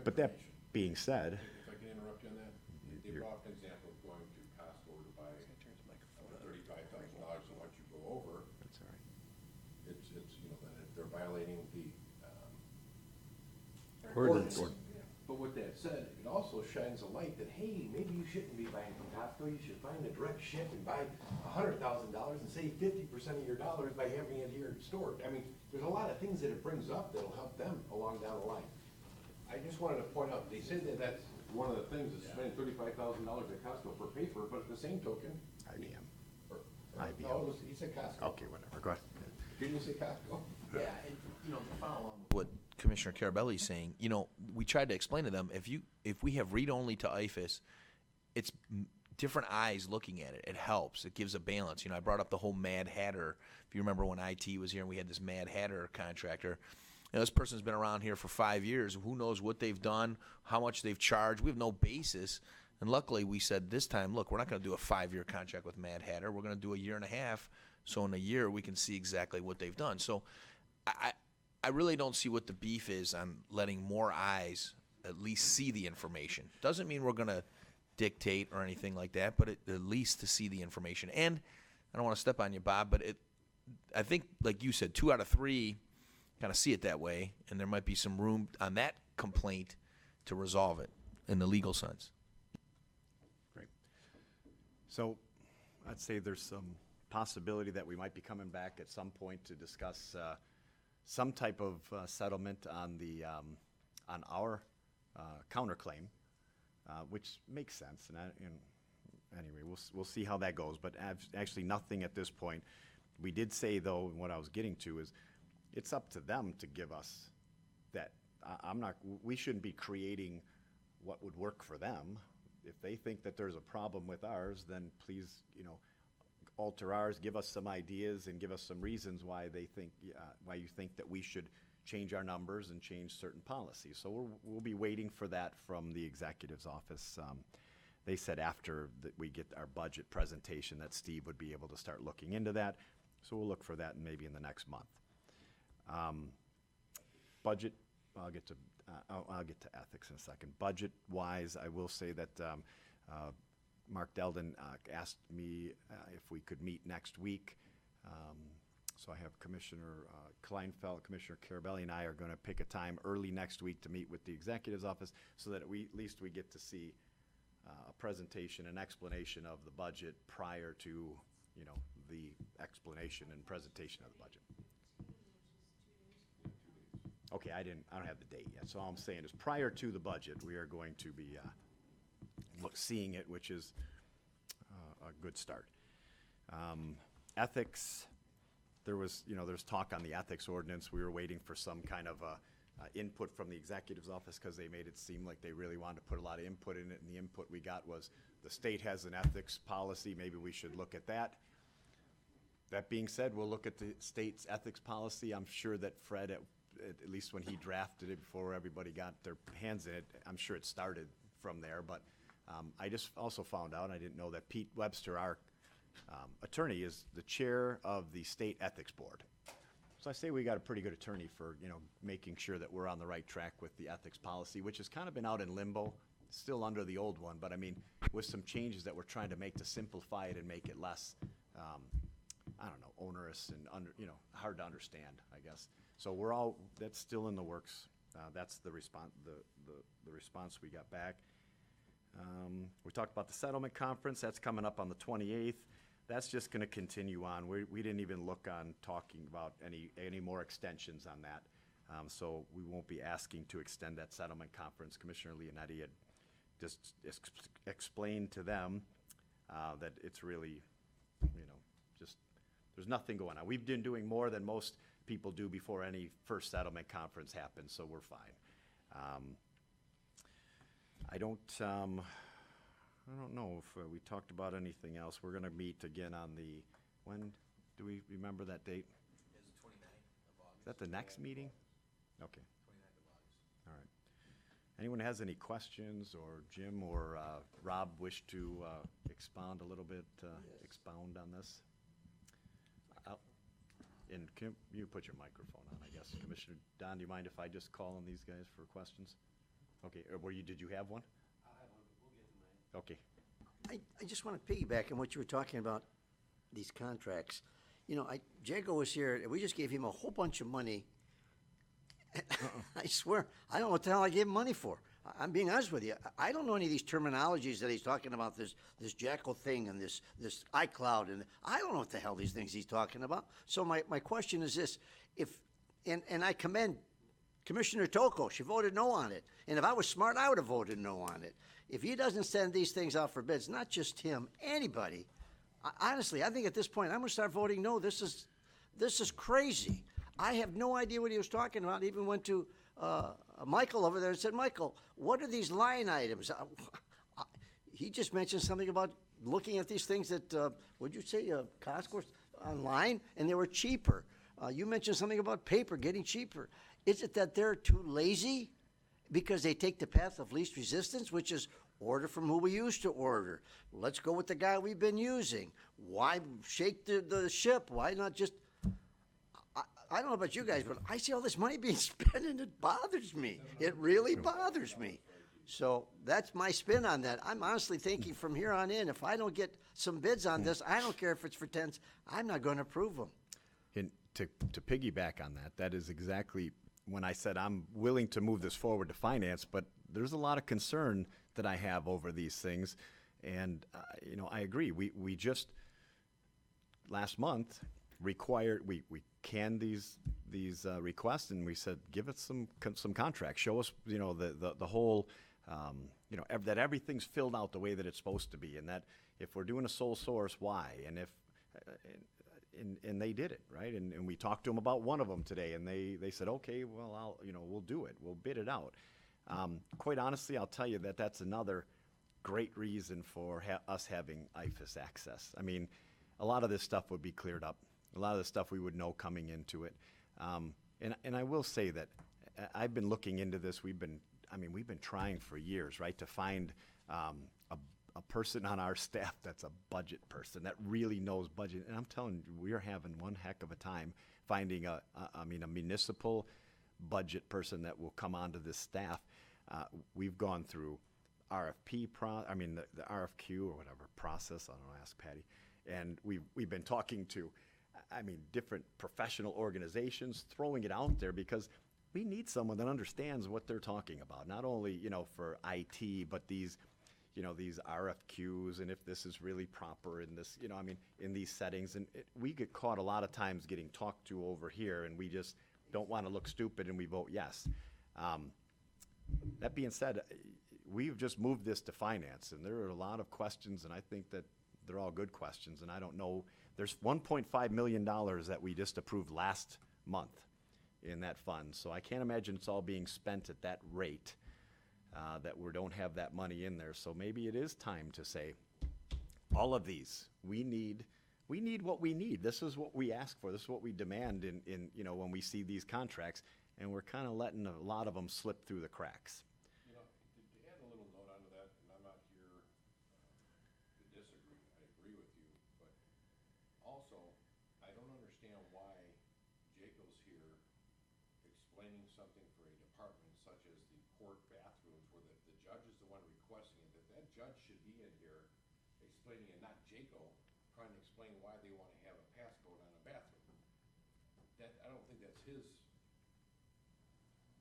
But that being said. If I can interrupt you on that, they brought up an example of going to Costco to buy $35,000 and what you go over. That's all right. It's, they're violating the Ordinance. But with that said, it also shines a light that, hey, maybe you shouldn't be buying from Costco. You should find a direct ship and buy $100,000 and save 50% of your dollars by having it here stored. I mean, there's a lot of things that it brings up that'll help them along down the line. I just wanted to point out, they said that that's one of the things, is spending $35,000 at Costco for paper, but at the same token. IBM. IBM. No, he said Costco. Okay, whatever, go ahead. Didn't you say Costco? Yeah, and, to follow along with what Commissioner Carabelli's saying, we tried to explain to them, if we have read-only to IFAS, it's different eyes looking at it. It helps. It gives a balance. I brought up the whole Mad Hatter. If you remember when IT was here and we had this Mad Hatter contractor, this person's been around here for 5 years. Who knows what they've done, how much they've charged. We have no basis. And luckily we said this time, look, we're not going to do a 5-year contract with Mad Hatter. We're going to do a 1.5 years. So in a year we can see exactly what they've done. So I really don't see what the beef is on letting more eyes at least see the information. Doesn't mean we're going to dictate or anything like that, but at least to see the information. And I don't want to step on you, Bob, but I think, like you said, 2 out of 3 kind of see it that way, and there might be some room on that complaint to resolve it in the legal sense. Great. So I'd say there's some possibility that we might be coming back at some point to discuss some type of settlement on the on our counterclaim, which makes sense. And anyway, we'll see how that goes. But actually, nothing at this point. We did say, though, and what I was getting to is, it's up to them to give us that. We shouldn't be creating what would work for them. If they think that there's a problem with ours, then please, alter ours, give us some ideas and give us some reasons why you think that we should change our numbers and change certain policies. So we'll be waiting for that from the executive's office. they said after that we get our budget presentation that Steve would be able to start looking into that. So we'll look for that maybe in the next month. Budget, I'll get to ethics in a second. Budget-wise, I will say that Mark Delden asked me if we could meet next week. So I have Commissioner Kleinfeld, Commissioner Carabelli, and I are going to pick a time early next week to meet with the executive's office so that at least we get to see a presentation, an explanation of the budget prior to, the explanation and presentation of the budget. Okay, I don't have the date yet. So all I'm saying is prior to the budget, we are going to be seeing it, which is a good start. Ethics, there's talk on the ethics ordinance. We were waiting for some kind of input from the executive's office because they made it seem like they really wanted to put a lot of input in it, and the input we got was the state has an ethics policy, maybe we should look at that. That being said, we'll look at the state's ethics policy. I'm sure that Fred, at least when he drafted it before everybody got their hands in it, I'm sure it started from there, but I just also found out, I didn't know that Pete Webster, our attorney, is the chair of the State Ethics Board. So I say we got a pretty good attorney for, making sure that we're on the right track with the ethics policy, which has kind of been out in limbo, still under the old one, but I mean, with some changes that we're trying to make to simplify it and make it less, onerous and hard to understand, I guess. So that's still in the works. That's the response we got back. We talked about the settlement conference. That's coming up on the 28th. That's just going to continue on. We didn't even look on talking about any more extensions on that. So we won't be asking to extend that settlement conference. Commissioner Leonetti had just explained to them that it's really, just there's nothing going on. We've been doing more than most people do before any first settlement conference happens, so we're fine. I don't know if we talked about anything else. We're going to meet again on when do we remember that date? It's the 29th of August. Is that the next meeting? Okay. 29th of August. All right. Anyone has any questions, or Jim or Rob wish to expound a little bit, expound on this? And you put your microphone on, I guess. Commissioner Don, do you mind if I just call on these guys for questions? Okay, did you have one? I'll have one, but we'll get to mine. Okay. I just want to piggyback on what you were talking about, these contracts. Jago was here, and we just gave him a whole bunch of money. I swear, I don't know what the hell I gave him money for. I'm being honest with you. I don't know any of these terminologies that he's talking about, this Jackal thing and this iCloud, and I don't know what the hell these things he's talking about. So my question is this, and I commend Commissioner Toko, she voted no on it. And if I was smart, I would have voted no on it. If he doesn't send these things out for bids, not just him, anybody, honestly, I think at this point, I'm gonna start voting no. This is crazy. I have no idea what he was talking about. I even went to Michael over there and said, Michael, what are these line items? He just mentioned something about looking at these things that, what'd you say, Costco online, and they were cheaper. You mentioned something about paper getting cheaper. Is it that they're too lazy because they take the path of least resistance, which is order from who we used to order? Let's go with the guy we've been using. Why shake the ship? Why not just... I don't know about you guys, but I see all this money being spent, and it bothers me. It really bothers me. So that's my spin on that. I'm honestly thinking from here on in, if I don't get some bids on this, I don't care if it's for tens, I'm not going to approve them. And to piggyback on that, that is exactly when I said I'm willing to move this forward to finance, but there's a lot of concern that I have over these things. And, I agree. We just, last month, we canned these requests, and we said, give us some contracts. Show us, the whole, that everything's filled out the way that it's supposed to be, and that if we're doing a sole source, why? And and they did it, right? And we talked to them about one of them today, and they said, okay, well, we'll do it. We'll bid it out. Quite honestly, I'll tell you that's another great reason for us having IFAS access. I mean, a lot of this stuff would be cleared up. A lot of the stuff we would know coming into it. And I will say that I've been looking into this. We've been trying for years, right, to find a person on our staff that's a budget person that really knows budget. And I'm telling you, we're having one heck of a time finding a municipal budget person that will come onto this staff. We've gone through the RFQ or whatever process. I don't know, ask Patty. And we've been talking to, different professional organizations, throwing it out there because we need someone that understands what they're talking about. Not only, for IT, but these RFQs and if this is really proper in this, in these settings. And we get caught a lot of times getting talked to over here and we just don't want to look stupid and we vote yes. That being said, we've just moved this to finance and there are a lot of questions and I think that they're all good questions and I don't know. There's $1.5 million that we just approved last month in that fund. So I can't imagine it's all being spent at that rate, that we don't have that money in there. So maybe it is time to say, all of these, we need what we need. This is what we ask for. This is what we demand in when we see these contracts. And we're kind of letting a lot of them slip through the cracks. To add a little note onto that, and I'm not here to disagree, I agree with you, but also, I don't understand why Jayco's here explaining something for a department such as the court bathrooms, where the judge is the one requesting it, that judge should be in here explaining it, not Jayco trying to explain why they want to have a passcode on a bathroom. I don't think that's his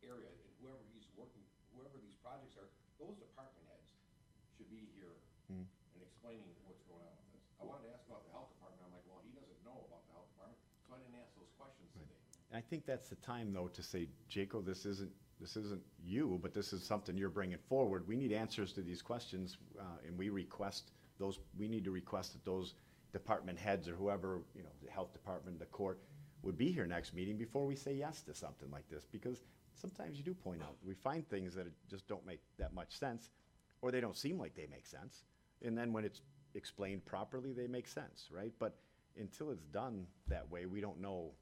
area, and whoever these projects are, those department heads should be here and explaining what's going on with this. I wanted to ask about the health department. I'm like, well, he doesn't know about the health department, so I didn't ask those questions today. I think that's the time though to say, Jayco, this isn't you, but this is something you're bringing forward. We need answers to these questions, and we need to request that those department heads or whoever, the health department, the court, would be here next meeting before we say yes to something like this, because sometimes you do point out, we find things that just don't make that much sense, or they don't seem like they make sense. And then when it's explained properly, they make sense, right? But until it's done that way, we don't know,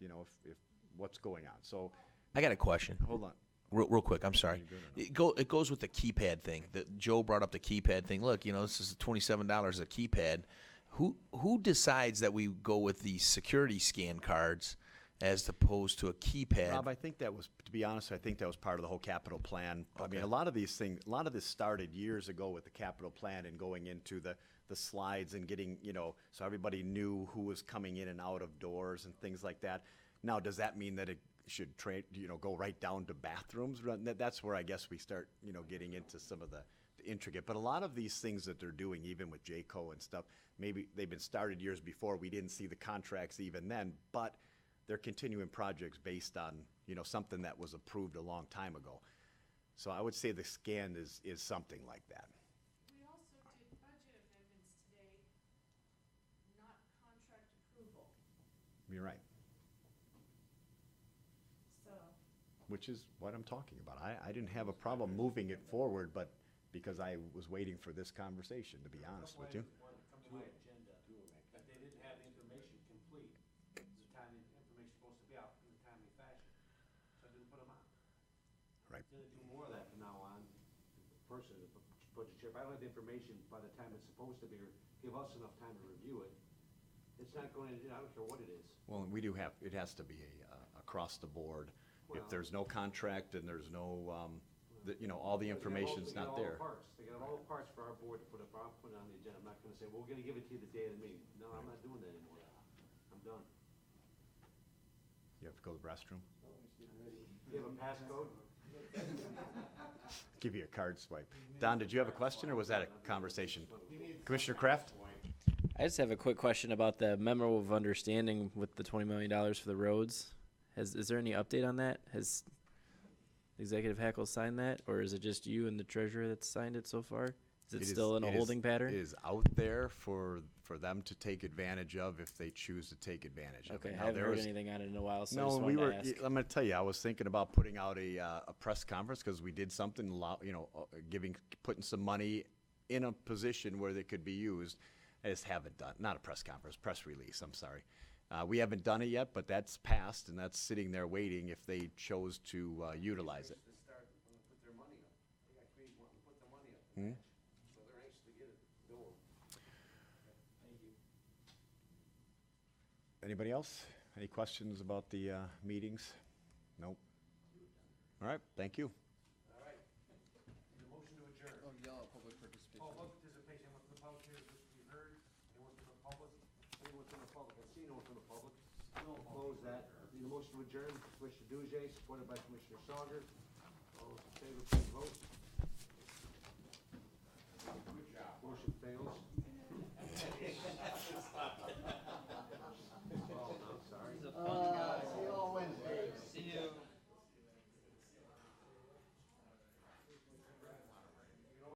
if what's going on. So I got a question. Hold on. Real quick, I'm sorry. It goes with the keypad thing. Joe brought up the keypad thing. Look, this is $27 a keypad. Who decides that we go with the security scan cards as opposed to a keypad? Rob, I think that was, to be honest, part of the whole capital plan. Okay. A lot of this started years ago with the capital plan and going into the slides and getting, so everybody knew who was coming in and out of doors and things like that. Now, does that mean that it should go right down to bathrooms? That's where I guess we start, getting into some of the intricate. But a lot of these things that they're doing, even with Jayco and stuff, maybe they've been started years before. We didn't see the contracts even then, but they're continuing projects based on, something that was approved a long time ago. So I would say the scan is something like that. We also did budget amendments today, not contract approval, You're right. so. Which is what I'm talking about. I didn't have a problem moving it forward, but because I was waiting for this conversation, to be honest with you. Come to my agenda, that they didn't have the information complete. The time the information's supposed to be out in a timely fashion, so I didn't put them on. Right. Gonna do more of that from now on. The person, the budget chair, if I don't have the information by the time it's supposed to be, or give us enough time to review it, it's not going to, I don't care what it is. Well, we do have, it has to be across the board. If there's no contract and there's no, all the information's not there. They got all the parts for our board to put on the agenda. I'm not gonna say, well, we're gonna give it to you the day of the meeting. No, I'm not doing that anymore. I'm done. You have to go to the restroom? You have a passcode? Give you a card swipe. Don, did you have a question, or was that a conversation? Commissioner Kraft? I just have a quick question about the memo of understanding with the $20 million for the roads. Is there any update on that? Has Executive Hackle signed that, or is it just you and the treasurer that's signed it so far? Is it still in a holding pattern? It is out there for them to take advantage of if they choose to take advantage of it. Okay, Now, I haven't heard anything on it in a while, so I just wanted to ask. I'm going to tell you, I was thinking about putting out a press conference because we did something, putting some money in a position where they could be used. I just haven't done, not a press conference, press release, I'm sorry. We haven't done it yet, but that's passed, and that's sitting there waiting if they chose to utilize it. To start, put their money up. They got creative, want to put the money up. Hmm? So they're anxious to get Anybody else? Any questions about the meetings? Nope. All right, thank you. All right. The motion to adjourn. Oh, yell out public participation. Oh, public participation, anyone from the public here, wish to be heard? Anyone from the public? Anyone from the public? I see no one from the public. We'll close that. Need a motion to adjourn, Commissioner Dujay, supported by Commissioner Sauger. All those in favor, please vote.